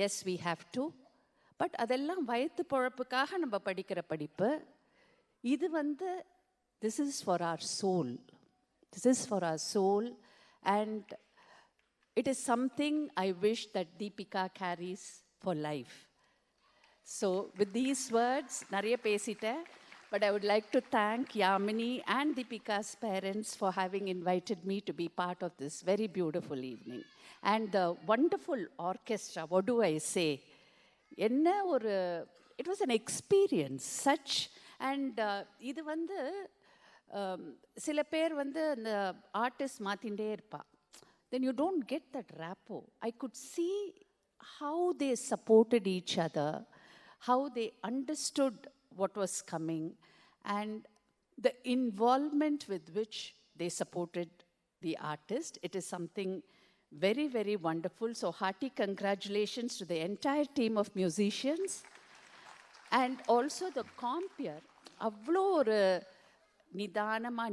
Yes, we have to. But அதெல்லாம் வயிற்று பொழப்புக்காக நம்ம படிக்கிற படிப்பு. இது this is for our soul. This is for our soul, and it is something I wish that Deepika carries for life. So with these words, nariya pesita, but I would like to thank Yamini and Deepika's parents for having invited me to be part of this very beautiful evening. And the wonderful orchestra, what do I say? It was an experience, such, and இது சில பேர் அந்த artist மாத்திண்டே இருப்பா. Then you don't get that rapport. I could see how they supported each other, how they understood what was coming, and the involvement with which they supported the artist. It is something very, very wonderful. So hearty congratulations to the entire team of musicians, and also the compere. அவ்வளோ ஒரு நிதானமாக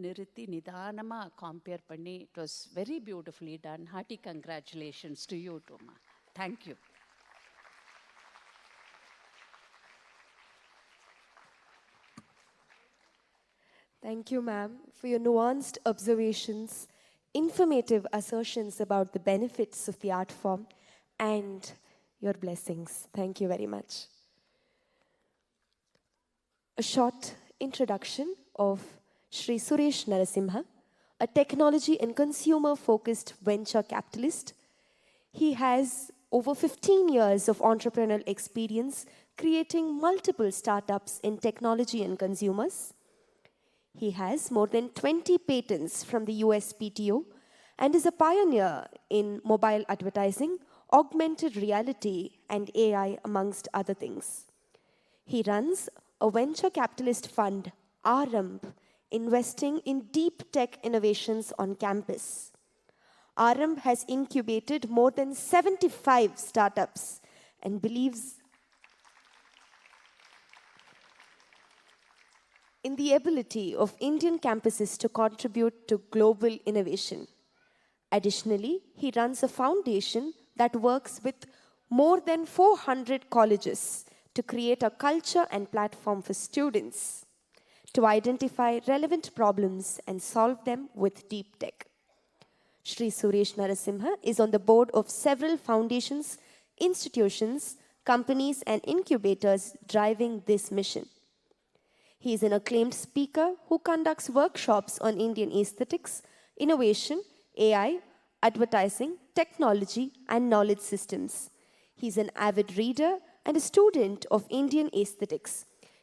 நிறுத்தி நிதானமாக compare பண்ணி, it was very beautifully done. Hearty congratulations to you too, ma. Thank you. Thank you, ma'am, for your nuanced observations, informative assertions about the benefits of the art form, and your blessings. Thank you very much. A short introduction of Shri Suresh Narasimha, a technology and consumer-focused venture capitalist. He has over 15 years of entrepreneurial experience creating multiple startups in technology and consumers. He has more than 20 patents from the USPTO and is a pioneer in mobile advertising, augmented reality, and AI, amongst other things. He runs a venture capitalist fund, Arangetram, investing in deep tech innovations on campus. Arangetram has incubated more than 75 startups and believes in the ability of Indian campuses to contribute to global innovation. Additionally, he runs a foundation that works with more than 400 colleges to create a culture and platform for students to identify relevant problems and solve them with deep tech. Shri Suresh Narasimha is on the board of several foundations, institutions, companies, and incubators driving this mission. He is an acclaimed speaker who conducts workshops on Indian aesthetics, innovation, AI, advertising, technology, and knowledge systems. He is an avid reader and a student of Indian aesthetics.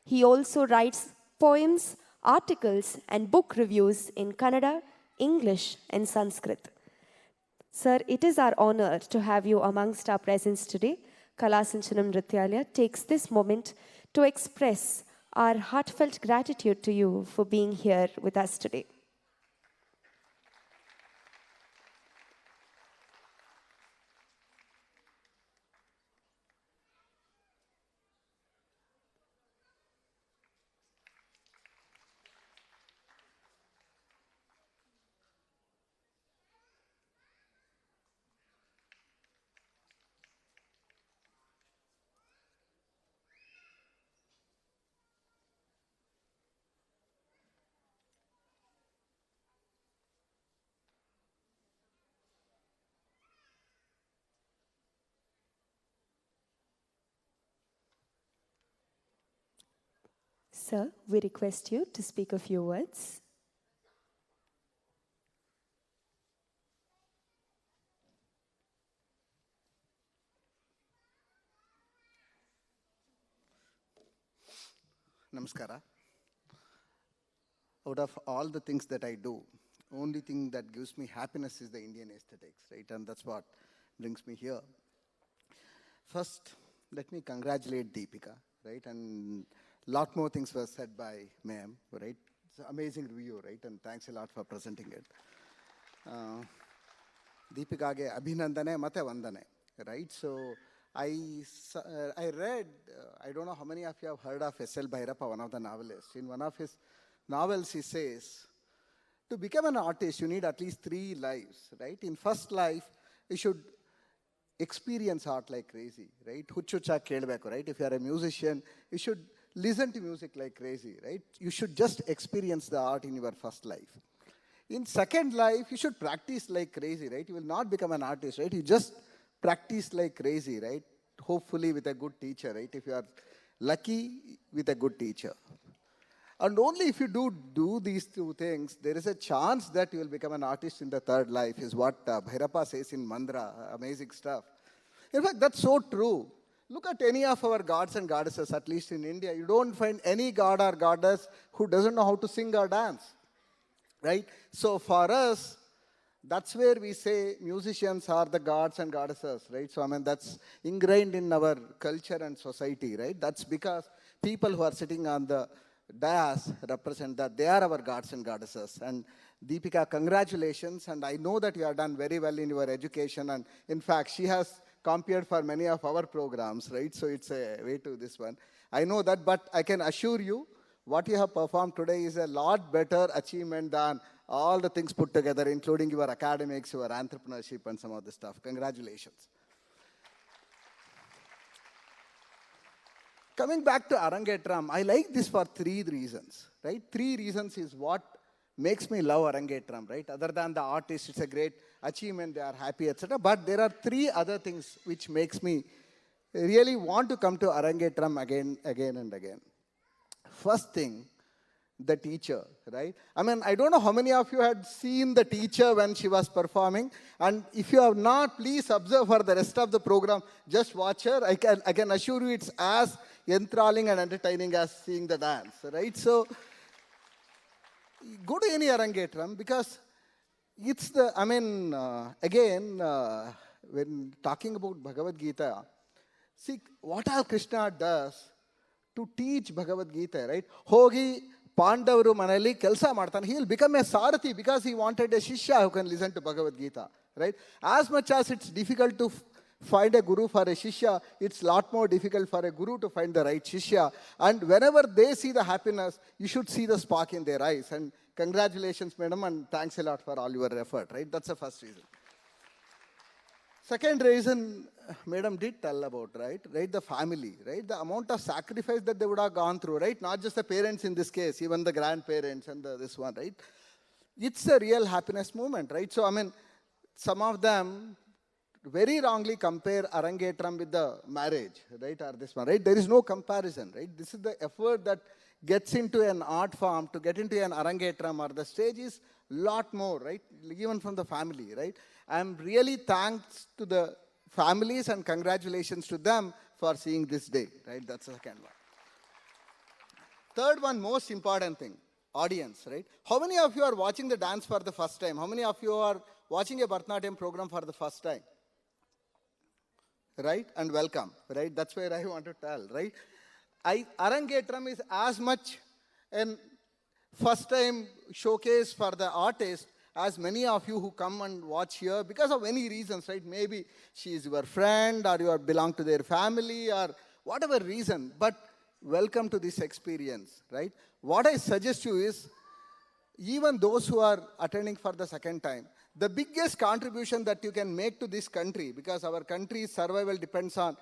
He also writes poems, articles, and book reviews in Kannada, English, and Sanskrit. Sir, it is our honor to have you amongst our presence today. Kalasanchanam Nrityalaya takes this moment to express our heartfelt gratitude to you for being here with us today. Sir, we request you to speak a few words. Namaskara. Out of all the things that I do, only thing that gives me happiness is the Indian aesthetics, right? And that's what brings me here. First, let me congratulate Deepika, right? And lot more things were said by ma'am, right? It's an amazing review, right? And thanks a lot for presenting it. Deepikage abhinandane mate vandane, right? So I read, I don't know how many of you have heard of S.L. Bhairappa, one of the novelists. In one of his novels, he says, to become an artist, you need at least 3 lives, right? In first life, you should experience art like crazy, right? Huchucha kelbeku, right? If you are a musician, you should listen to music like crazy, right? You should just experience the art in your first life. In second life, you should practice like crazy, right? You will not become an artist, right? You just practice like crazy, right? Hopefully with a good teacher, right? If you are lucky, with a good teacher. And only if you do these 2 things, there is a chance that you will become an artist in the third life, is what Bhairappa says in Mandra. Amazing stuff. In fact, that's so true. Look at any of our gods and goddesses, at least in India. You don't find any god or goddess who doesn't know how to sing or dance, right? So for us, that's where we say musicians are the gods and goddesses, right? So I mean, that's ingrained in our culture and society, right? That's because people who are sitting on the dais represent that they are our gods and goddesses. And Deepika, congratulations. And I know that you have done very well in your education. And in fact, she has compared for many of our programs, right? So it's a way to this one. I know that, but I can assure you, what you have performed today is a lot better achievement than all the things put together, including your academics, your entrepreneurship, and some of the stuff. Congratulations. Coming back to Arangetram, I like this for 3 reasons, right? 3 reasons is what makes me love Arangetram, right? Other than the artist, it's a great achievement, they are happy, etc. But there are 3 other things which makes me really want to come to Arangetram again and again. First thing, the teacher, right? I mean, I don't know how many of you had seen the teacher when she was performing. And if you have not, please observe for the rest of the program. Just watch her. I can assure you it's as enthralling and entertaining as seeing the dance, right? So, go to any Arangetram because it's the, I mean, when talking about Bhagavad Gita, see, what all Krishna does to teach Bhagavad Gita, right? Hogi Pandavaru Manali Kelsa Martan, he will become a Sarathi because he wanted a Shishya who can listen to Bhagavad Gita, right? As much as it's difficult to find a guru for a Shishya, it's a lot more difficult for a guru to find the right Shishya. And whenever they see the happiness, you should see the spark in their eyes. And congratulations, madam, and thanks a lot for all your effort, right? That's the first reason. Second reason, madam did tell about, right? The family, right? The amount of sacrifice that they would have gone through, right? Not just the parents in this case, even the grandparents and this one, right? It's a real happiness moment, right? So, I mean, some of them very wrongly compare Arangetram with the marriage, right? Or this one, right? There is no comparison, right? This is the effort that gets into an art form to get into an Arangetram or the stage is lot more, right? Even from the family, right? I'm really thanks to the families and congratulations to them for seeing this day, right? That's the second one. Third one, most important thing, audience, right? How many of you are watching the dance for the first time? How many of you are watching a Bharatanatyam program for the first time, right? And welcome, right? That's where I want to tell, right? Arangetram is as much an first time showcase for the artist as many of you who come and watch here because of any reasons, right? Maybe she is your friend or you belong to their family or whatever reason, but welcome to this experience, right? What I suggest you is, even those who are attending for the second time, the biggest contribution that you can make to this country, because our country's survival depends on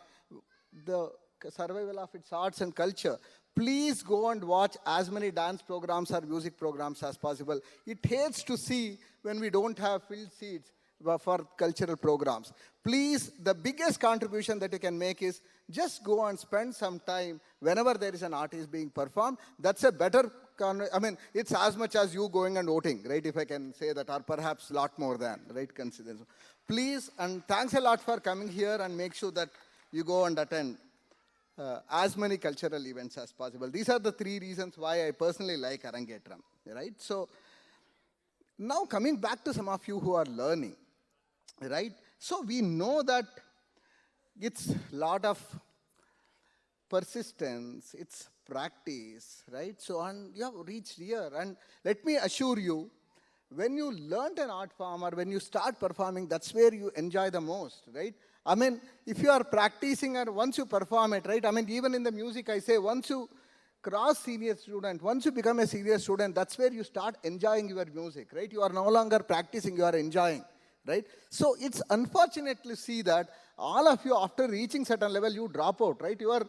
the survival of its arts and culture, please go and watch as many dance programs or music programs as possible. It hates to see when we don't have filled seats for cultural programs. Please, the biggest contribution that you can make is just go and spend some time whenever there is an artist being performed. That's a better, it's as much as you going and voting, right? If I can say that, or perhaps a lot more than, right? Consider. Please, and thanks a lot for coming here, and make sure that you go and attend as many cultural events as possible. These are the 3 reasons why I personally like Arangetram, right? So, now coming back to some of you who are learning, right? So we know that it's a lot of persistence, it's practice, right? So, and you have reached here. And let me assure you, when you learn an art form or when you start performing, that's where you enjoy the most, right? I mean, if you are practicing and once you perform it, right? I mean, even in the music, I say, once you cross senior student, once you become a senior student, that's where you start enjoying your music, right? You are no longer practicing, you are enjoying, right? So it's unfortunate to see that all of you, after reaching certain level, you drop out, right? You are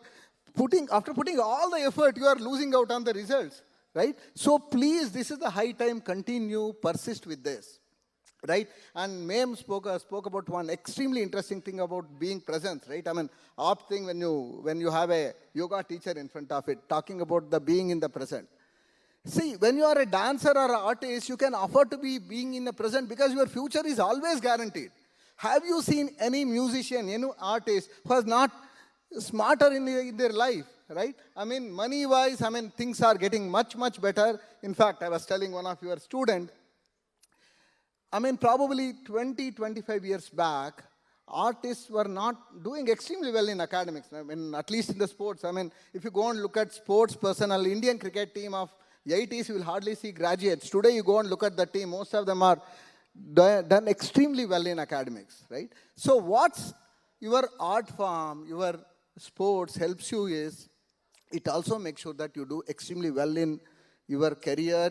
after putting all the effort, you are losing out on the results, right? So please, this is the high time, continue, persist with this. Right? And Ma'am spoke about one extremely interesting thing about being present, right? I mean, opt thing when you have a yoga teacher in front of it, talking about the being in the present. See, when you are a dancer or an artist, you can afford to be being in the present because your future is always guaranteed. Have you seen any musician, any artist who is not smarter in their life, right? I mean, money-wise, I mean, things are getting much, much better. In fact, I was telling one of your students, I mean, probably 20, 25 years back, artists were not doing extremely well in academics. I mean, at least in the sports. I mean, if you go and look at sports personnel, Indian cricket team of 80s, you will hardly see graduates. Today, you go and look at the team, most of them are done extremely well in academics, right? So what's your art form, your sports helps you is, it also makes sure that you do extremely well in your career.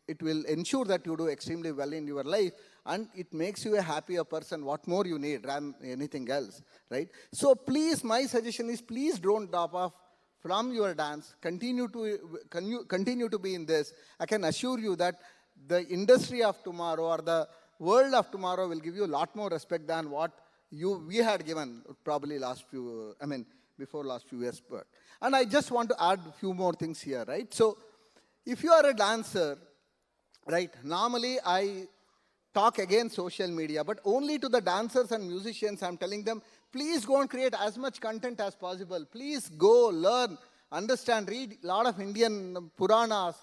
It will ensure that you do extremely well in your life, and it makes you a happier person. What more you need than anything else, right? So please, my suggestion is, please don't drop off from your dance. Continue to be in this. I can assure you that the industry of tomorrow or the world of tomorrow will give you a lot more respect than what we had given probably before last few years. And I just want to add a few more things here, right? So if you are a dancer, right, normally I talk against social media, but only to the dancers and musicians, I'm telling them, please go and create as much content as possible. Please go, learn, understand, read a lot of Indian Puranas,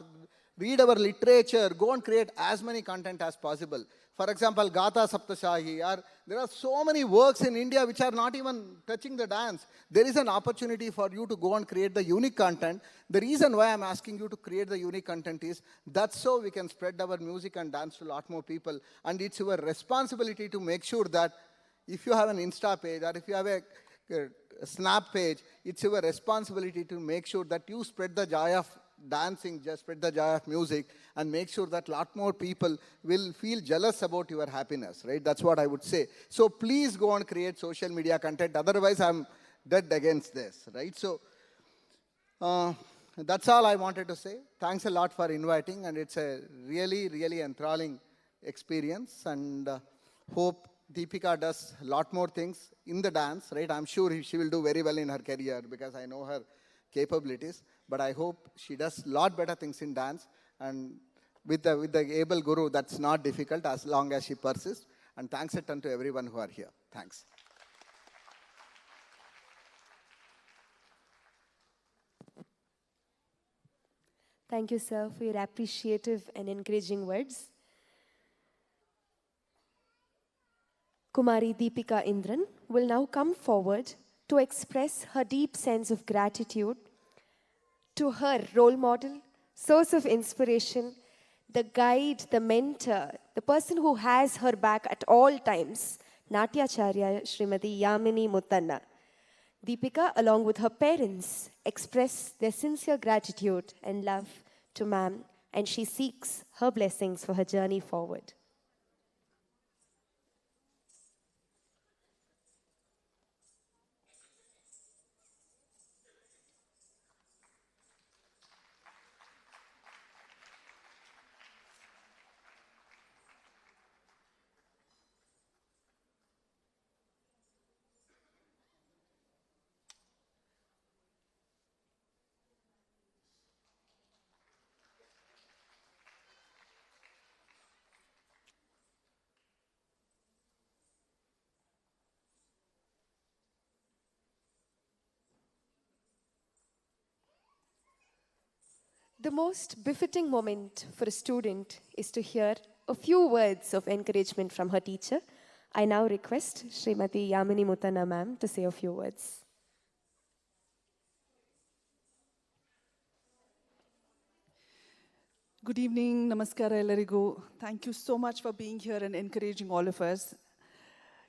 read our literature, go and create as many content as possible. For example, Gatha Saptashahi, there are so many works in India which are not even touching the dance. There is an opportunity for you to go and create the unique content. The reason why I'm asking you to create the unique content is, that's so we can spread our music and dance to a lot more people. And it's your responsibility to make sure that if you have an Insta page or if you have a Snap page, it's your responsibility to make sure that you spread the joy of dancing, just spread the joy of music, and make sure that a lot more people will feel jealous about your happiness, right? That's what I would say. So please go and create social media content. Otherwise, I'm dead against this, right? So that's all I wanted to say. Thanks a lot for inviting, and it's a really, really enthralling experience, and hope Deepika does a lot more things in the dance, right? I'm sure she will do very well in her career because I know her capabilities, but I hope she does a lot better things in dance, and with the able guru, that's not difficult as long as she persists. And thanks a ton to everyone who are here. Thanks. Thank you, sir, for your appreciative and encouraging words. Kumari Deepika Indran will now come forward to express her deep sense of gratitude to her role model, source of inspiration, the guide, the mentor, the person who has her back at all times, Natyacharya Srimati Yamini Muttanna. Deepika, along with her parents, express their sincere gratitude and love to ma'am, and she seeks her blessings for her journey forward. The most befitting moment for a student is to hear a few words of encouragement from her teacher. I now request Srimati Yamini Muttanna ma'am to say a few words. Good evening, namaskara ellarigu. Thank you so much for being here and encouraging all of us.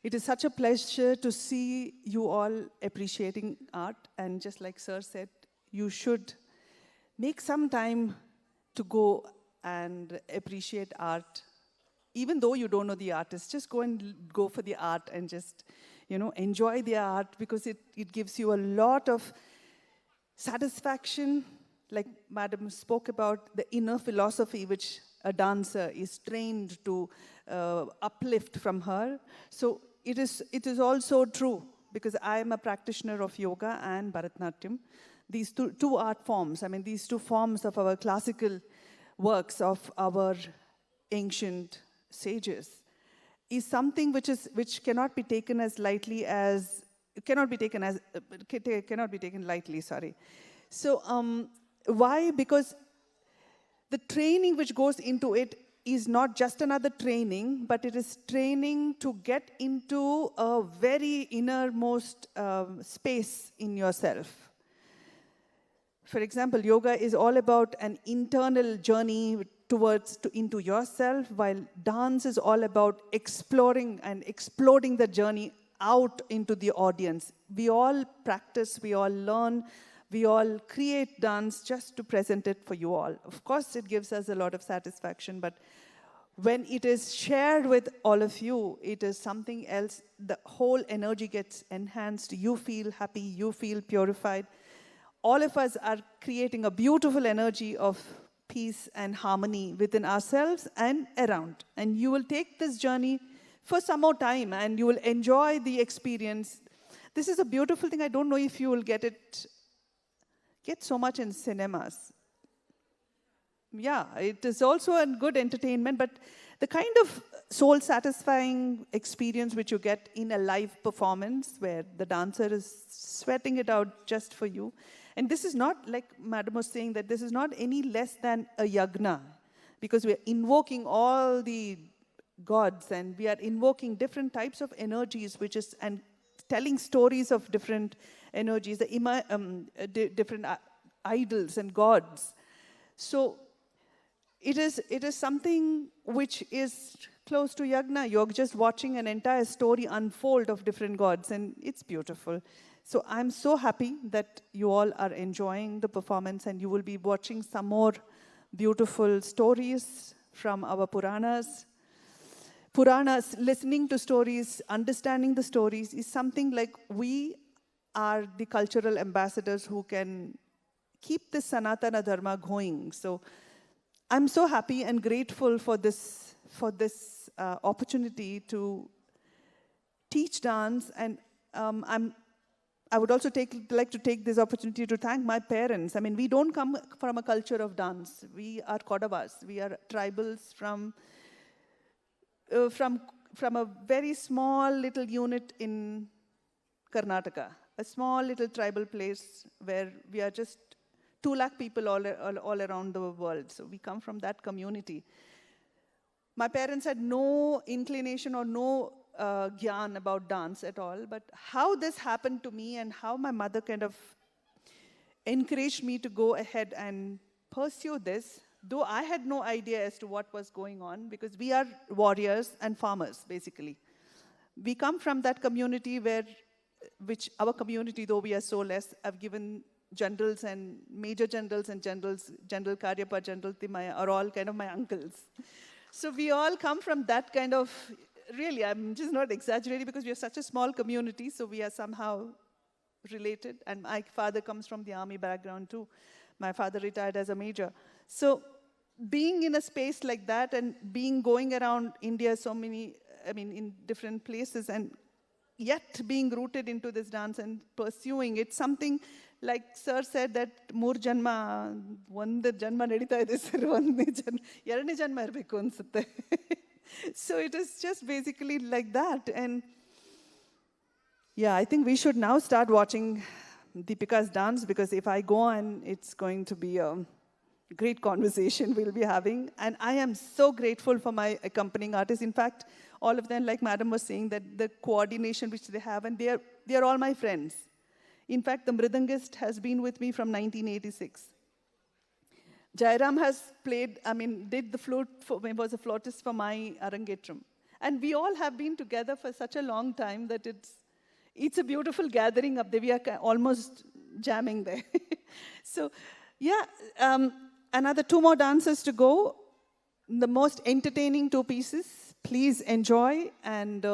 It is such a pleasure to see you all appreciating art, and just like Sir said, you should make some time to go and appreciate art. Even though you don't know the artist, just go for the art and just, enjoy the art, because it gives you a lot of satisfaction. Like Madam spoke about the inner philosophy which a dancer is trained to uplift from her. So it is also true, because I am a practitioner of yoga and Bharatanatyam. These two art forms, these two forms of our classical works of our ancient sages, is something which cannot be taken as lightly as cannot be taken lightly. Sorry. So why? Because the training which goes into it is not just another training, but it is training to get into a very innermost space in yourself. For example, yoga is all about an internal journey into yourself, while dance is all about exploring and exploding the journey out into the audience. We all practice, we all learn, we all create dance just to present it for you all. Of course, it gives us a lot of satisfaction, but when it is shared with all of you, it is something else. The whole energy gets enhanced. You feel happy, you feel purified. All of us are creating a beautiful energy of peace and harmony within ourselves and around. And you will take this journey for some more time, and you will enjoy the experience. This is a beautiful thing. I don't know if you will get so much in cinemas. Yeah, it is also a good entertainment, but the kind of soul-satisfying experience which you get in a live performance where the dancer is sweating it out just for you. And this is not, like Madam was saying, that this is not any less than a yagna, because we are invoking all the gods, and we are invoking different types of energies, and telling stories of different energies, different idols and gods. So it is something which is close to yagna. You're just watching an entire story unfold of different gods, and it's beautiful. So I'm so happy that you all are enjoying the performance, and you will be watching some more beautiful stories from our Puranas. Puranas, listening to stories, understanding the stories is something like we are the cultural ambassadors who can keep this Sanatana Dharma going. So I'm so happy and grateful for this opportunity to teach dance, and I would also like to take this opportunity to thank my parents. We don't come from a culture of dance. We are Kodavas. We are tribals from a very small little unit in Karnataka, a small little tribal place where we are just 2 lakh people all around the world. So we come from that community. My parents had no inclination or no gyan about dance at all, but how this happened to me and how my mother kind of encouraged me to go ahead and pursue this, though I had no idea as to what was going on, because we are warriors and farmers, basically. We come from that community which our community, though we are so less, have given generals and major generals and generals, General Karyappa, General Timaya, are all kind of my uncles. So we all come from that kind of, really, I'm just not exaggerating, because we are such a small community, so we are somehow related. And my father comes from the army background too. My father retired as a major. So being in a space like that and going around India in different places, and yet being rooted into this dance and pursuing it, something like sir said that ಮೂರು ಜನ್ಮ ಒಂದು ಜನ್ಮ ನಡೀತಾ ಇದೆ sir, ಎರಡನೇ ಜನ್ಮ ಇರಬೇಕು ಅನ್ಸುತ್ತೆ. So it is just basically like that. And yeah, I think we should now start watching Deepika's dance, because if I go on, it's going to be a great conversation we'll be having. And I am so grateful for my accompanying artists. In fact, all of them, like Madam was saying, that the coordination which they have, and they are all my friends. In fact, the mridangist has been with me from 1986. Jairam has did the flute, was a flautist for my Arangetram. And we all have been together for such a long time that it's a beautiful gathering up there. We are almost jamming there. So, yeah, another 2 more dances to go. The most entertaining 2 pieces. Please enjoy. And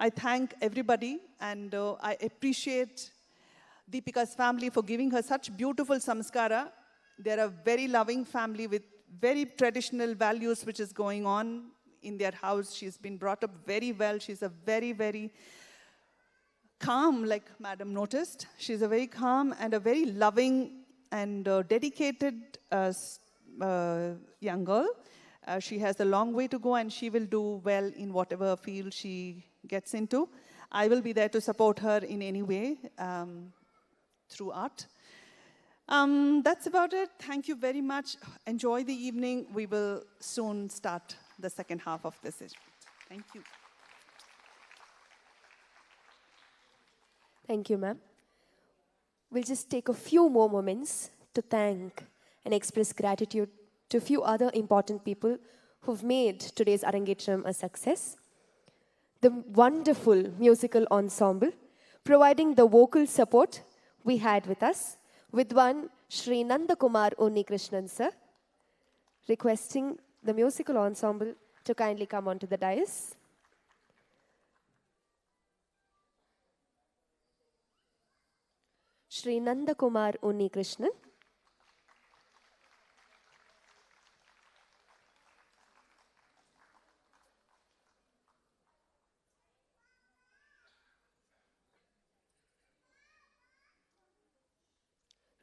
I thank everybody. And I appreciate Deepika's family for giving her such beautiful samskara. They're a very loving family with very traditional values which is going on in their house. She's been brought up very well. She's a very, very calm, like Madam noticed. She's a very calm and a very loving and dedicated young girl. She has a long way to go, and she will do well in whatever field she gets into. I will be there to support her in any way through art. That's about it. Thank you very much. Enjoy the evening. We will soon start the second half of this session. Thank you. Thank you, ma'am. We'll just take a few more moments to thank and express gratitude to a few other important people who've made today's Arangetram a success. The wonderful musical ensemble, providing the vocal support we had with us, with one Shri Nandakumar Unnikrishnan sir, requesting the musical ensemble to kindly come onto the dais. Shri Nandakumar Unnikrishnan.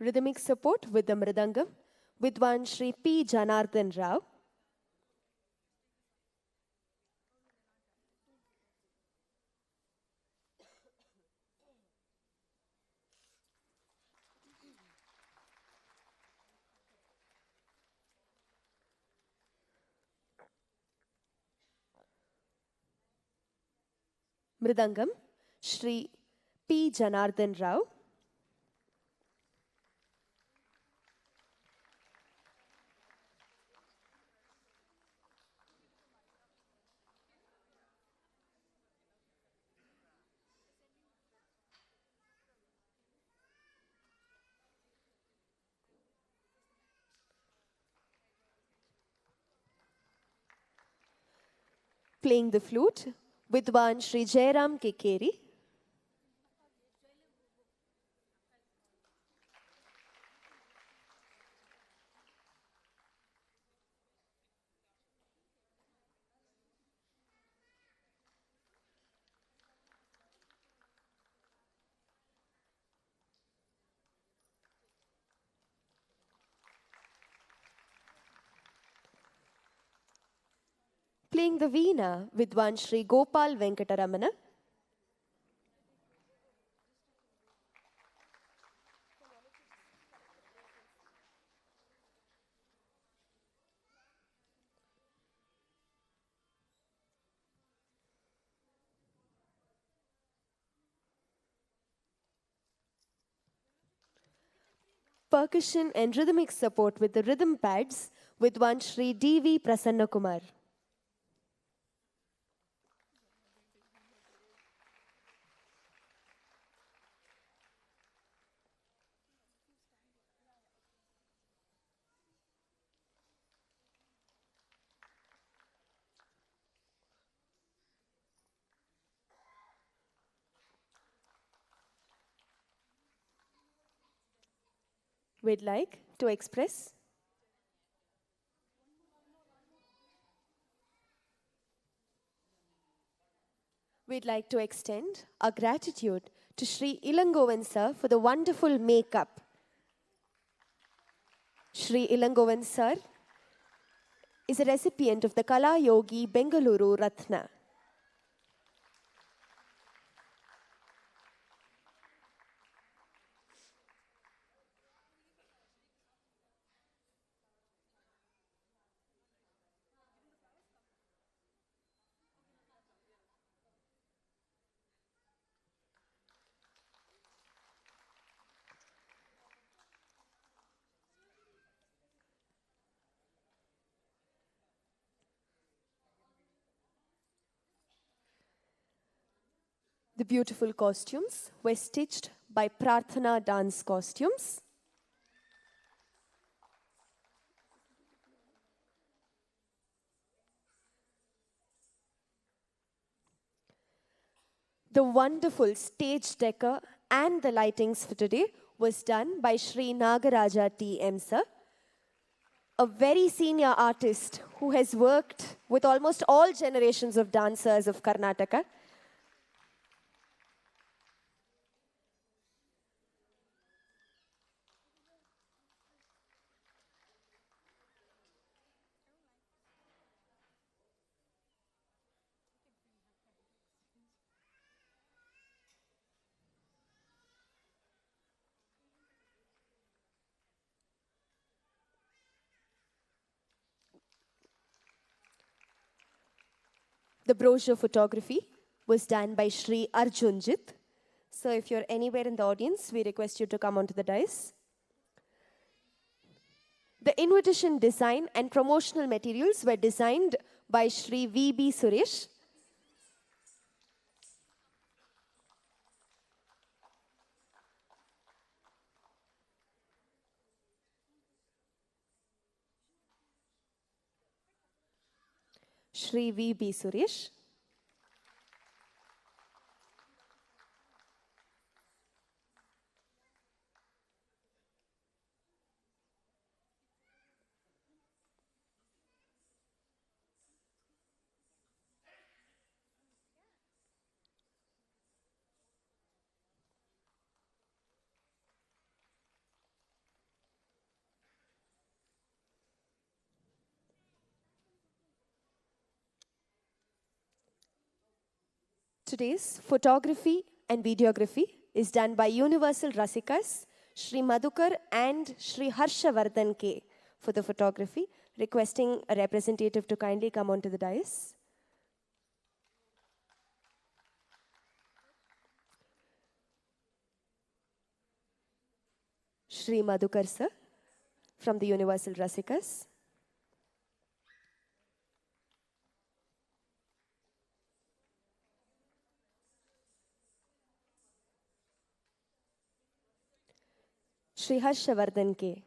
Rhythmic support with the mridangam, with one Shri P. Janardhan Rao. Mridangam, Shri P. Janardhan Rao. Playing the flute with one Shri Jairam Kekeri. Playing the veena with one Shri Gopal Venkataramana. percussion and rhythmic support with the rhythm pads with one Shri D.V. Prasanna Kumar. We'd like to express We'd like to extend our gratitude to Shri Ilangovan sir for the wonderful makeup. Shri Ilangovan sir is a recipient of the Kala Yogi Bengaluru Ratna. The beautiful costumes were stitched by Prarthana Dance Costumes. The wonderful stage decor and the lightings for today was done by Shri Nagaraja T.M. sir, a very senior artist who has worked with almost all generations of dancers of Karnataka. The brochure photography was done by Shri Arjunjit. So if you're anywhere in the audience, we request you to come onto the dais. The invitation design and promotional materials were designed by Shri V.B. Suresh. Shri V.B. Suresh. Today's photography and videography is done by Universal Rasikas, Shri Madhukar and Shri Harshavardhan K for the photography, requesting a representative to kindly come onto the dais. Shri Madhukar sir from the Universal Rasikas. Shri Harshavardhan K.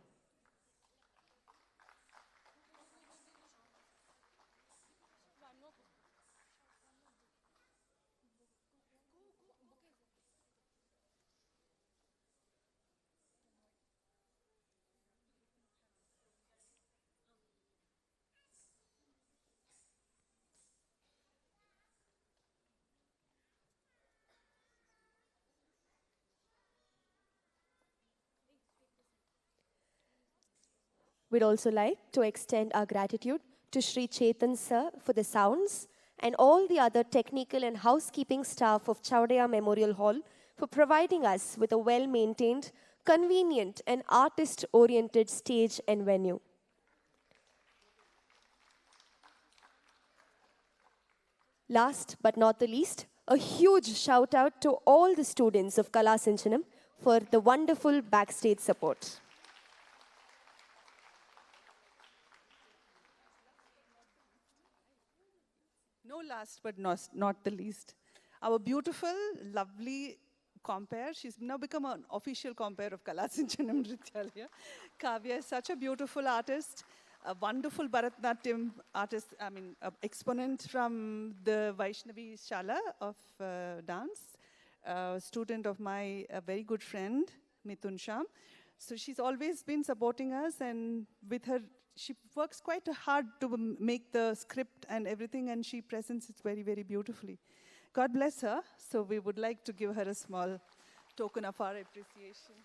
We'd also like to extend our gratitude to Shri Chetan sir for the sounds and all the other technical and housekeeping staff of Chowdiah Memorial Hall for providing us with a well-maintained, convenient and artist-oriented stage and venue. Last but not the least, a huge shout out to all the students of Kala Sinchanam for the wonderful backstage support. No last but not the least, our beautiful, lovely compere. She's now become an official compere of Kalasinjanam Nrityalaya. Kavya is such a beautiful artist, a wonderful Bharatanatyam artist, exponent from the Vaishnavi Shala of dance, a student of my very good friend, Mithun Sham. So she's always been supporting us, and with her, she works quite hard to make the script and everything, and she presents it very, very beautifully. God bless her. So we would like to give her a small token of our appreciation.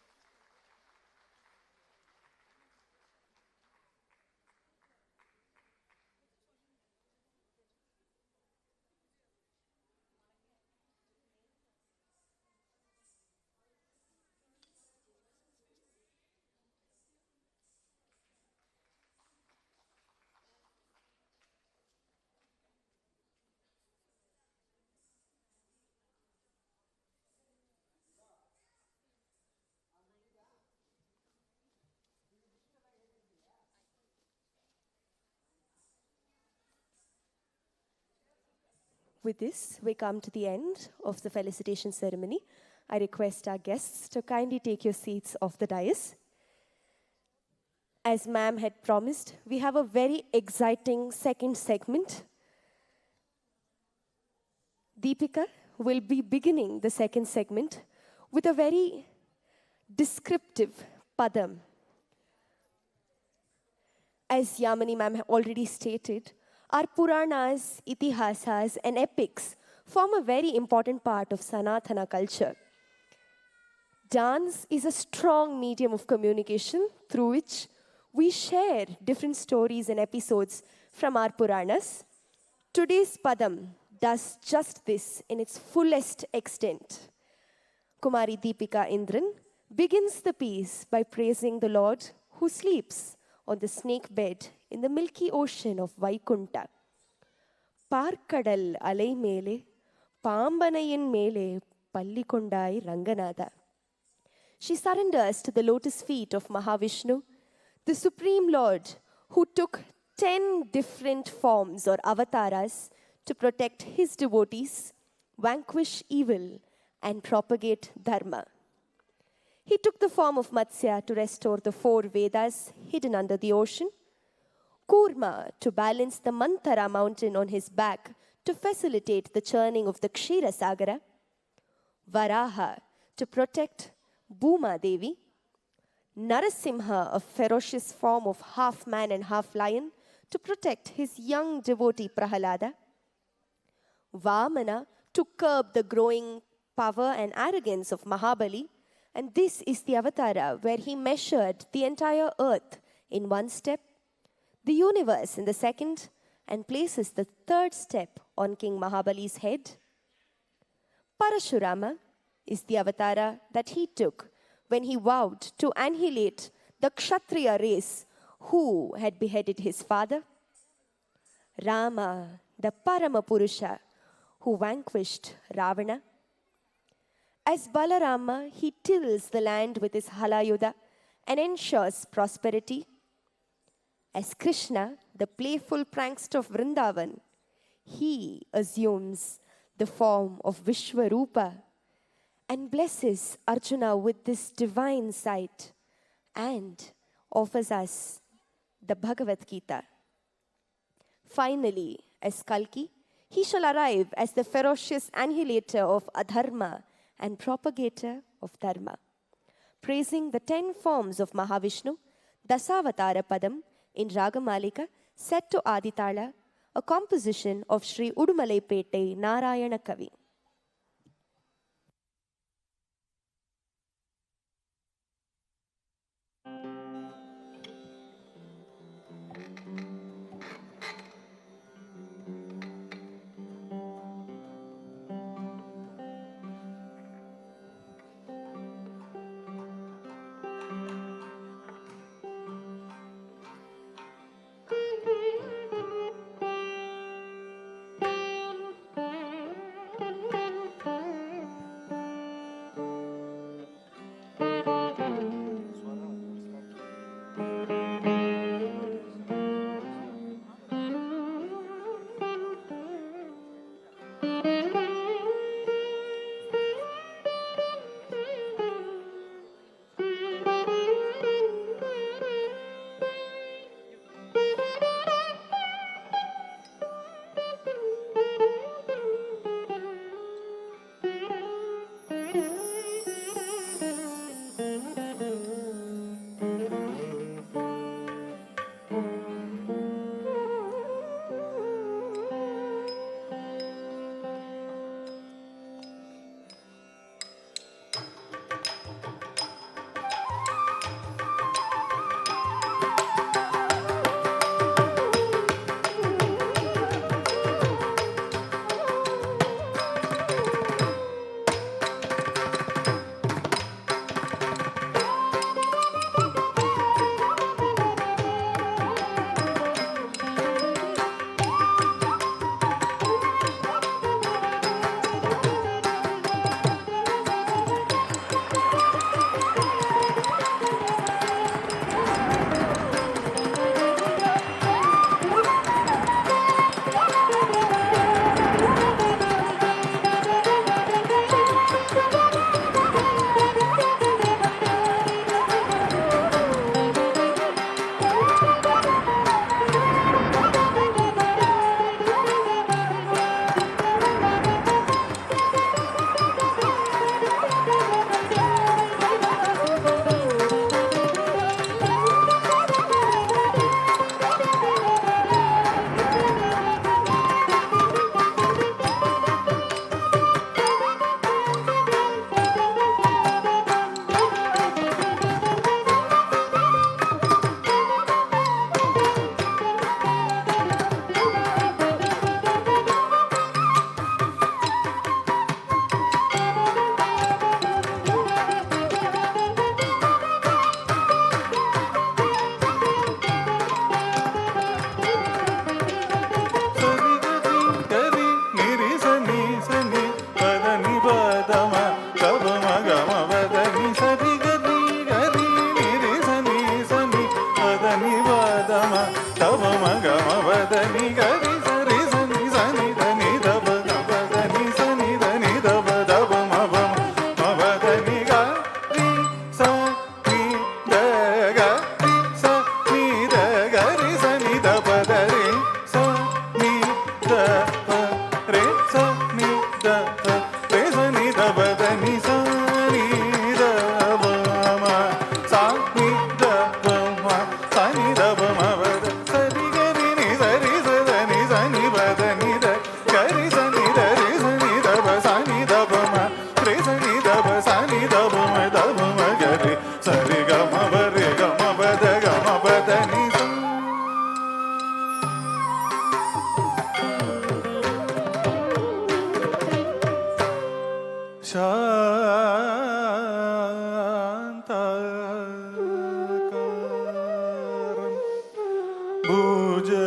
With this, we come to the end of the felicitation ceremony. I request our guests to kindly take your seats off the dais. As ma'am had promised, we have a very exciting second segment. Deepika will be beginning the second segment with a very descriptive padam. As Yamini ma'am already stated, our Puranas, Itihasas, and epics form a very important part of Sanatana culture. Dance is a strong medium of communication through which we share different stories and episodes from our Puranas. Today's Padam does just this in its fullest extent. Kumari Deepika Indran begins the piece by praising the Lord who sleeps on the snake bed in the milky ocean of Vaikunta. Parkadal alai mele, Pambanayin mele, Pallikondai Ranganada. She surrenders to the lotus feet of Mahavishnu, the Supreme Lord who took 10 different forms or avatars to protect his devotees, vanquish evil, and propagate dharma. He took the form of Matsya to restore the 4 Vedas hidden under the ocean, Kurma to balance the Mantara mountain on his back to facilitate the churning of the Kshira Sagara, Varaha to protect Bhuma Devi, Narasimha, a ferocious form of half man and half lion, to protect his young devotee Prahalada, Vamana to curb the growing power and arrogance of Mahabali, and this is the avatara where he measured the entire earth in 1 step, the universe in the 2nd, and places the 3rd step on King Mahabali's head. Parashurama is the avatara that he took when he vowed to annihilate the Kshatriya race who had beheaded his father. Rama, the Parama Purusha, who vanquished Ravana. As Balarama, he tills the land with his Halayuda and ensures prosperity. As Krishna, the playful prankster of Vrindavan, he assumes the form of Vishwarupa and blesses Arjuna with this divine sight and offers us the Bhagavad Gita. Finally, as Kalki, he shall arrive as the ferocious annihilator of adharma and propagator of dharma. Praising the 10 forms of Mahavishnu, Dasavatara Padam in Ragamalika, set to Aditala, a composition of Sri Udumalai Pete Narayana Kavi.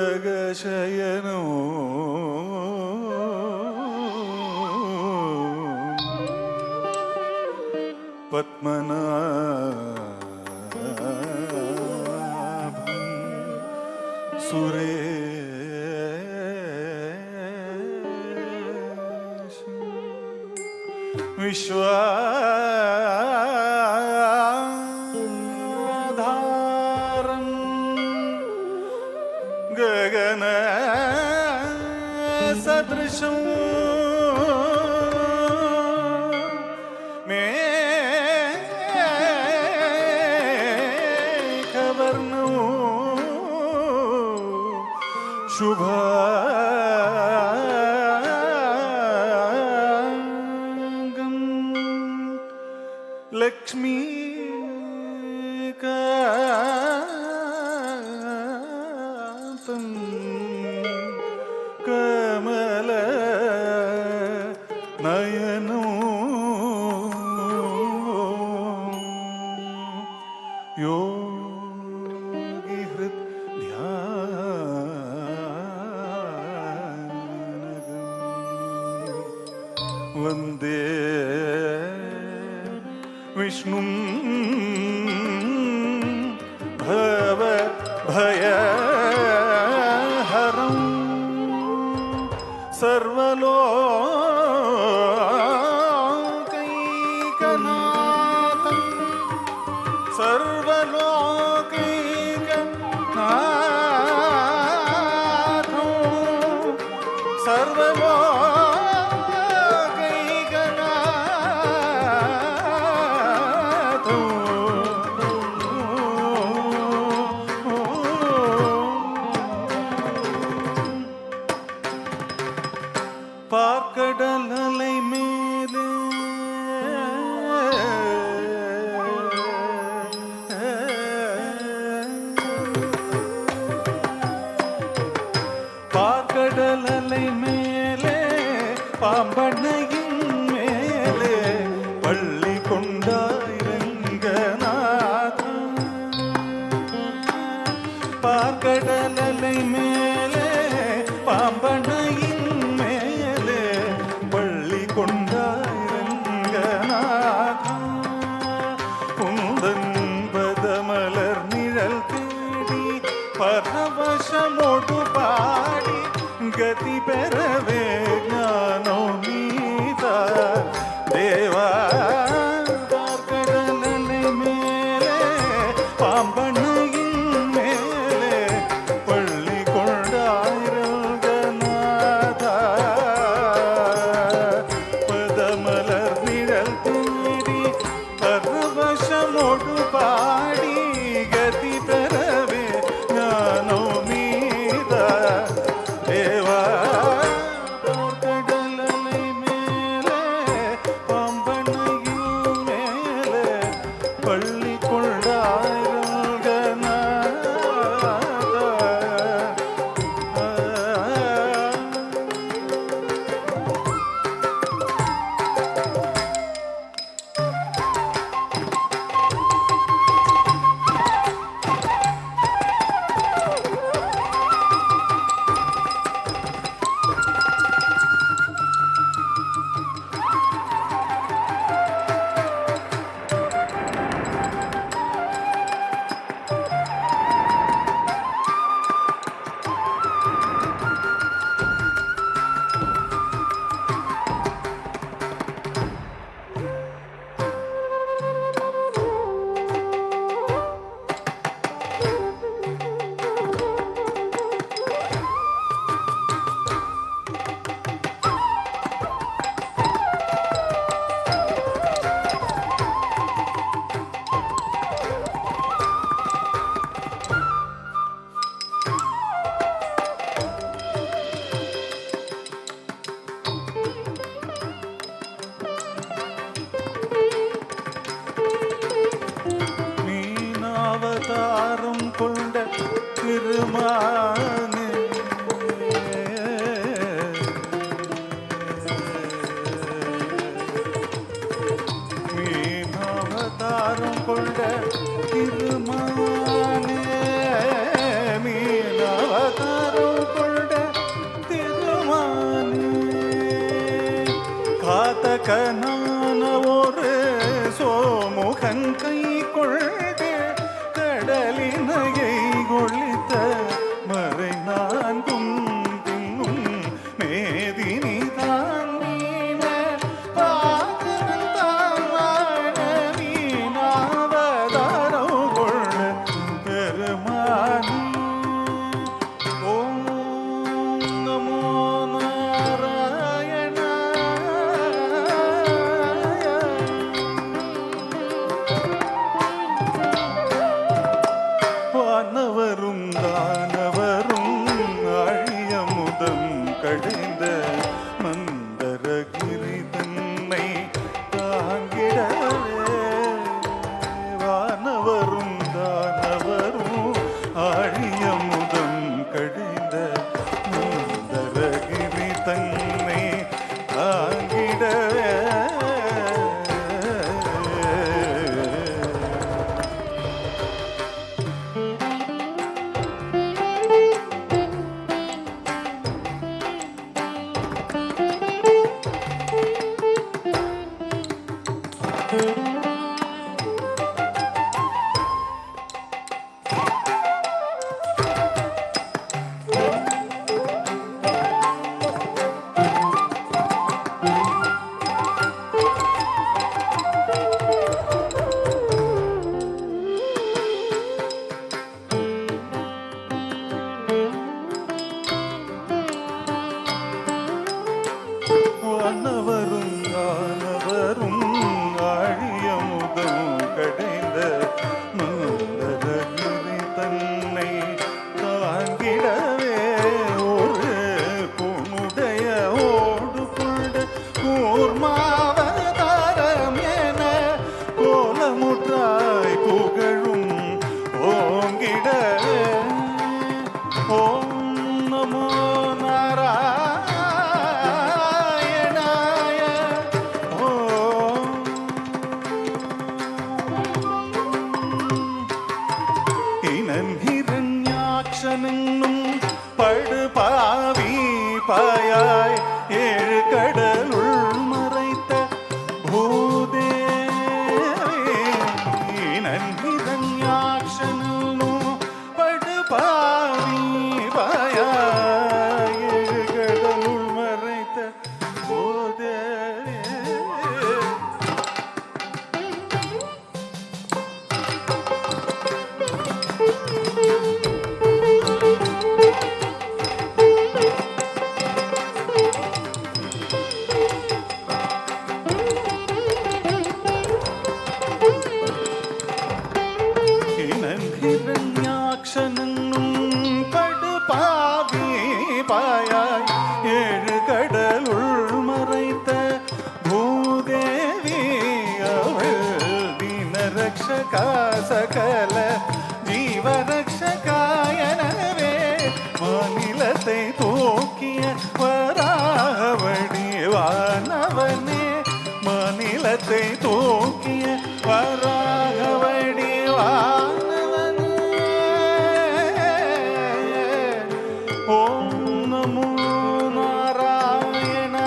भुजगशयनो पद्मनाभं सुरेशं विश्वाधारं गगन सदृशं मेघवर्णो शुभांगं लक्ष्मीकान्तं कमलनयनो योगिहृद्ध्यानगम् वन्दे विष्णुं भवभयहरं सर्वलोकैकनाथं பார்க்கடலை மேலே பார்க்கடலை மேலே பாம்பனையின் மேலே பள்ளி கொண்டாயிரங்கநாதா பார்க்கடலை மேலே பாம்பனையின் மேலே பள்ளி கொண்டாயிரங்கநாதா குந்தன் பதமலர் நிழல் தேடி பரவசமோடு பாடி கதி பெறவே ஞானோ நீதா தேவா பார்க்கடலை மேலே பாம்பனையின் மேலே பள்ளி கொண்டாயிரங்கநாதா பதமலர் நிழல் தேடி பரவசமோடு பாடி கதி பெறவே ஞானோ நீதா தேவா பார்க்கடலை மேலே பாம்பனையின் மேலே பள்ளி மீனாவதாரம் கொண்ட திருமானே மீனாவதாரம் கொண்ட திருமானே மீனாவதாரம் அரக்கனான ஒரு சோமுகன் கை கொள்கே கடலினையை கொளித்த மறை நான்கும் தின்னும் மேதினி தான் மீன பாகனன் தான் வாழ மீனாவதாரம் கொள்ள பெருமானி. ஓம் நமோ வானவரும் தானவரும் அழியமுதம் கடைந்த மந்தரகிரி தன்னை தாங்கிடவே. வானவரும் தானவரும் அழியமுதம் கடைந்த மந்தரகிரி தன்னை தாங்கிடவே. வானவரும் தானவரும் ஆழியமுதம் கடைந்த மந்தரகிரி தன்னை தாங்கிடவே. ஒரு பொன்னுடைய ஓடு கொண்ட கூர்மாவதாரம் என கோலமுற்றாய் புகழும் ஓங்கிடவே. ஓம் நமோ நாராயணாய. ஓம் இனன் ஹிரண்யாக்ஷனும் படுபாவி பாயாய் ஏழு கடலுள் மறைத்த பூதேவி. இனன் ஹிரண்யாக்ஷனும் படுபாவி பாயாய் ஏழு கடலுள் மறைத்த பூதேவி. ஹிரண்யாக்ஷனும் படுபாவி பாயாய் ஏழு கடலுள் மறைத்த பூதேவி. அவள் தீனரக்ஷகா சகல ஜீவரக்ஷகாயனவே மாநிலத்தை தூக்கிய வராவடி வானவனே. மாநிலத்தை தூக்கிய வராகவடி வானவனே. ஓம் நமோ நாராயணாய.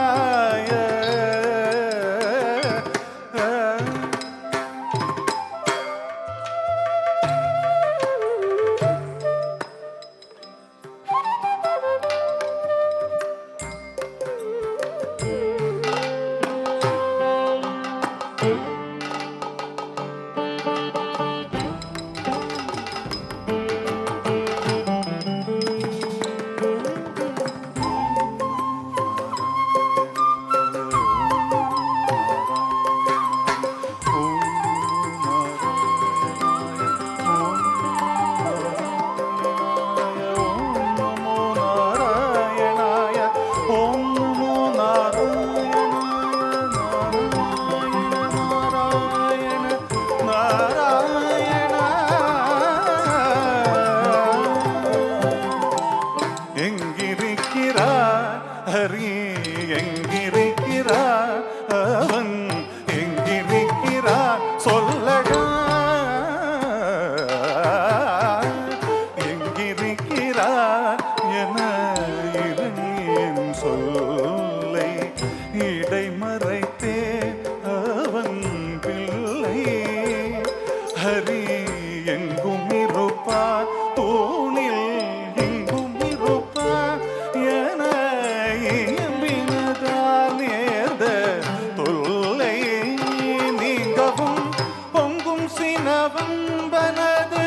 சினவம்பனது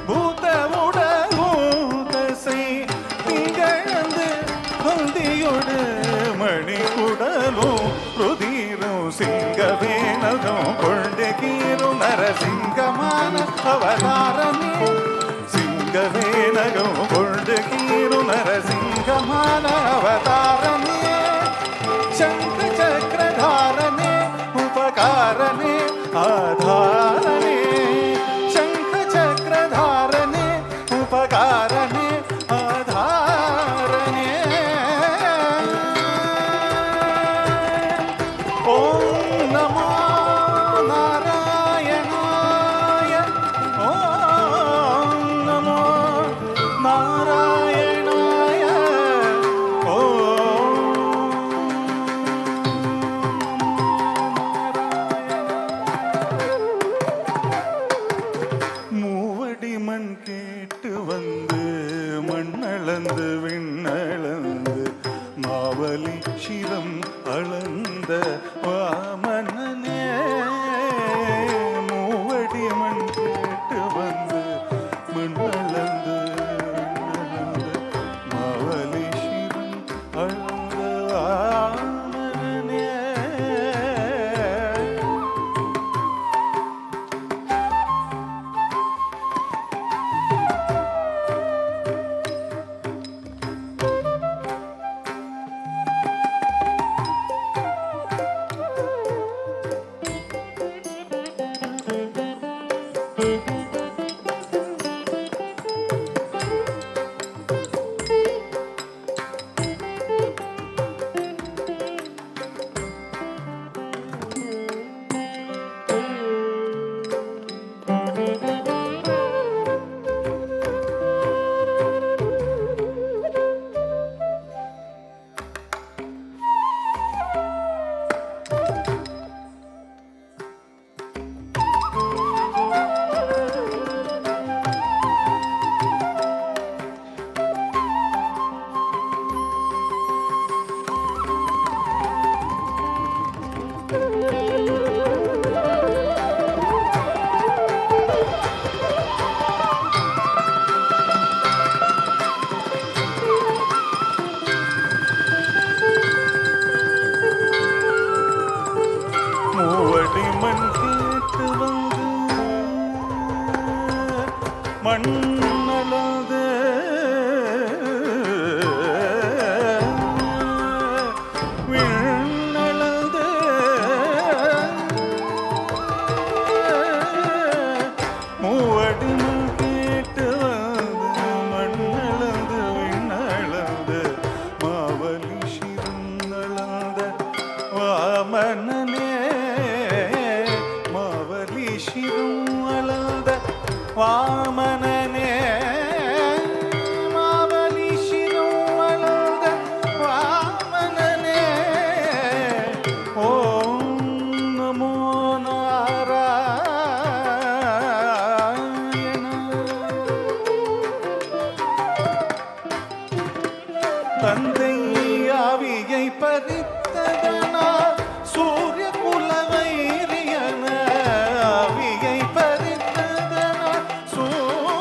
பூத்த உடலூதசை திகழ்ந்து கொந்தியொடு மணிக்குடலும் ருதிரும் சிங்கவேனதும் கொண்டு கீரும் நரசிங்கமான அவதாரமே சிங்கவேனகம் கொண்டு கீரும் நரசிங்கமான அவதாரமே சங்க சக்கரதாரனே உபகாரனே ஆதாரனே சங்க சக்கரதாரனே உபகாரனே ஆதாரனே ஓம் நமோ நாராயணாய ஓம் நமோ நாராயணாய மூவடி மண் கேட்டு வந்து மண்ணளந்து விண்ணளந்து மாவலி சிரம் அளந்த வாமனனே மூவடி மண் கேட்டு வந்து மண்ணளந்து விண்ணளந்து மாவலி சிரம் அளந்த வாமனனே மூவடி மண் கேட்டு வந்து மண்ணளந்து விண்ணளந்து மூவடி மண் கேட்டு வந்து மண்ணளந்து விண்ணளந்து மாவலி சிறந்தளந்த வாமனனே மாவலி சிரம் அளந்த வாமனனே மாவலி சிரம் அளந்த வாமனனே ஓம் நமோ நாராயண தந்தை ஆவியை பறித்ததனால் சூரிய குலவைரியன ஆவியை பறித்ததனால் சூரிய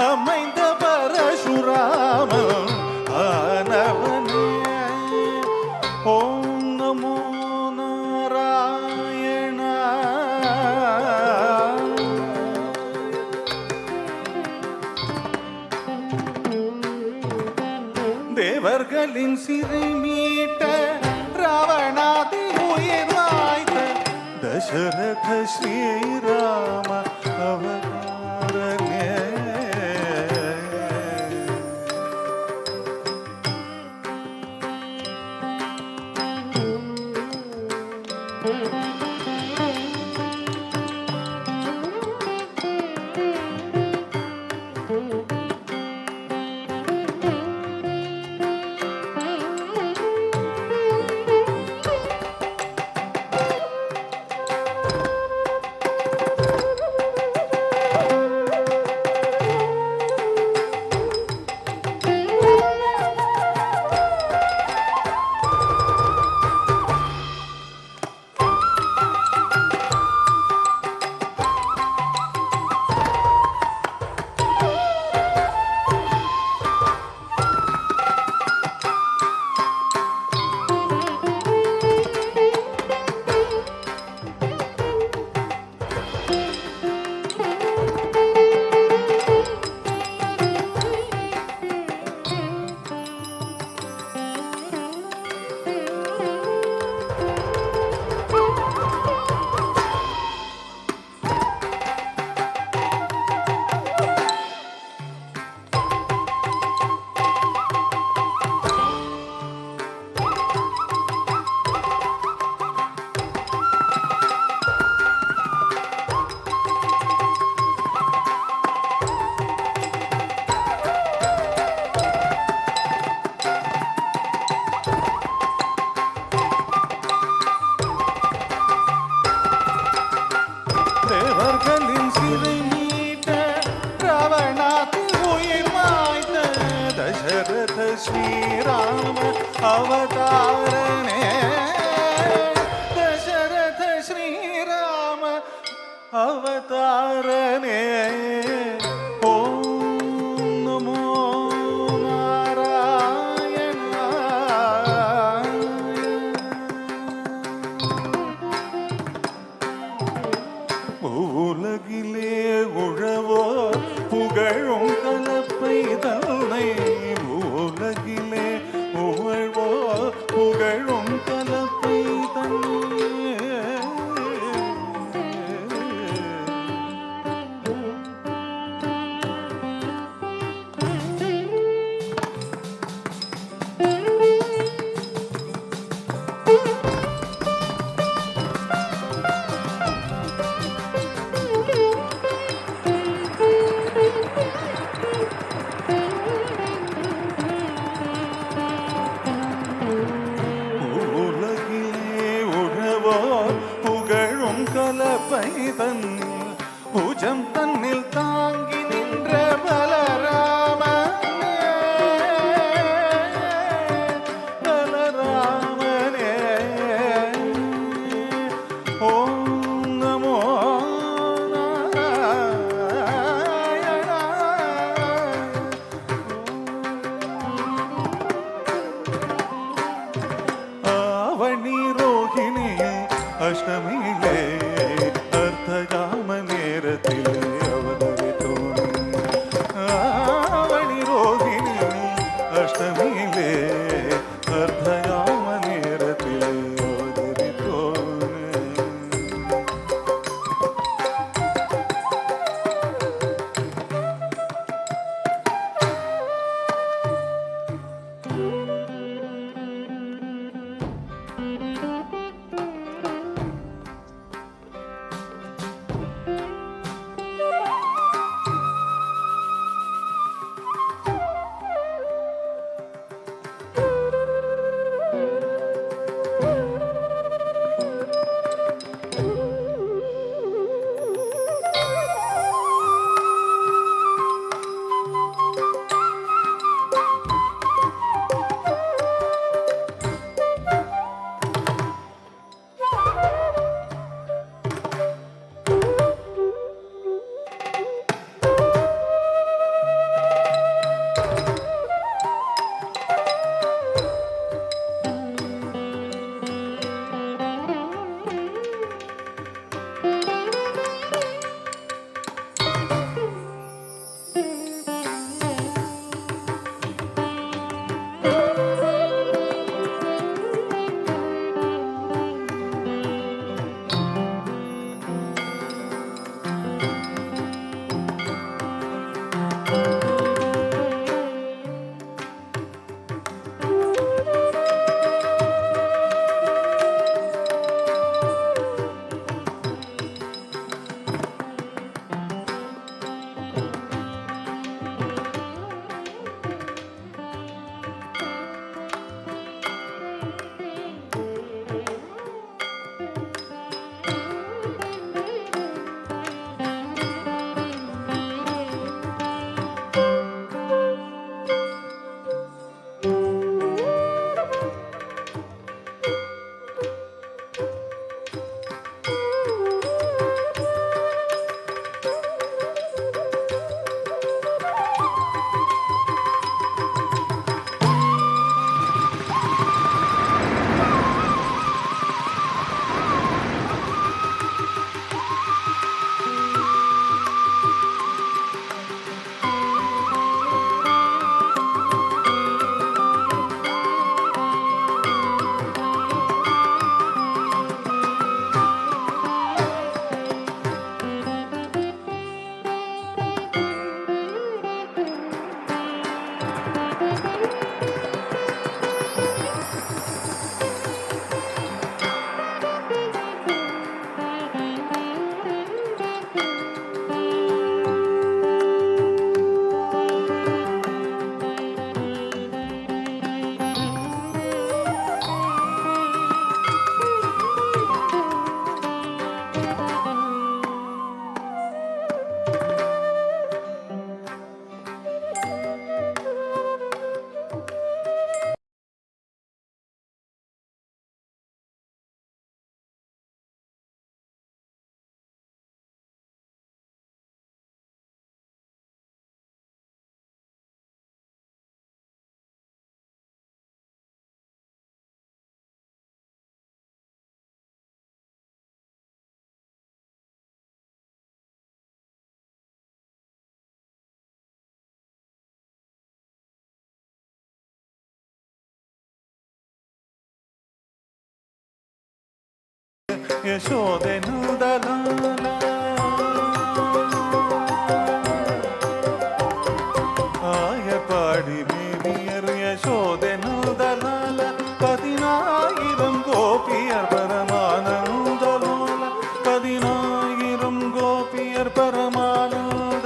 அமைந்த பரசுராமன் ஆனவனே. ஓம் நமோ நாராயண. தேவர்களின் சிறை மீட்ட ராவணாதி உயிர் வாய்த்த தசரத ஸ்ரீராம அவதாரனே. தேவர்களின் சிறை மீட்ட ராவணாதி உயிர் வாய்த்த தசரத ஸ்ரீராம அவதாரனே. தசரத ஸ்ரீராம அவதாரனே. ஓம் நமோ நாராயண. உலகிலே உழவோ புகழும் கலப்பை தன்னை. உலகிலே உழவோ புகழும் യശോദെ നന്ദലാല ആയപ്പാടി മേവിയർ യശോദെ നന്ദലാല 10,000 ഗോപിയർ പരമാനന്ദലോല 10,000 ഗോപിയർ പരമാനന്ദ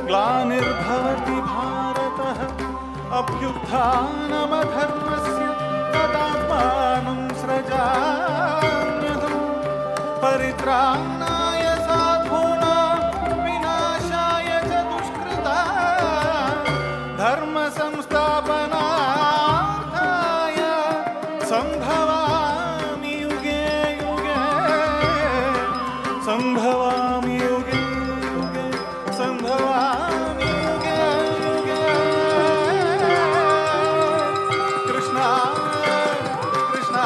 ग्लानिर्भवति भारतः अभ्युत्थानमधर्मस्य तदात्मानं सृजाम्यहं परित्राणाय साधूनां विनाशाय च दुष्कृतां धर्म संस्थापनार्थाय संभवामि युगे युगे संभवामि युगे युगे संभवामि युगे युगे कृष्णा कृष्णा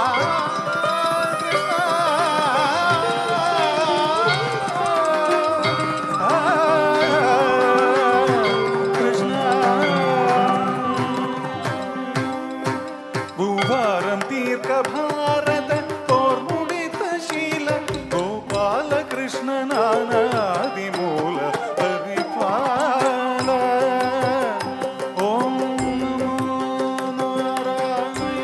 कृष्णा भूभारं तीर्थ भारत तोर्मुडित शील गोपाल कृष्ण नानादिमूल परिपाल ओम नमो नारायणाय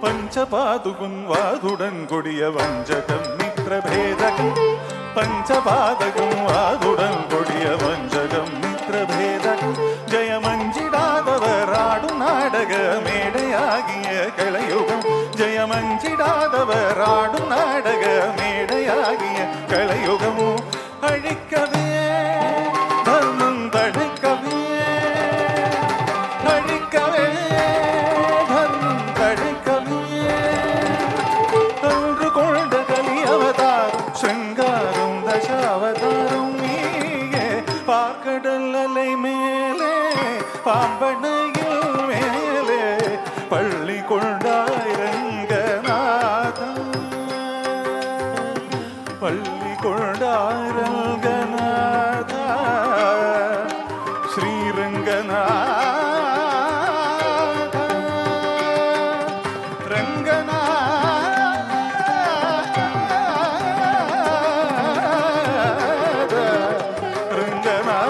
पंचपादुकुं वादुडन् कोडिय वञ्चकं मित्रभेदकं पंचपादकुं वादुडन् कोडिय वञ्चकं मित्रभेदकं जयमञ्जिडादवराडु नाडग मेडयागिय कलयुगं जयमञ्जिडादवराडु नाडग मेडयागिय कलयुगमु अழிக்கவே धर्मं तडिக்கவே अழிக்கவே പള്ളിക്കൊണ്ടാരംഗനാഥ Sriranganatha Ranganatha Ranganatha.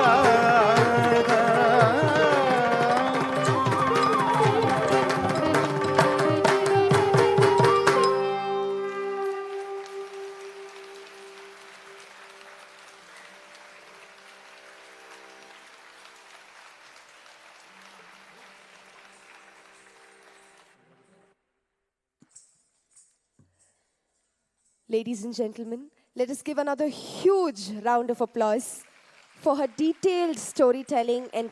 Ladies and gentlemen, let us give another huge round of applause for her detailed storytelling and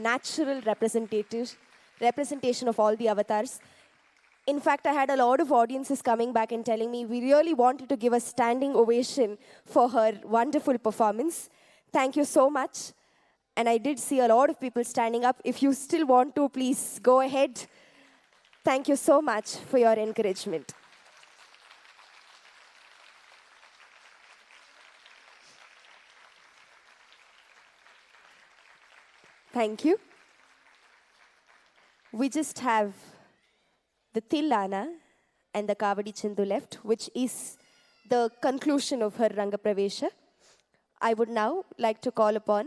natural representation of all the avatars. In fact, I had a lot of audiences coming back and telling me we really wanted to give a standing ovation for her wonderful performance. Thank you so much. And I did see a lot of people standing up. If you still want to, please go ahead. Thank you so much for your encouragement. Thank you. We just have the Tillana and the Kavadi Chindu left, which is the conclusion of her Rangapravesha. I would now like to call upon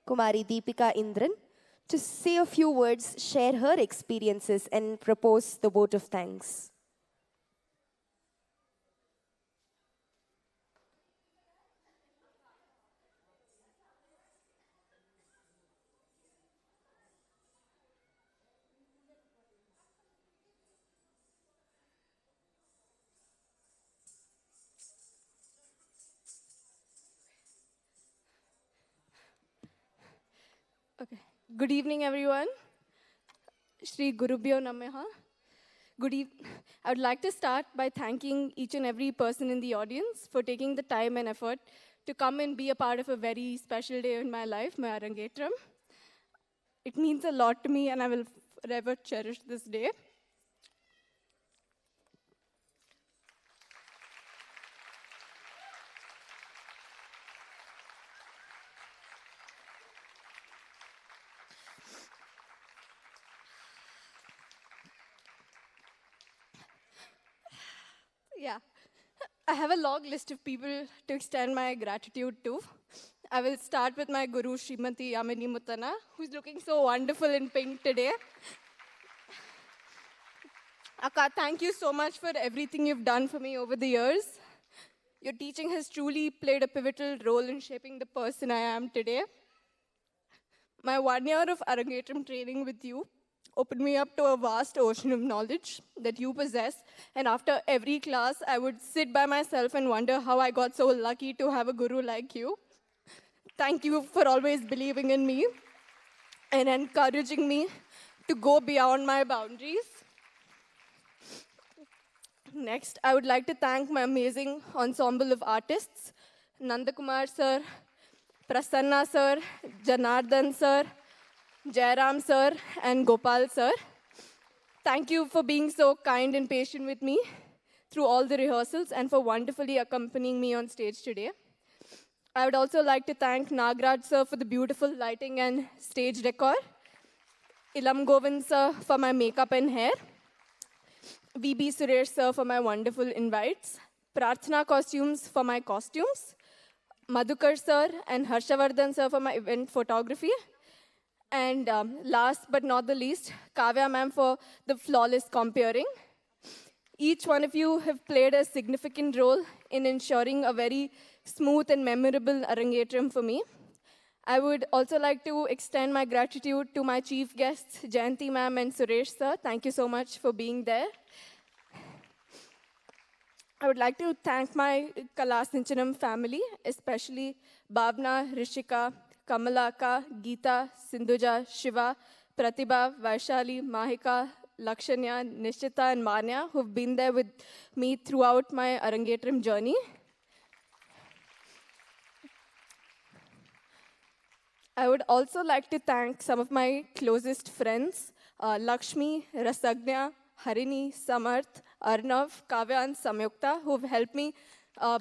Kumari Deepika Indran to say a few words, share her experiences, and propose the vote of thanks. Okay. Good evening, everyone. Shri Gurubhyo Namaha. I would like to start by thanking each and every person in the audience for taking the time and effort to come and be a part of a very special day in my life, my Arangetram. It means a lot to me, and I will forever cherish this day. Yeah, I have a long list of people to extend my gratitude to. I will start with my guru, Srimati Yamini Muttana, who's looking so wonderful in pink today. Akka, thank you so much for everything you've done for me over the years. Your teaching has truly played a pivotal role in shaping the person I am today. My 1 year of Arangetram training with you opened me up to a vast ocean of knowledge that you possess. And after every class, I would sit by myself and wonder how I got so lucky to have a guru like you. Thank you for always believing in me and encouraging me to go beyond my boundaries. Next, I would like to thank my amazing ensemble of artists, Nandakumar sir, Prasanna sir, Janardhan sir, Jairam sir, and Gopal sir. Thank you for being so kind and patient with me through all the rehearsals and for wonderfully accompanying me on stage today. I would also like to thank Nagraj sir for the beautiful lighting and stage decor, Ilam Govind sir for my makeup and hair, VB Suresh sir for my wonderful invites, Prarthana Costumes for my costumes, Madhukar sir and Harshavardhan sir for my event photography, and last but not the least, Kavya ma'am for the flawless comparing. Each one of you have played a significant role in ensuring a very smooth and memorable Arangetram for me. I would also like to extend my gratitude to my chief guests, Jayanti ma'am and Suresh sir. Thank you so much for being there. I would like to thank my Kalasincharam family, especially Bhavna, Rishika, Kamalaka, Geeta, Sindhuja, Shiva, Pratibha, Vaishali, Mahika, Lakshanya, Nishchita, and Manya, who've been there with me throughout my Arangetram journey. I would also like to thank some of my closest friends, Lakshmi, Rasagnya, Harini, Samarth, Arnav, Kavya, and Samyukta, who've helped me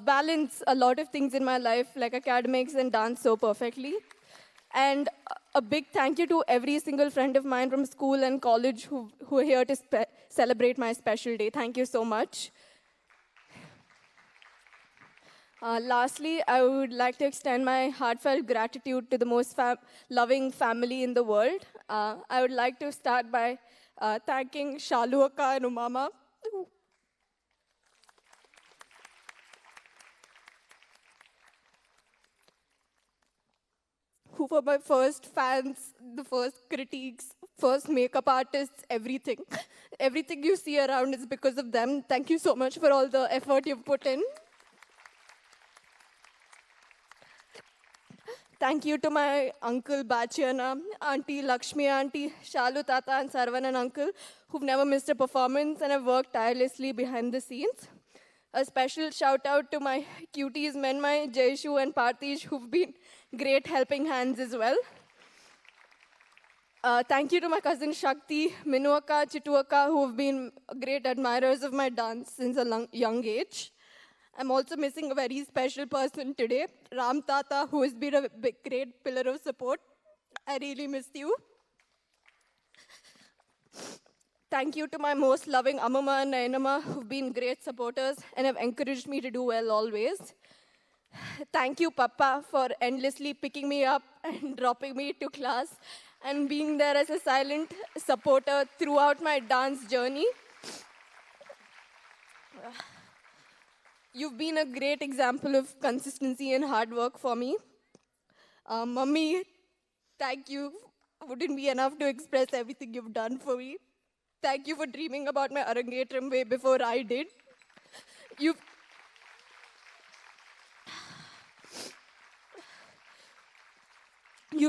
balance a lot of things in my life, like academics and dance, so perfectly. And a big thank you to every single friend of mine from school and college who are here to celebrate my special day. Thank you so much. Lastly, I would like to extend my heartfelt gratitude to the most loving family in the world. I would like to start by thanking Shalu Akka and Umama, who were my first fans, the first critiques, first makeup artists, everything. Everything you see around is because of them. Thank you so much for all the effort you've put in. Thank you to my uncle Bachiyana, auntie Lakshmi auntie, Shalu Tata and Sarvanan uncle, who've never missed a performance and have worked tirelessly behind the scenes. A special shout out to my cuties, Menmai, Jaishu and Parthish, who've been great helping hands as well. Thank you to my cousin Shakti, Minuaka, Chituaka, who've been great admirers of my dance since a young age. I'm also missing a very special person today, Ram Tata, who has been a great pillar of support. I really missed you. Thank you to my most loving Amama and Nainama, who've been great supporters and have encouraged me to do well always. Thank you, Papa, for endlessly picking me up and dropping me to class and being there as a silent supporter throughout my dance journey. You've been a great example of consistency and hard work for me. Mummy, thank you. Wouldn't be enough to express everything you've done for me. Thank you for dreaming about my Arangetram way before I did. You've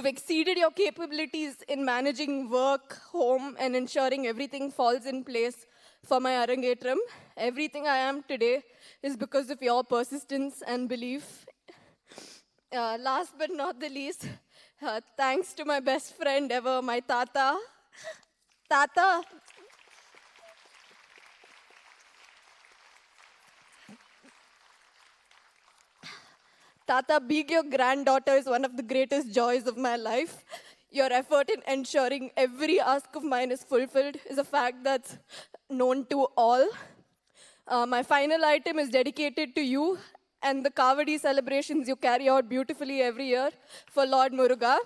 exceeded your capabilities in managing work, home, and ensuring everything falls in place for my Arangetram. Everything I am today is because of your persistence and belief. Last but not the least, thanks to my best friend ever, my Tata. Tata. Tata, being your granddaughter is one of the greatest joys of my life. Your effort in ensuring every ask of mine is fulfilled is a fact that's known to all. My final item is dedicated to you and the Kavadi celebrations you carry out beautifully every year for Lord Muruga.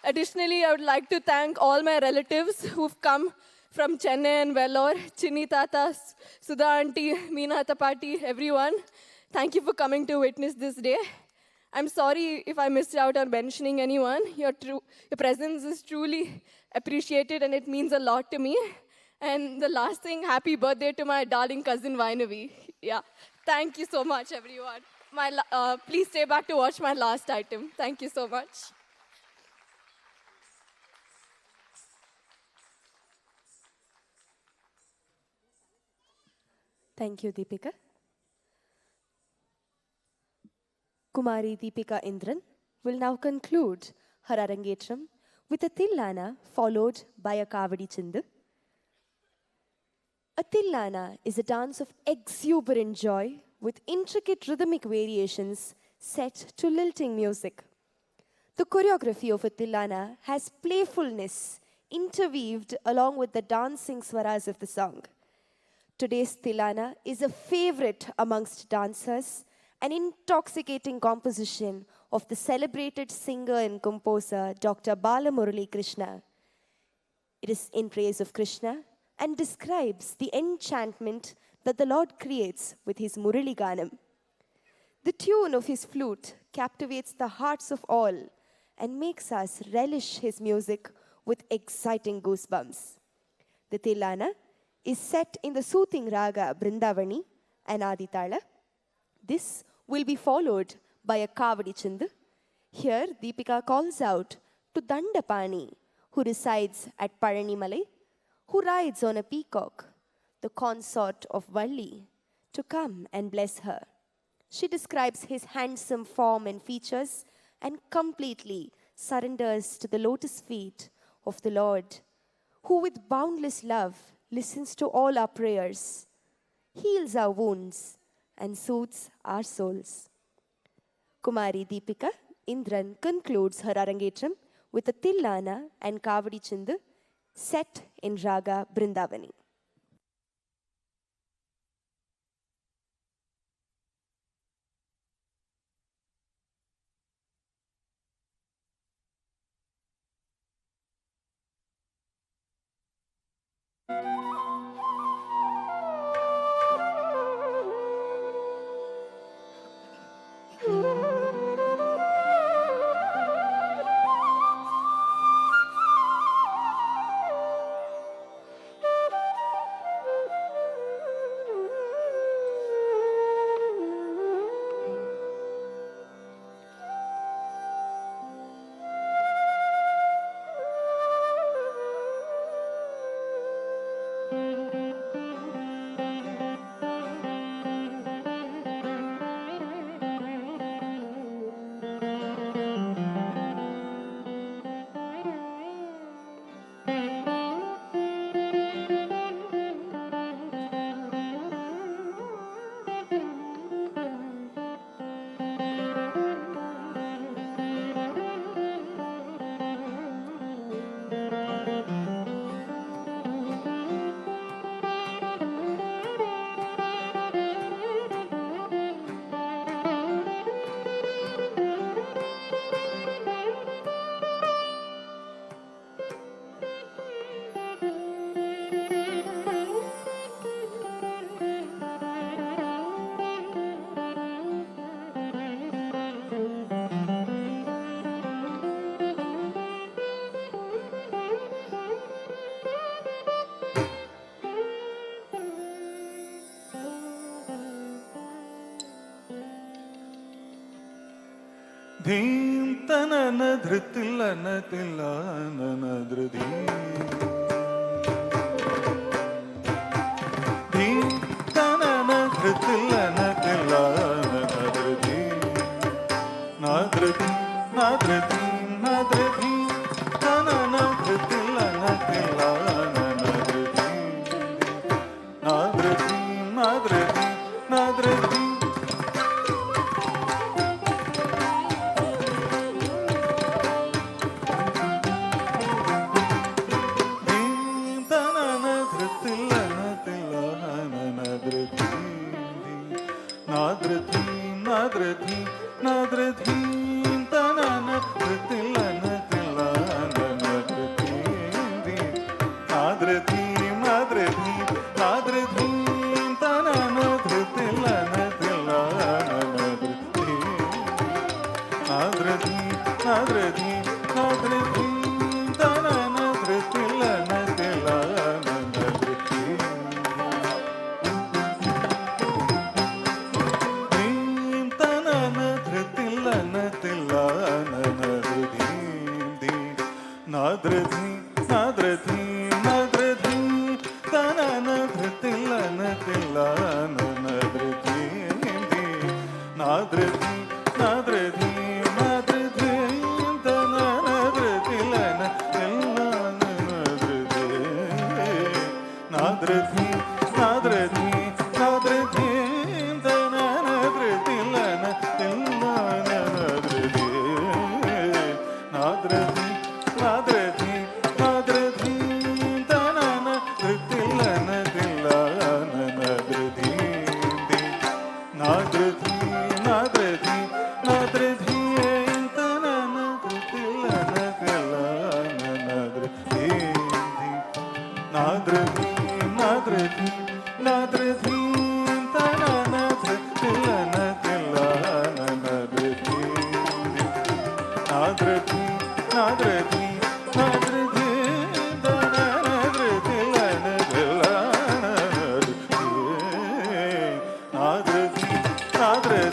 Additionally, I would like to thank all my relatives who've come from Chennai and Vellore, Chinni Tata, Sudha Auntie, Meena Tapati, everyone. Thank you for coming to witness this day. I'm sorry if I missed out on mentioning anyone. Your presence is truly appreciated and it means a lot to me. And the last thing, happy birthday to my darling cousin Vainavi. Yeah, thank you so much, everyone. Please stay back to watch my last item. Thank you so much. Thank you, Deepika. Kumari Deepika Indran will now conclude her Arangetram with a Tillana followed by a Kavadi Chindu. A Tillana is a dance of exuberant joy with intricate rhythmic variations set to lilting music. The choreography of a Tillana has playfulness interweaved along with the dancing swaras of the song. Today's Tillana is a favorite amongst dancers, an intoxicating composition of the celebrated singer and composer Dr. Balamurali Krishna. It is in praise of Krishna and describes the enchantment that the Lord creates with his Murali Ganam. The tune of his flute captivates the hearts of all and makes us relish his music with exciting goosebumps. The Tillana is set in the soothing raga Brindavani and Aditala. This will be followed by a Kavadi Chindu. Here, Deepika calls out to Dandapani, who resides at Paranimalai, who rides on a peacock, the consort of Valli, to come and bless her. She describes his handsome form and features and completely surrenders to the lotus feet of the Lord, who with boundless love listens to all our prayers. heals our wounds, and soothes our souls. Kumari Deepika Indran concludes her Arangetram with a Tillana and Kavadi Chindu set in Raga Brindavani. ധീം തനന ധൃത്തില്ലന തില്ലാനന ധൃതി ധീം തനന ധൃത്തില്ലന തില്ലാനന ധൃതി നാധൃതി നാധൃതി നാധൃതി തനന ധൃത്തില്ലന തില്ലാനന ധൃതി നാധൃതി നാധൃതി നാധൃതി Padre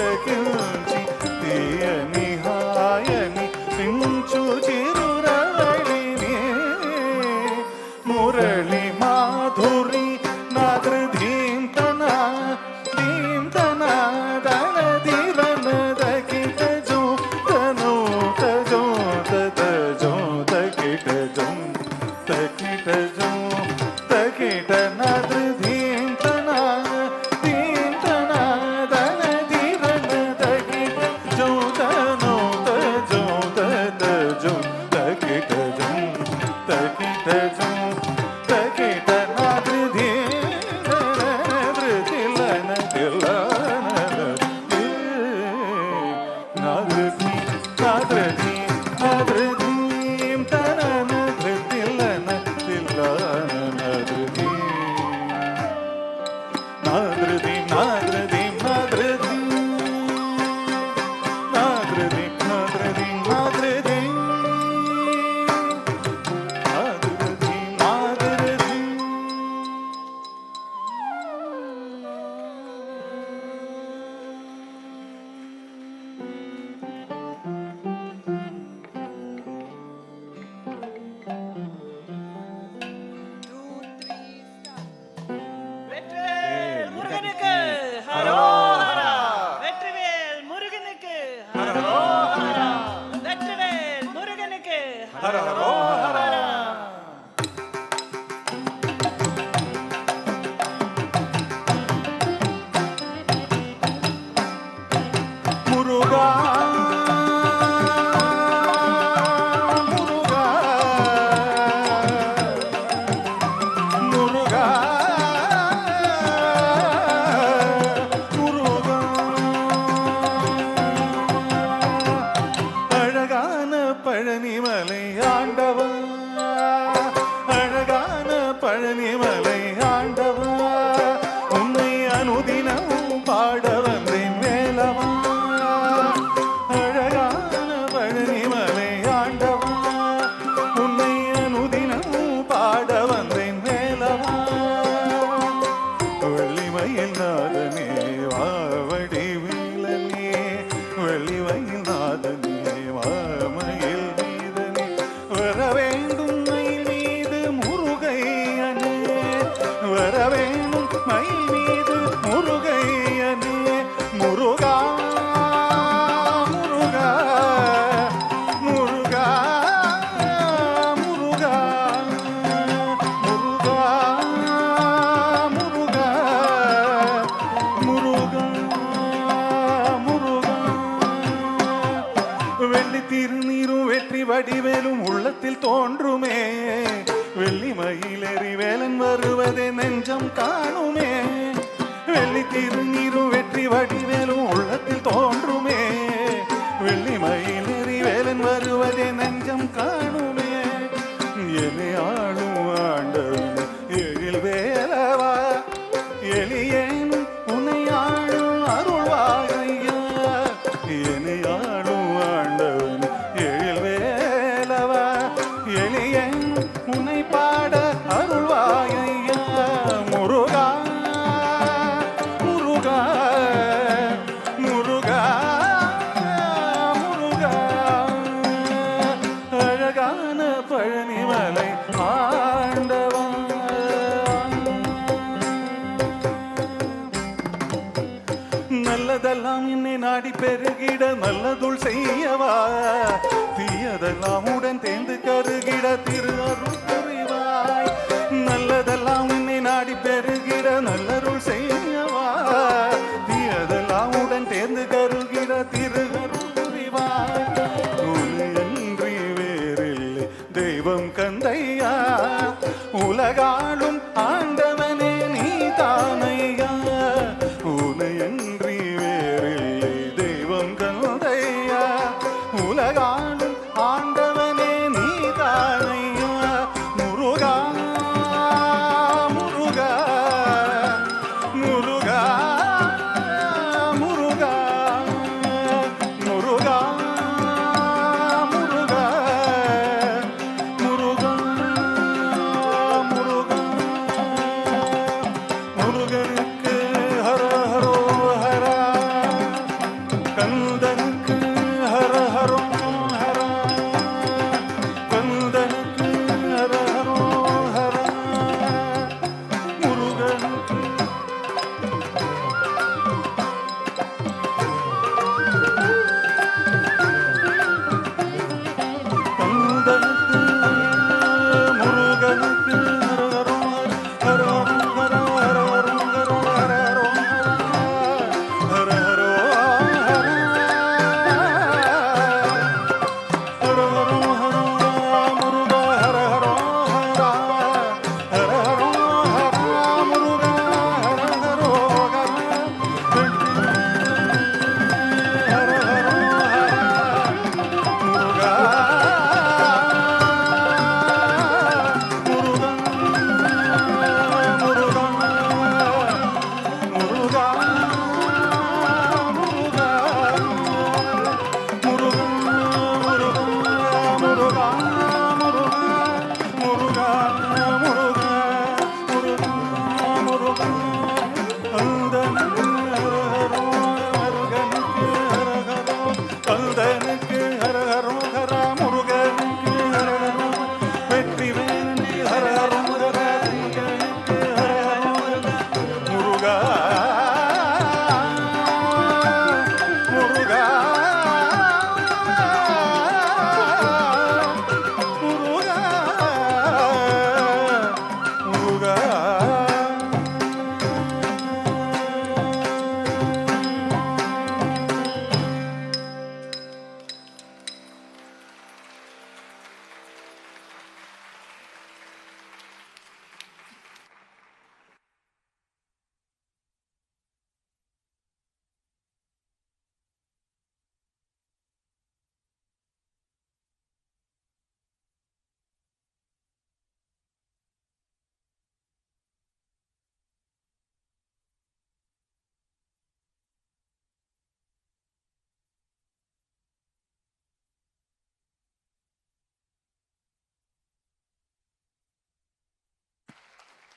పులకించి తీయని హాయని పించు చిరు முருகா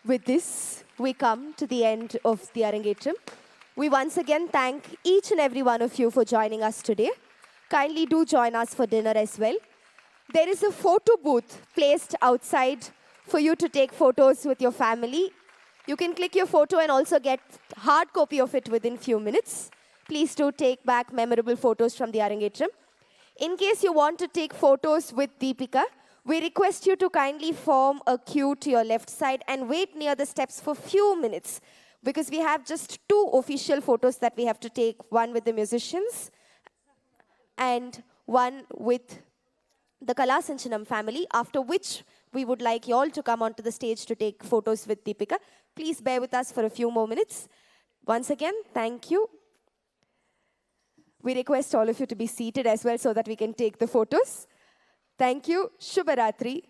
With this, we come to the end of the Arangetram. We once again thank each and every one of you for joining us today. Kindly do join us for dinner as well. There is a photo booth placed outside for you to take photos with your family. You can click your photo and also get hard copy of it within few minutes. Please do take back memorable photos from the Arangetram. In case you want to take photos with Deepika, we request you to kindly form a queue to your left side and wait near the steps for few minutes, because we have just 2 official photos that we have to take, one with the musicians and one with the Kalasanchanam family, after which we would like you all to come onto the stage to take photos with Deepika. Please bear with us for a few more minutes. Once again, thank you. We request all of you to be seated as well so that we can take the photos. Thank you. Shubharatri.